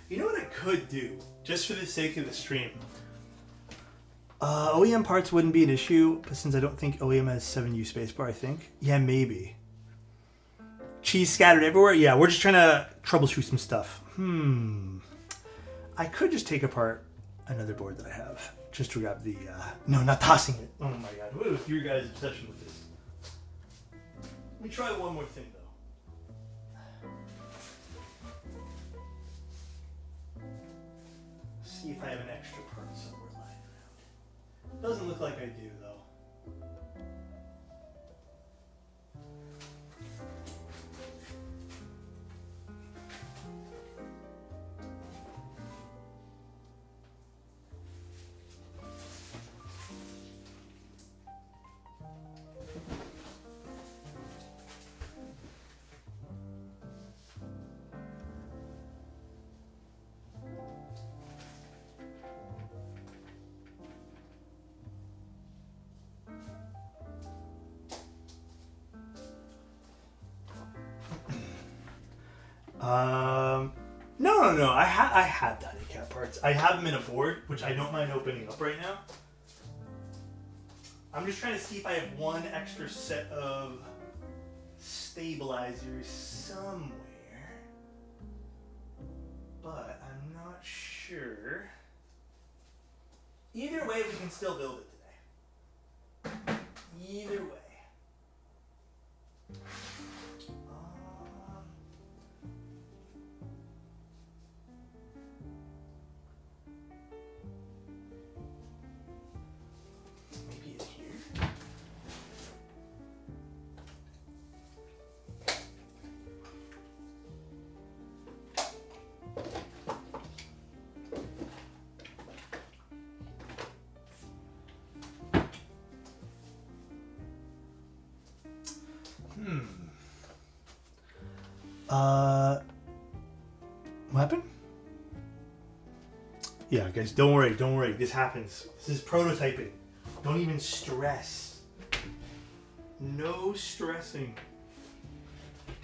You know what I could do, just for the sake of the stream? OEM parts wouldn't be an issue, but since I don't think OEM has 7U spacebar, I think. Yeah, maybe. Cheese scattered everywhere? Yeah, we're just trying to troubleshoot some stuff. I could just take apart another board that I have, just to grab the... No, not tossing it. Oh my god, what is your guys' obsession with this? Let me try one more thing, though. See if I have an extra part somewhere lying around. Doesn't look like I do, though. No. I had Dynacap parts. I have them in a board, which I don't mind opening up right now. I'm just trying to see if I have one extra set of stabilizers somewhere. But I'm not sure. Either way, we can still build it today. Either way. Maybe it's here. What happened? Yeah, guys, don't worry. This happens. This is prototyping. Don't even stress. No stressing.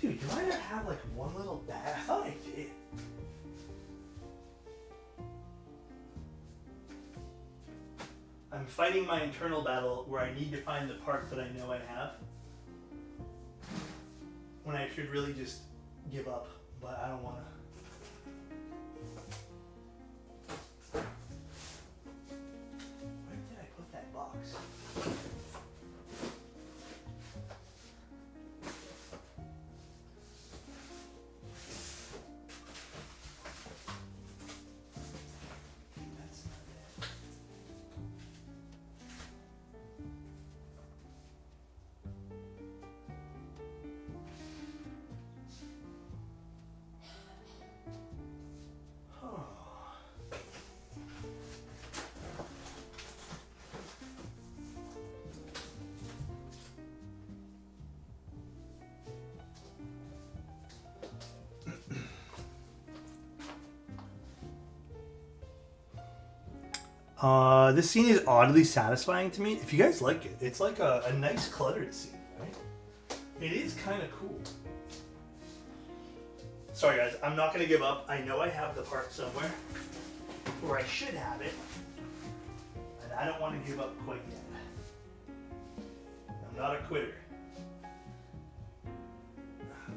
Dude, do I not have like one little bag? I thought I did. I'm fighting my internal battle where I need to find the part that I know I have. When I should really just give up, but I don't want to. This scene is oddly satisfying to me. If you guys like it, it's like a nice cluttered scene, right? It is kind of cool. Sorry guys, I'm not going to give up. I know I have the part somewhere, or I should have it, and I don't want to give up quite yet. I'm not a quitter.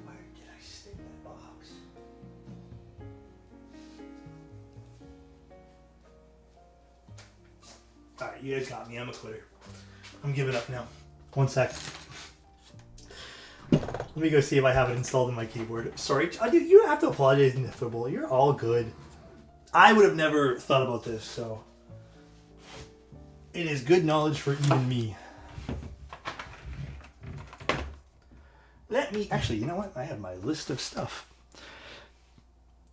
Where did I stick that box? Alright, you guys got me. I'm a quitter. I'm giving up now. 1 sec. Let me go see if I have it installed in my keyboard. Sorry, you don't have to apologize, Nifable. You're all good. I would have never thought about this, so it is good knowledge for even me. Let me actually, you know what? I have my list of stuff.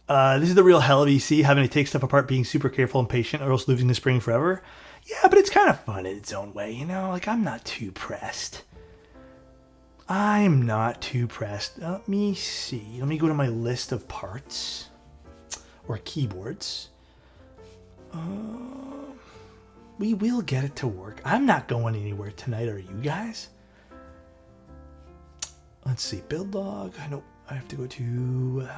This is the real hell of EC, having to take stuff apart, being super careful and patient, or else losing the spring forever. Yeah, but it's kind of fun in its own way, you know? Like, I'm not too pressed. I'm not too pressed. Let me see. Let me go to my list of parts or keyboards. We will get it to work. I'm not going anywhere tonight, are you guys? Let's see. Build log. I know I have to go to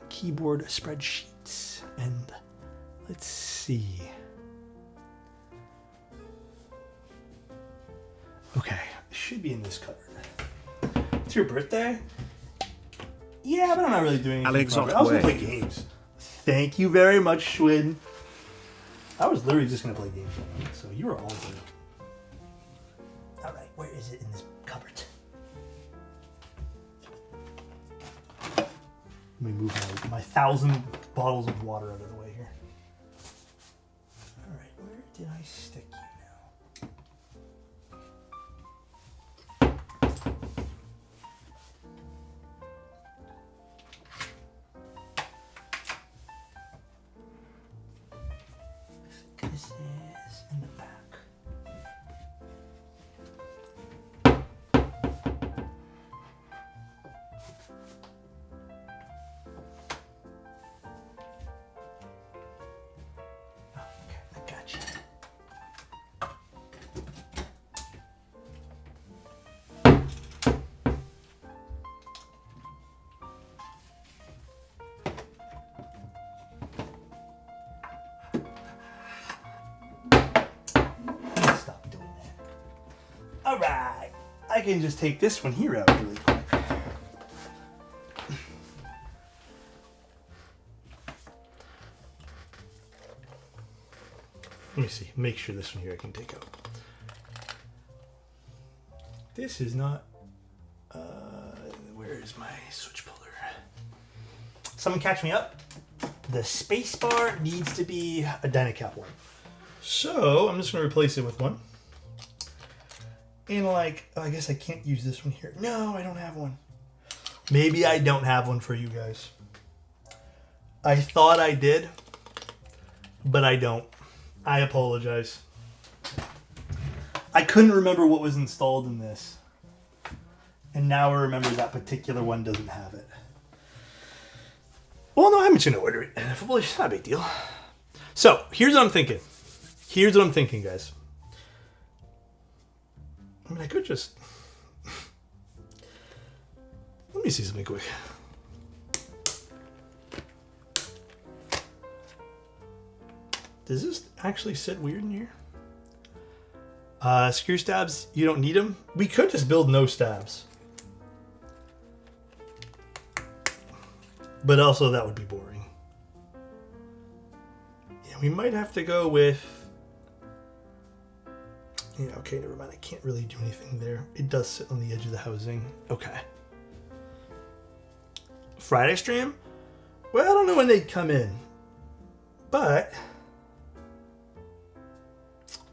keyboard spreadsheets. And let's see. Okay. It should be in this cupboard. It's your birthday? Yeah, but I'm not really doing anything. I was going to play games. Thank you very much, Schwinn. I was literally just going to play games, so you were all good. Alright, where is it in this cupboard? Let me move my 1,000 bottles of water out of the way here. Alright, where did I stick you now? This is in the back. Oh, okay, I gotcha. Stop doing that. All right, I can just take this one here out really quick. Let me see. Make sure this one here I can take out. This is not. Where is my switch puller? Someone catch me up. The space bar needs to be a Dynacap one. So I'm just going to replace it with one. And like, I guess I can't use this one here. No, I don't have one. Maybe I don't have one for you guys. I thought I did, but I don't. I apologize. I couldn't remember what was installed in this. And now I remember that particular one doesn't have it. Well, no, I'm just going to order it. It's not a big deal. So, here's what I'm thinking. Here's what I'm thinking, guys. I mean, I could just... Let me see something quick. Does this actually sit weird in here? Screw stabs, you don't need them. We could just build no stabs. But also that would be boring. Yeah, we might have to go with... Yeah, okay, never mind. I can't really do anything there. It does sit on the edge of the housing. Okay. Friday stream? Well, I don't know when they'd come in. But...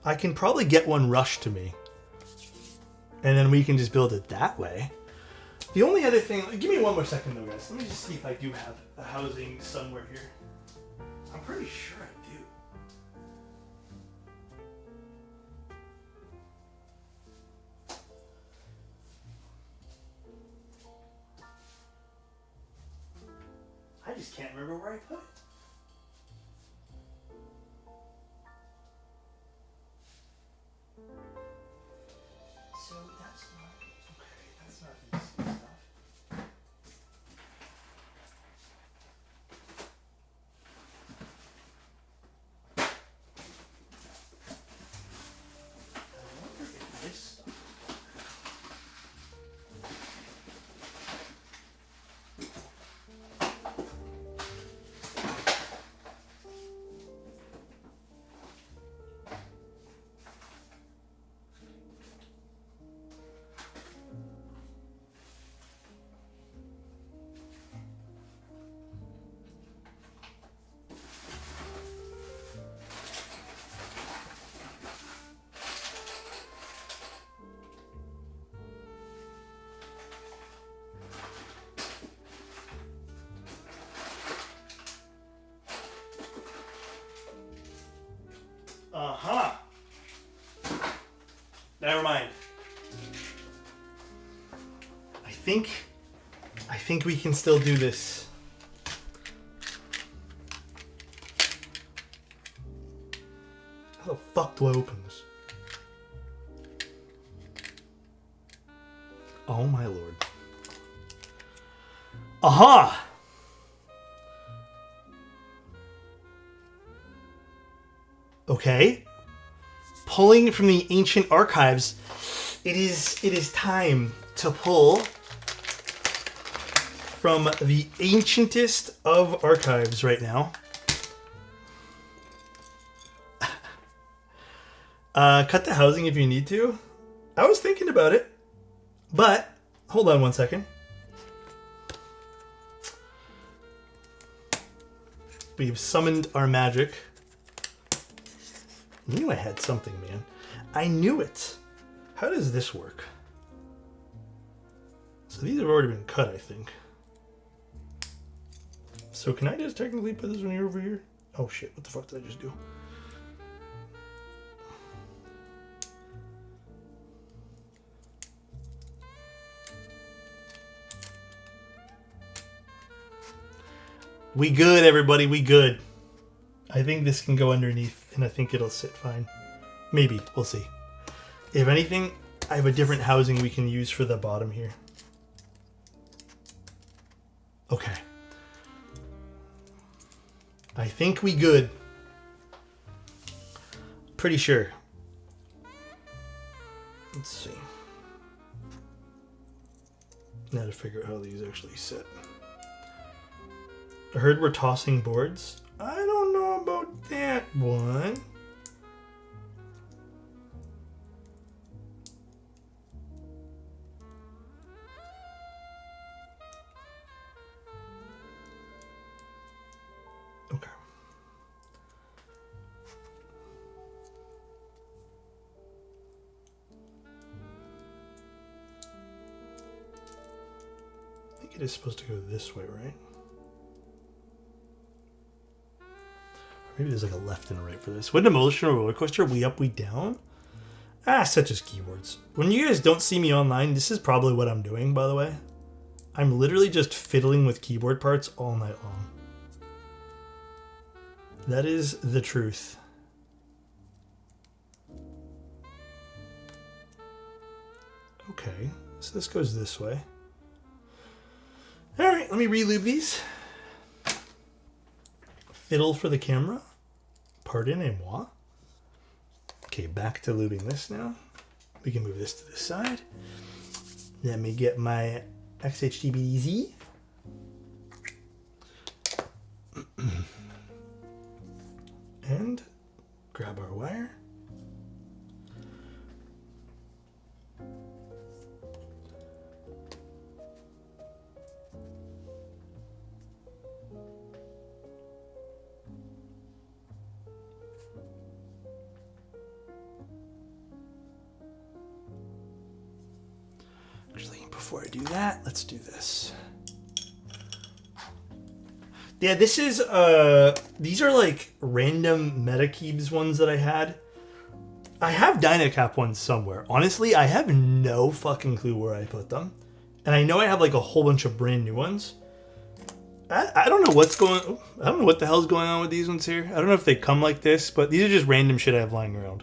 I can probably get one rushed to me. And then we can just build it that way. The only other thing... Give me one more second though, guys. Let me just see if I do have a housing somewhere here. I'm pretty sure I do. I just can't remember where I put it. Uh-huh. Never mind. I think we can still do this. How the fuck do I open this? Oh my lord. Aha! Okay. Pulling from the ancient archives. It is time to pull from the ancientest of archives right now. Cut the housing if you need to. I was thinking about it, but hold on one second. We've summoned our magic. I knew I had something, man. I knew it. How does this work? So these have already been cut, I think. So can I just technically put this one here over here? Oh shit, what the fuck did I just do? We good, everybody, we good. I think this can go underneath, and I think it'll sit fine. Maybe, we'll see. If anything, I have a different housing we can use for the bottom here. Okay. I think we good. Pretty sure. Let's see. Now to figure out how these actually sit. I heard we're tossing boards. I don't know about that one. Okay. I think it is supposed to go this way, right? Maybe there's like a left and a right for this. What an emotional roller coaster. We up, we down. Ah, such as keywords. When you guys don't see me online, this is probably what I'm doing, by the way. I'm literally just fiddling with keyboard parts all night long. That is the truth. Okay, so this goes this way. All right, let me relube these. Fiddle for the camera. Pardonnez-moi. Okay, back to lubing this now. We can move this to the side. Let me get my XHDBZ. And grab our wire. Actually, before I do that, let's do this. Yeah, this is, these are like random MetaCubes ones that I had. I have Dynacap ones somewhere. Honestly, I have no fucking clue where I put them. And I know I have like a whole bunch of brand new ones. I don't know what's going on. I don't know what the hell's going on with these ones here. I don't know if they come like this, but these are just random shit I have lying around.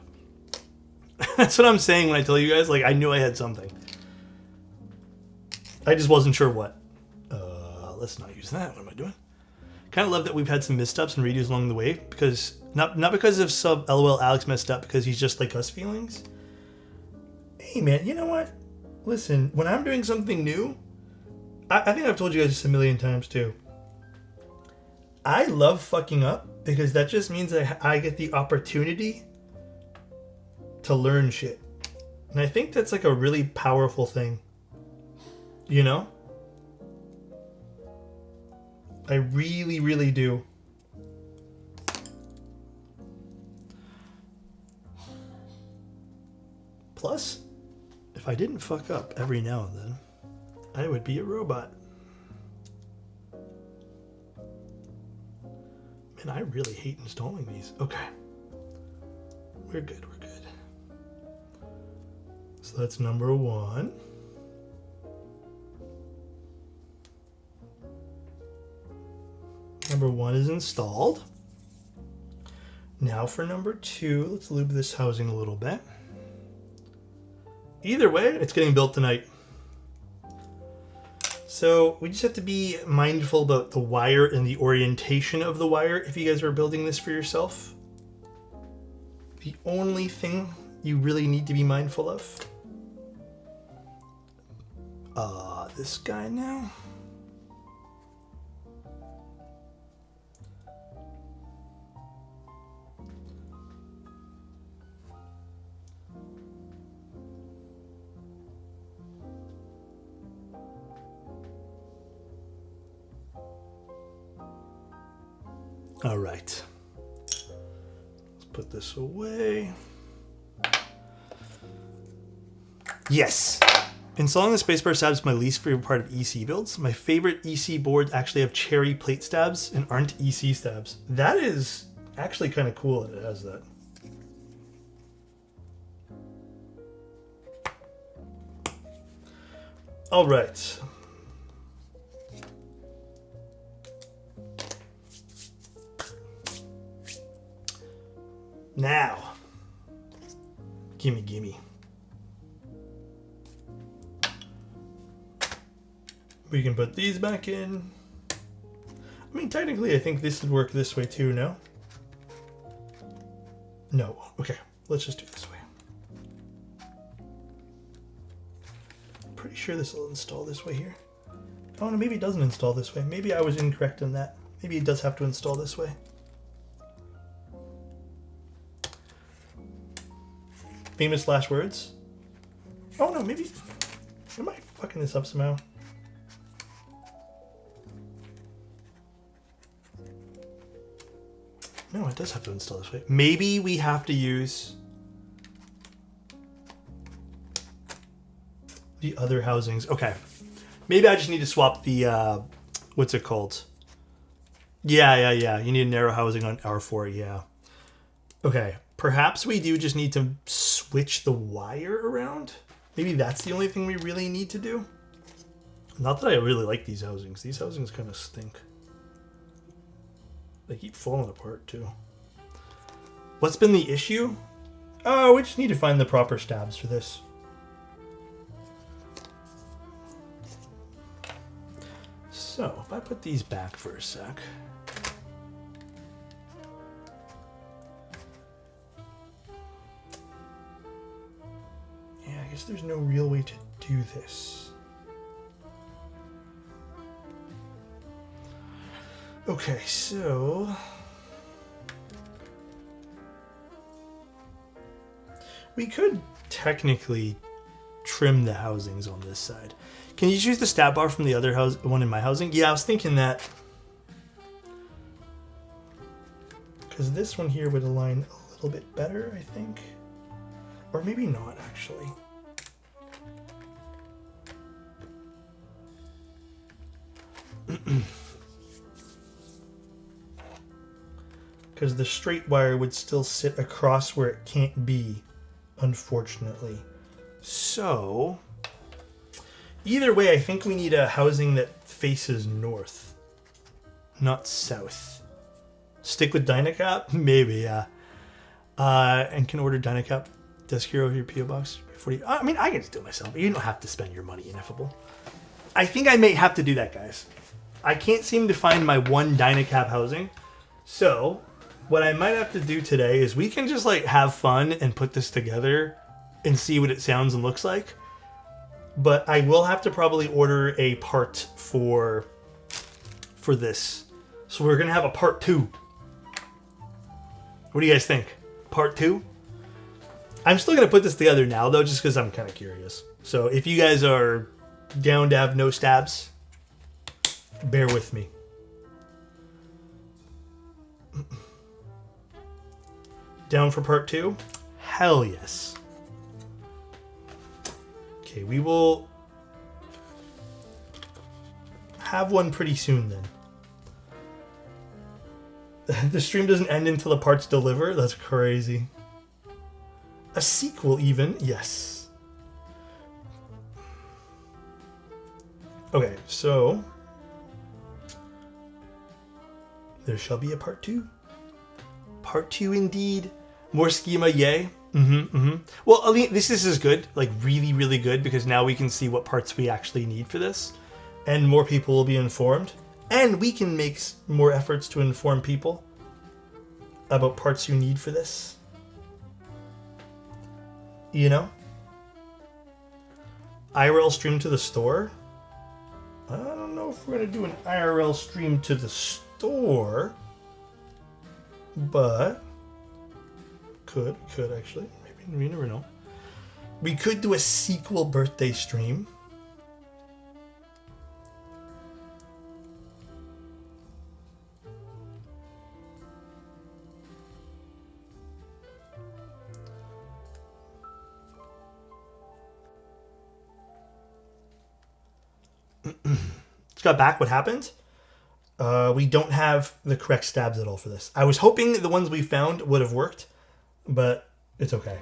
That's what I'm saying when I tell you guys, like, I knew I had something. I just wasn't sure what. Let's not use that. What am I doing? Kind of love that we've had some missteps and redos along the way, because not because of sub LOL Alex messed up, because he's just like us feelings. Hey man, you know what? Listen, when I'm doing something new, I think I've told you guys this a million times too. I love fucking up because that just means that I get the opportunity to learn shit. And I think that's like a really powerful thing. You know? I really, really do. Plus, if I didn't fuck up every now and then, I would be a robot. Man, I really hate installing these. Okay. We're good, we're good. So that's number 1. Number 1 is installed. Now for number 2, let's lube this housing a little bit. Either way, it's getting built tonight. So we just have to be mindful about the wire and the orientation of the wire if you guys are building this for yourself. The only thing you really need to be mindful of. This guy now. All right. Let's put this away. Yes. Installing the spacebar stabs is my least favorite part of EC builds. My favorite EC boards actually have cherry plate stabs and aren't EC stabs. That is actually kind of cool that it has that. All right. Now, gimme, gimme. We can put these back in. I mean, technically, I think this would work this way too, no? No. Okay, let's just do it this way. Pretty sure this will install this way here. Oh, no, maybe it doesn't install this way. Maybe I was incorrect in that. Maybe it does have to install this way. Famous last words. Oh no, maybe. Am I fucking this up somehow? No, it does have to install this way. Maybe we have to use the other housings. Okay. Maybe I just need to swap the, what's it called? Yeah. You need a narrow housing on R4, yeah. Okay. Perhaps we do just need to switch the wire around. Maybe that's the only thing we really need to do. Not that I really like these housings. These housings kind of stink. They keep falling apart too. What's been the issue? Oh, we just need to find the proper stabs for this. So, if I put these back for a sec. Yeah, I guess there's no real way to do this. Okay, so we could technically trim the housings on this side. Can you choose the stat bar from the other one in my housing? Yeah, I was thinking that. Because this one here would align a little bit better, I think. Or maybe not, actually. Because the straight wire would still sit across where it can't be, unfortunately. So, either way, I think we need a housing that faces north, not south. Stick with Dynacap? Maybe, yeah. And can order Dynacap desk here over your PO box before you... I mean, I can just do it myself. You don't have to spend your money, Ineffable. I think I may have to do that, guys. I can't seem to find my one Dynacap housing. So, what I might have to do today is we can just like have fun and put this together and see what it sounds and looks like. But I will have to probably order a part for this. So we're going to have a part 2. What do you guys think? Part 2? I'm still going to put this together now though, just because I'm kind of curious. So if you guys are down to have no stabs, bear with me. Down for part 2? Hell yes. Okay, we will have one pretty soon then. The stream doesn't end until the parts deliver? That's crazy. A sequel even, yes. Okay, so there shall be a part 2. Part 2 indeed. More schema, yay. Well, I mean, this is good, like really, really good, because now we can see what parts we actually need for this, and more people will be informed, and we can make more efforts to inform people about parts you need for this. You know? IRL stream to the store? I don't know if we're going to do an IRL stream to the store, but could actually. Maybe, you never know. We could do a sequel birthday stream. Just got back. What happened? We don't have the correct stabs at all for this. I was hoping the ones we found would have worked, but it's okay.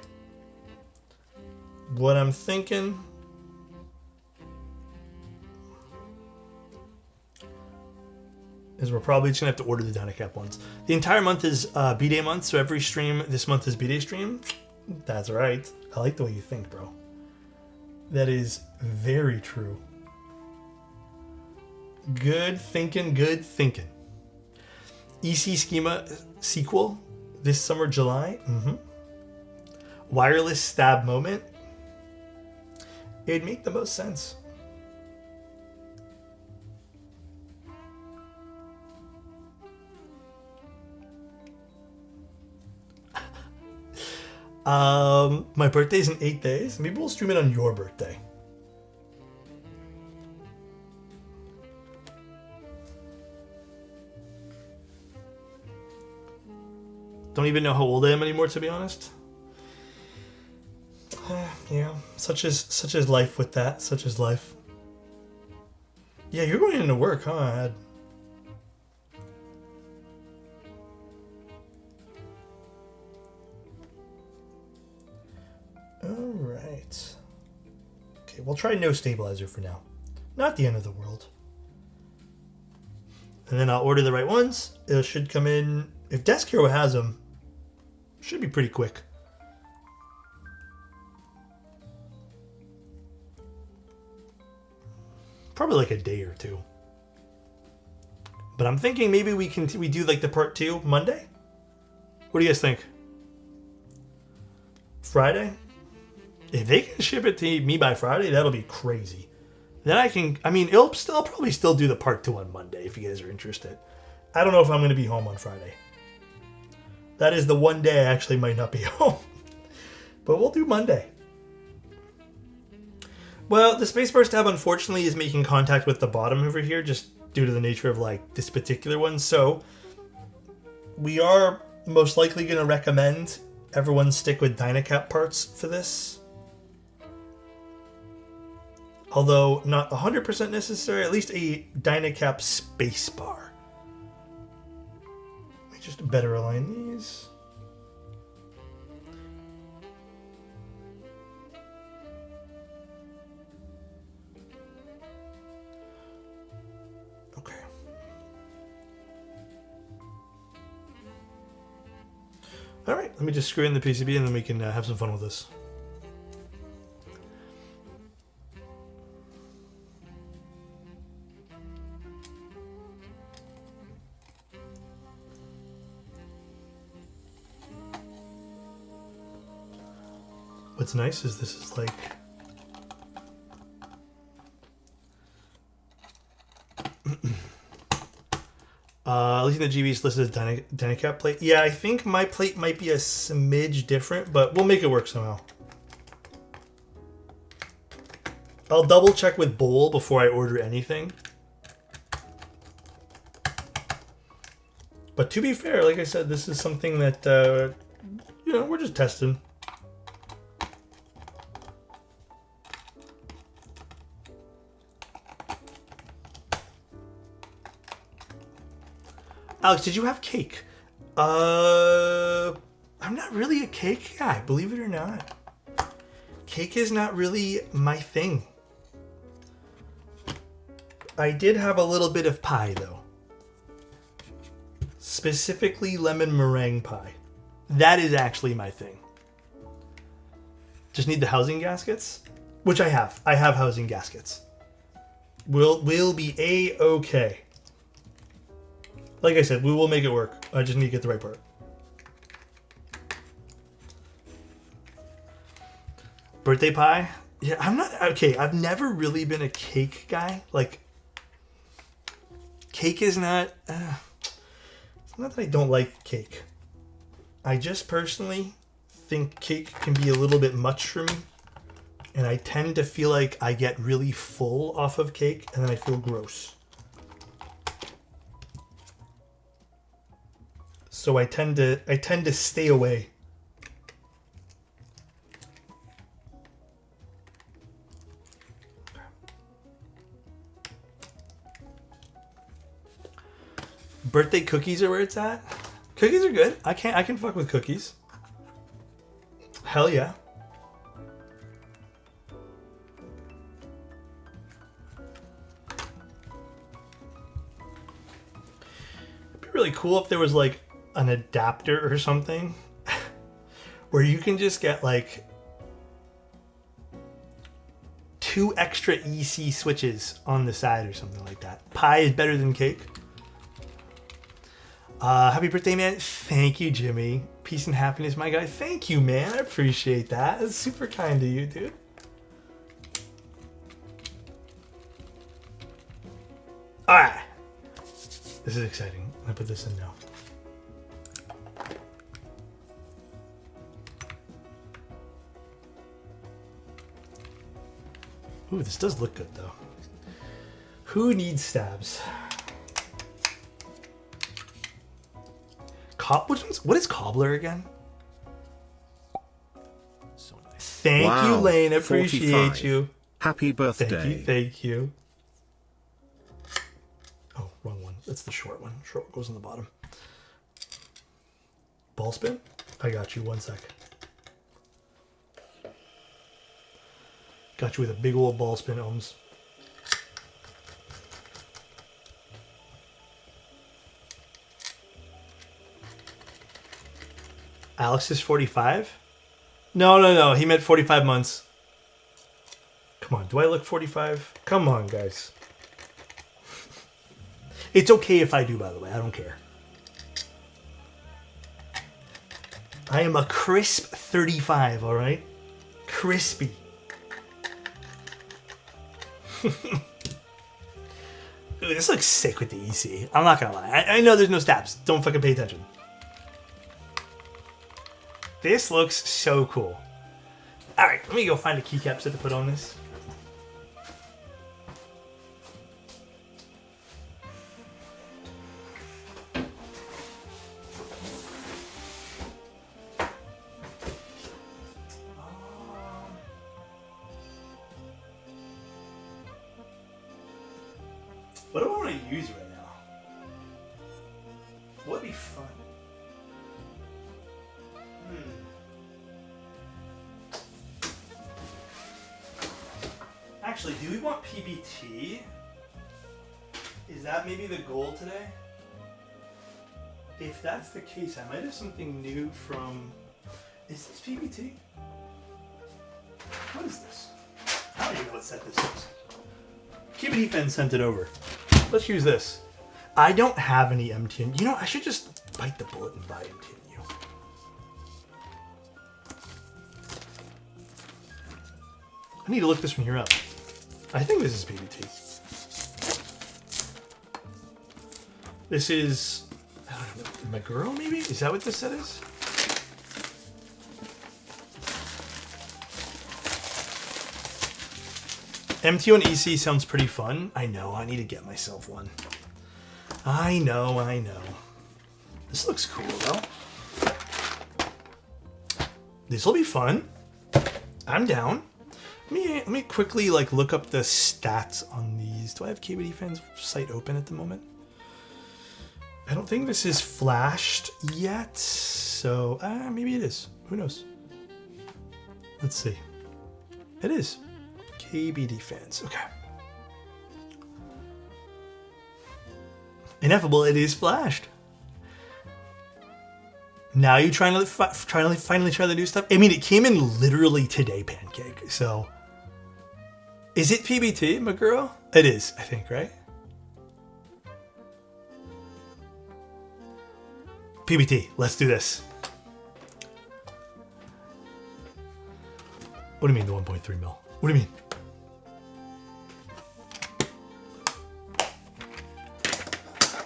What I'm thinking is we're probably just gonna have to order the Dynacap ones. The entire month is B-Day month, so every stream this month is B-Day stream. That's right. I like the way you think, bro. That is very true. Good thinking, good thinking. EC Schema sequel this summer, July. Wireless stab moment. It'd make the most sense. My birthday's in 8 days. Maybe we'll stream it on your birthday. Don't even know how old I am anymore, to be honest. Yeah, such is life with that. Such is life. Yeah, you're going into work, huh, Ed? Alright. Okay, we'll try no stabilizer for now. Not the end of the world. And then I'll order the right ones. It should come in... If Desk Hero has them, should be pretty quick. Probably like a day or two. But I'm thinking maybe we do like the part 2 Monday? What do you guys think? Friday? If they can ship it to me by Friday, that'll be crazy. Then I'll probably still do the part 2 on Monday if you guys are interested. I don't know if I'm going to be home on Friday. That is the one day I actually might not be home. But we'll do Monday. Well, the Spacebar Stab unfortunately is making contact with the bottom over here just due to the nature of like this particular one. So we are most likely going to recommend everyone stick with Dynacap parts for this. Although not 100% necessary, at least a Dynacap spacebar. Let me just better align these. Okay. All right, let me just screw in the PCB and then we can have some fun with this. What's nice is this is like at least in the GB's listed as Dynacap plate. Yeah, I think my plate might be a smidge different, but we'll make it work somehow. I'll double check with Bowl before I order anything. But to be fair, like I said, this is something that, we're just testing. Alex, did you have cake? How I'm not really a cake guy, believe it or not. Cake is not really my thing. I did have a little bit of pie though. Specifically lemon meringue pie. That is actually my thing. Just need the housing gaskets, which I have. I have housing gaskets. We'll be A-okay. Like I said, we will make it work. I just need to get the right part. Birthday pie? Yeah, I'm not... Okay, I've never really been a cake guy. Like, cake is not... it's not that I don't like cake. I just personally think cake can be a little bit much for me. And I tend to feel like I get really full off of cake, and then I feel gross. So I tend to stay away. Birthday cookies are where it's at. Cookies are good. I can fuck with cookies. Hell yeah. It'd be really cool if there was like an adapter or something where you can just get like 2 extra EC switches on the side or something like that. Pie is better than cake. Happy birthday, man. Thank you, Jimmy. Peace and happiness, my guy. Thank you, man. I appreciate that. That's super kind of you, dude. All right. This is exciting. I'm going to put this in now. Ooh, this does look good, though. Who needs stabs? What is cobbler again? So nice. Thank you, Lane. Appreciate 45. You. Happy birthday. Thank you. Oh, wrong one. That's the short one. Short one goes on the bottom. Ball spin? I got you. 1 sec. Got you with a big old ball spin, Ohms. Alex is 45? No. He meant 45 months. Come on. Do I look 45? Come on, guys. It's okay if I do, by the way. I don't care. I am a crisp 35, all right? Crispy. Ooh, this looks sick with the EC. I'm not gonna lie. I know there's no stabs. Don't fucking pay attention. This looks so cool. Alright, let me go find a keycap set to put on this. What do I want to use right now? What would be fun? Actually, do we want PBT? Is that maybe the goal today? If that's the case, I might have something new from... Is this PBT? What is this? I don't even know what set this is. Keep it Ethan sent it over. Let's use this. I don't have any MTN. You know, I should just bite the bullet and buy MTNU. I need to look this from here up. I think this is PBT. This is, I don't know, Maguro maybe? Is that what this set is? MTO and EC sounds pretty fun. I know, I need to get myself one. I know. This looks cool though. This will be fun. I'm down. Let me quickly like look up the stats on these. Do I have KBD Fans site open at the moment? I don't think this is flashed yet. so maybe it is. Who knows? Let's see. It is. KBD fans. Okay. Ineffable, it is flashed. Now you trying to finally try the new stuff? I mean, it came in literally today, Pancake. So, is it PBT, my girl? It is, I think, right? PBT. Let's do this. What do you mean the 1.3 mil? What do you mean?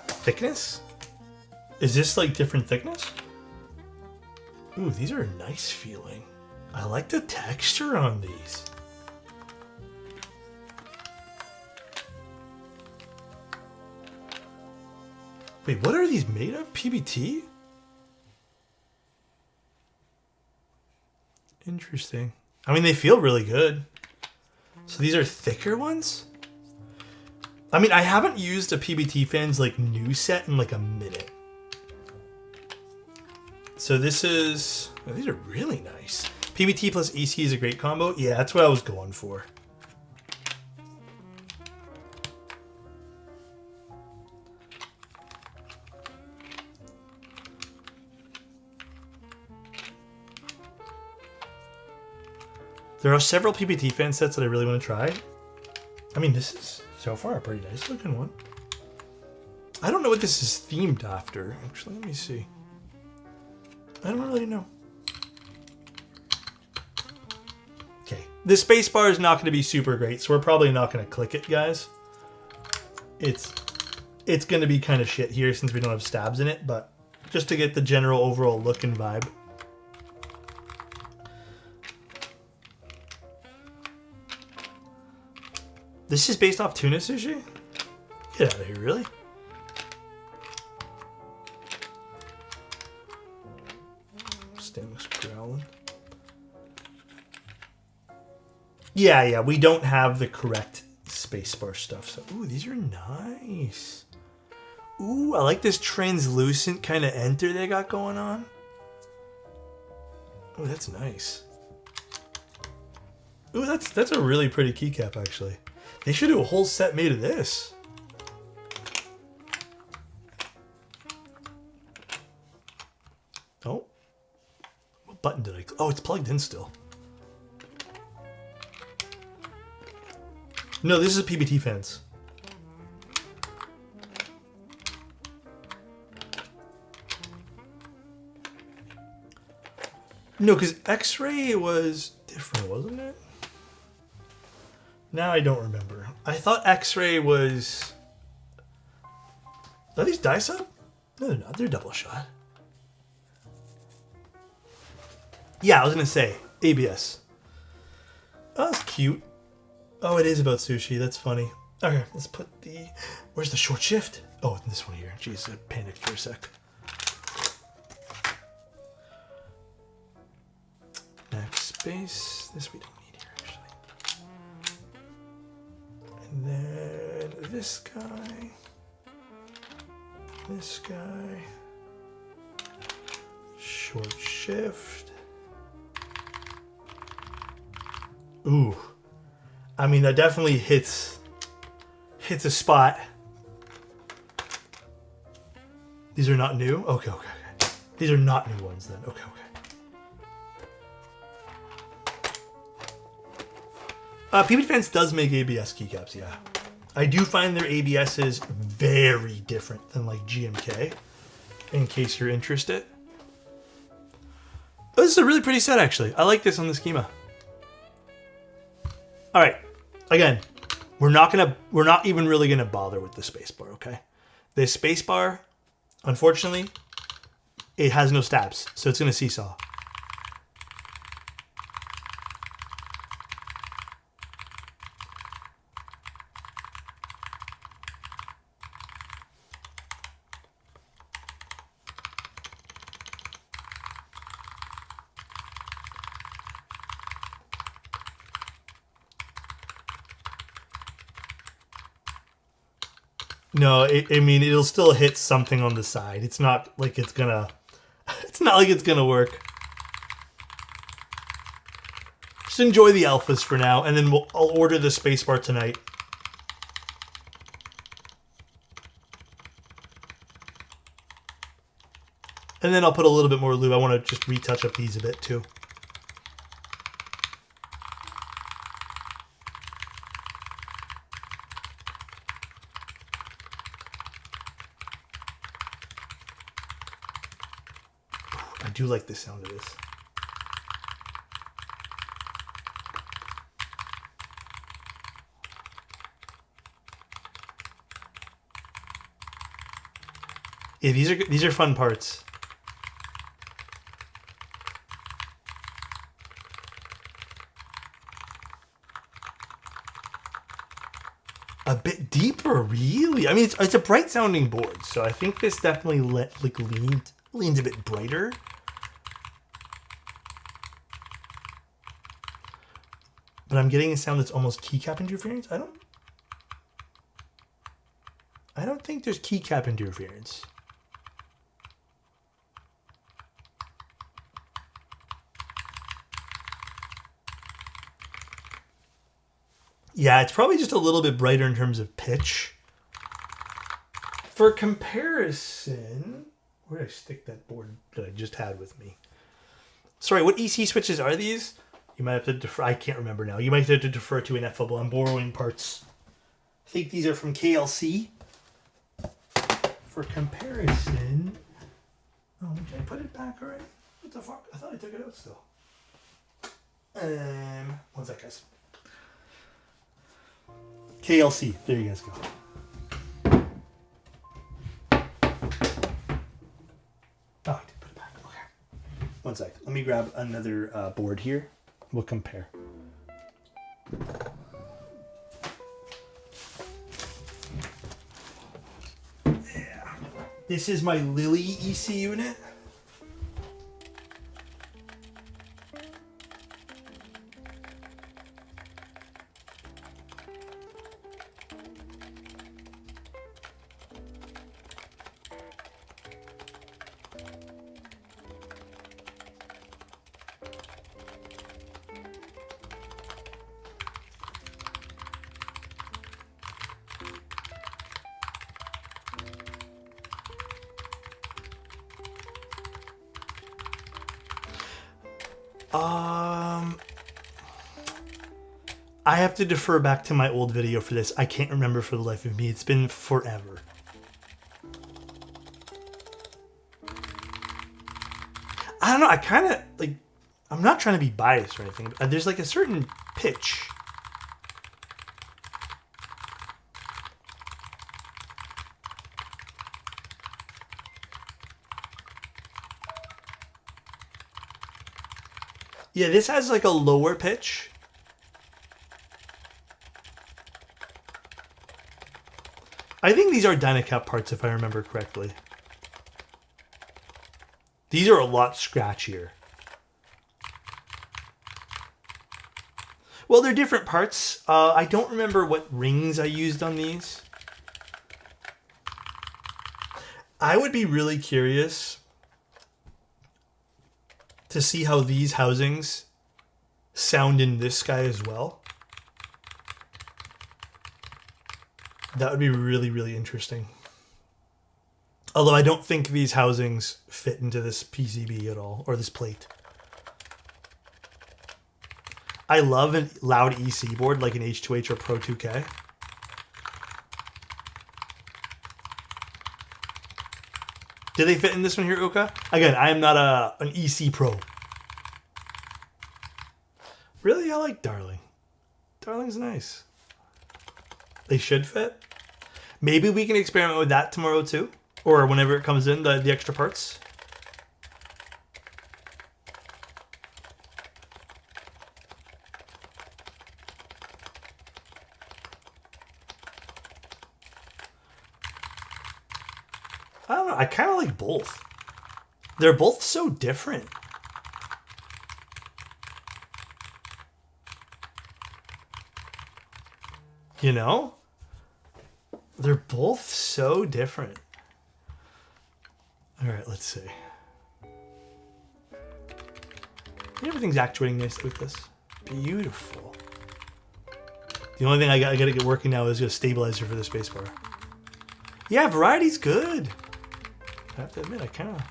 Thickness? Is this like different thickness? Ooh, these are nice feeling. I like the texture on these. Wait, what are these made of? PBT? Interesting. I mean, they feel really good. So these are thicker ones? I mean, I haven't used a PBT Fans like new set in like a minute. So this is, oh, these are really nice. PBT plus EC is a great combo. Yeah, that's what I was going for. There are several PBT fan sets that I really want to try. I mean, this is so far a pretty nice looking one. I don't know what this is themed after. Actually, let me see. I don't really know. Okay, the space bar is not going to be super great, so we're probably not going to click it, guys. It's going to be kind of shit here since we don't have stabs in it, but just to get the general overall look and vibe. This is based off tuna sushi? Get out of here, really? Stainless growling. Yeah, we don't have the correct spacebar stuff. So, ooh, these are nice. Ooh, I like this translucent kind of enter they got going on. Oh, that's nice. Ooh, that's a really pretty keycap, actually. They should do a whole set made of this. Oh. What button did I... Oh, it's plugged in still. No, this is PBT Fans. No, because X-Ray was different, wasn't it? Now I don't remember. I thought X-Ray was... Are these dice up? No, they're not. They're double shot. Yeah, I was going to say. ABS. Oh, that's cute. Oh, it is about sushi. That's funny. Okay, let's put the... Where's the short shift? Oh, this one here. Jeez, I panicked for a sec. Backspace. This we don't need here, actually. And then this guy. This guy. Short shift. Ooh. I mean, that definitely hits a spot. These are not new? Okay. These are not new ones then. Okay. PBT Fans does make ABS keycaps, yeah. I do find their ABSs very different than like GMK, in case you're interested. Oh, this is a really pretty set, actually. I like this on the schema. All right, again, we're not even really gonna bother with the spacebar, okay? This spacebar, unfortunately, it has no stabs, so it's gonna seesaw. it'll still hit something on the side. It's not not like it's gonna work. Just enjoy the alphas for now, and then I'll order the spacebar tonight. And then I'll put a little bit more lube. I want to just retouch up these a bit too. I do like the sound of this. Yeah, these are fun parts. A bit deeper, really. I mean, it's a bright sounding board, so I think this definitely leans a bit brighter. But I'm getting a sound that's almost keycap interference. I don't think there's keycap interference. Yeah, it's probably just a little bit brighter in terms of pitch. For comparison, where did I stick that board that I just had with me? Sorry, what EC switches are these? You might have to defer. I can't remember now. You might have to defer to Ineffable. I'm borrowing parts. I think these are from KLC. For comparison, oh, did I put it back already? What the fuck? I thought I took it out still. One sec, guys. KLC. There you guys go. Oh, I did put it back. Okay. One sec. Let me grab another board here. We'll compare. Yeah. This is my Lily EC unit. I have to defer back to my old video for this. I can't remember for the life of me. It's been forever. I don't know. I kind of like, I'm not trying to be biased or anything. But there's like a certain pitch. Yeah, this has like a lower pitch. I think these are Dynacap parts if I remember correctly. These are a lot scratchier. Well, they're different parts. I don't remember what rings I used on these. I would be really curious to see how these housings sound in this guy as well. That would be really, really interesting. Although I don't think these housings fit into this PCB at all, or this plate. I love a loud EC board like an H2H or Pro 2K. Do they fit in this one here, Uka? Again, I am not an EC pro. Really, I like Darling. Darling's nice. They should fit. Maybe we can experiment with that tomorrow too. Or whenever it comes in, the extra parts. I don't know. I kind of like both. They're both so different. You know? They're both so different. All right, let's see. Everything's actuating nicely with this. Beautiful. The only thing I gotta get working now is a stabilizer for the spacebar. Yeah, variety's good. I have to admit, I kind of...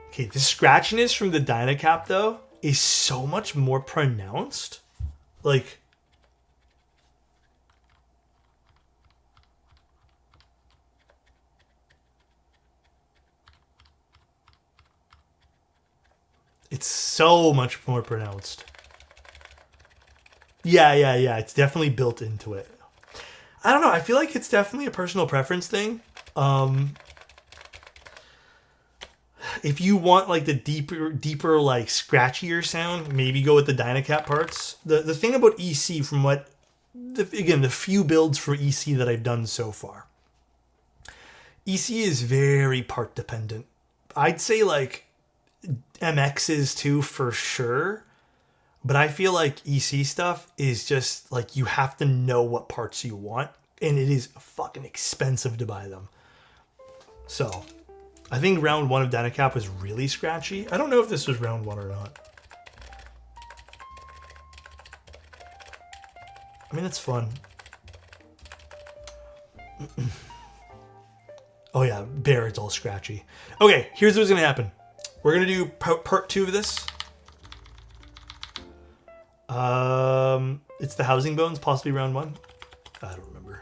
Okay, the scratchiness from the Dynacap, though, is so much more pronounced. Like... It's so much more pronounced. Yeah. It's definitely built into it. I don't know. I feel like it's definitely a personal preference thing. If you want like the deeper like scratchier sound, maybe go with the Dynacap parts. The thing about EC, from what again the few builds for EC that I've done so far, EC is very part dependent. I'd say like MX is too for sure. But I feel like EC stuff is just like you have to know what parts you want, and it is fucking expensive to buy them. So, I think round 1 of Dynacap was really scratchy. I don't know if this was round 1 or not. I mean, it's fun. Oh yeah, Bear, it's all scratchy. Okay, here's what's gonna happen. We're gonna do part 2 of this. It's the housing bones, possibly round 1. I don't remember.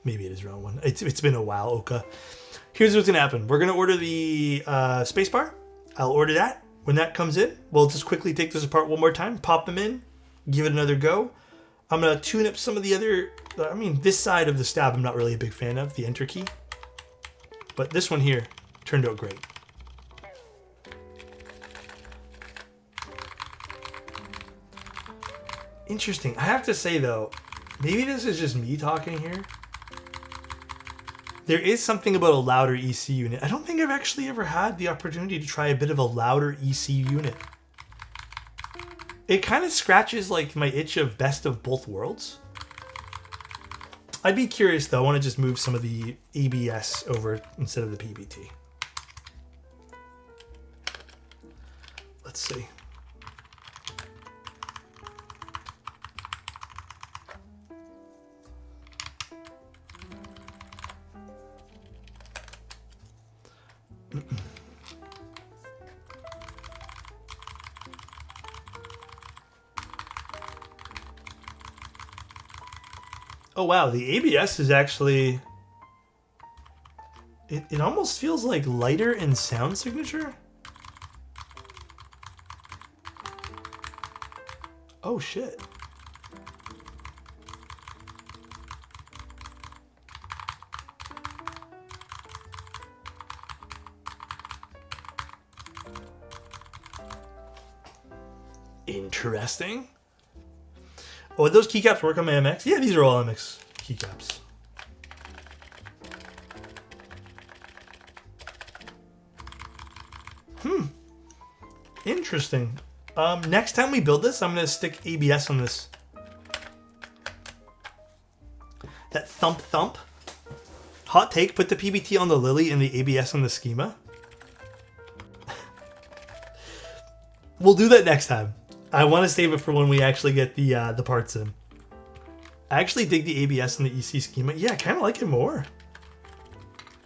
Maybe it is round 1. It's been a while, Oka. Here's what's gonna happen. We're gonna order the spacebar. I'll order that. When that comes in, we'll just quickly take this apart one more time, pop them in, give it another go. I'm gonna tune up some of the other, this side of the stab I'm not really a big fan of, the enter key. But this one here turned out great. Interesting. I have to say, though, maybe this is just me talking here. There is something about a louder EC unit. I don't think I've actually ever had the opportunity to try a bit of a louder EC unit. It kind of scratches like my itch of best of both worlds. I'd be curious, though. I want to just move some of the ABS over instead of the PBT. Let's see. Oh wow, the ABS is actually... It almost feels like lighter in sound signature. Oh shit. Interesting. Oh, those keycaps work on my MX? Yeah, these are all MX keycaps. Interesting. Next time we build this, I'm going to stick ABS on this. That thump thump. Hot take, put the PBT on the Lily and the ABS on the Schema. We'll do that next time. I want to save it for when we actually get the parts in. I actually dig the ABS and the EC Schema. Yeah, I kind of like it more.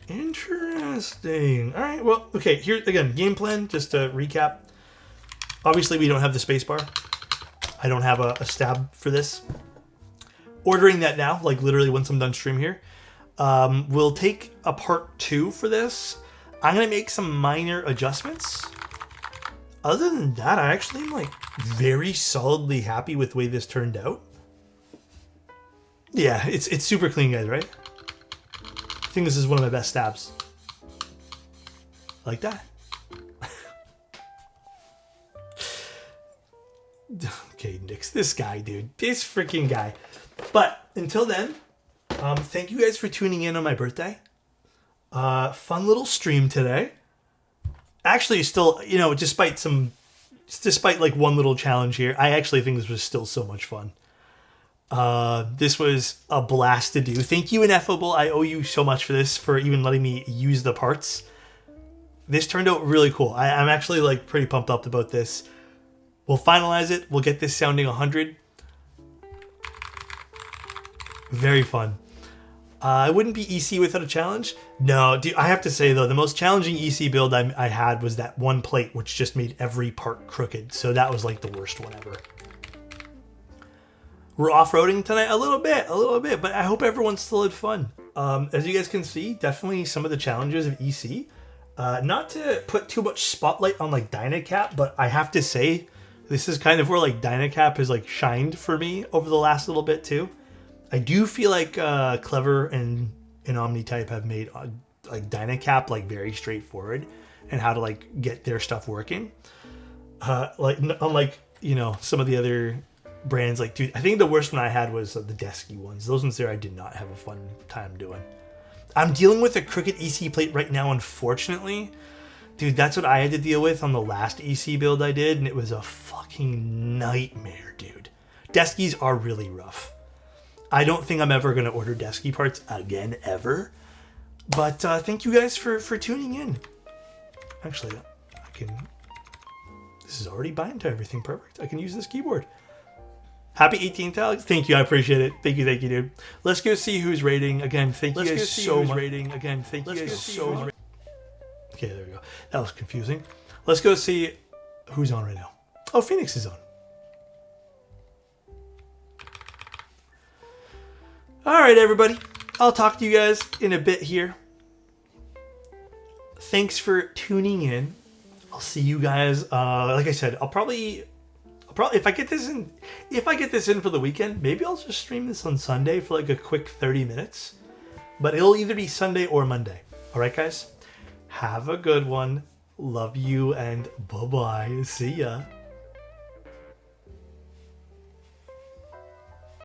Interesting. All right, well, okay, here, again, game plan, just to recap. Obviously, we don't have the spacebar. I don't have a stab for this. Ordering that now, like literally once I'm done stream here. We'll take a part 2 for this. I'm going to make some minor adjustments. Other than that, I actually am like very solidly happy with the way this turned out. Yeah, it's super clean, guys, right? I think this is one of my best stabs. Like that. Okay, Nix, this guy, dude. This freaking guy. But until then, thank you guys for tuning in on my birthday. Fun little stream today. Actually, still, you know, despite like one little challenge here, I actually think this was still so much fun. This was a blast to do. Thank you, Ineffable. I owe you so much for this, for even letting me use the parts. this turned out really cool. I'm actually like pretty pumped up about this. We'll finalize it. We'll get this sounding 100. Very fun. I wouldn't be EC without a challenge. No, dude, I have to say though, the most challenging EC build I had was that one plate, which just made every part crooked. So that was like the worst one ever. We're off-roading tonight a little bit, but I hope everyone still had fun. As you guys can see, definitely some of the challenges of EC. Not to put too much spotlight on like Dynacap, but I have to say, this is kind of where like Dynacap has like shined for me over the last little bit too. I do feel like Clever and Omnitype have made like Dynacap like very straightforward and how to like get their stuff working. Like unlike, you know, some of the other brands, like, dude, I think the worst one I had was the Desky ones. Those ones there I did not have a fun time doing. I'm dealing with a crooked EC plate right now, unfortunately. Dude, that's what I had to deal with on the last EC build I did, and it was a fucking nightmare, dude. Deskies are really rough. I don't think I'm ever going to order Desky parts again, ever. But thank you guys for tuning in. Actually, I can... This is already bind to everything. Perfect. I can use this keyboard. Happy 18th, Alex. Thank you. I appreciate it. Thank you, dude. Let's go see who's rating. Again, thank you guys so much. Again, thank you guys so much. Okay, there we go. That was confusing. Let's go see who's on right now. Oh, Phoenix is on. All right, everybody. I'll talk to you guys in a bit here. Thanks for tuning in. I'll see you guys. Like I said, I'll probably if I get this in for the weekend, maybe I'll just stream this on Sunday for like a quick 30 minutes. But it'll either be Sunday or Monday. All right, guys. Have a good one. Love you and bye-bye. See ya.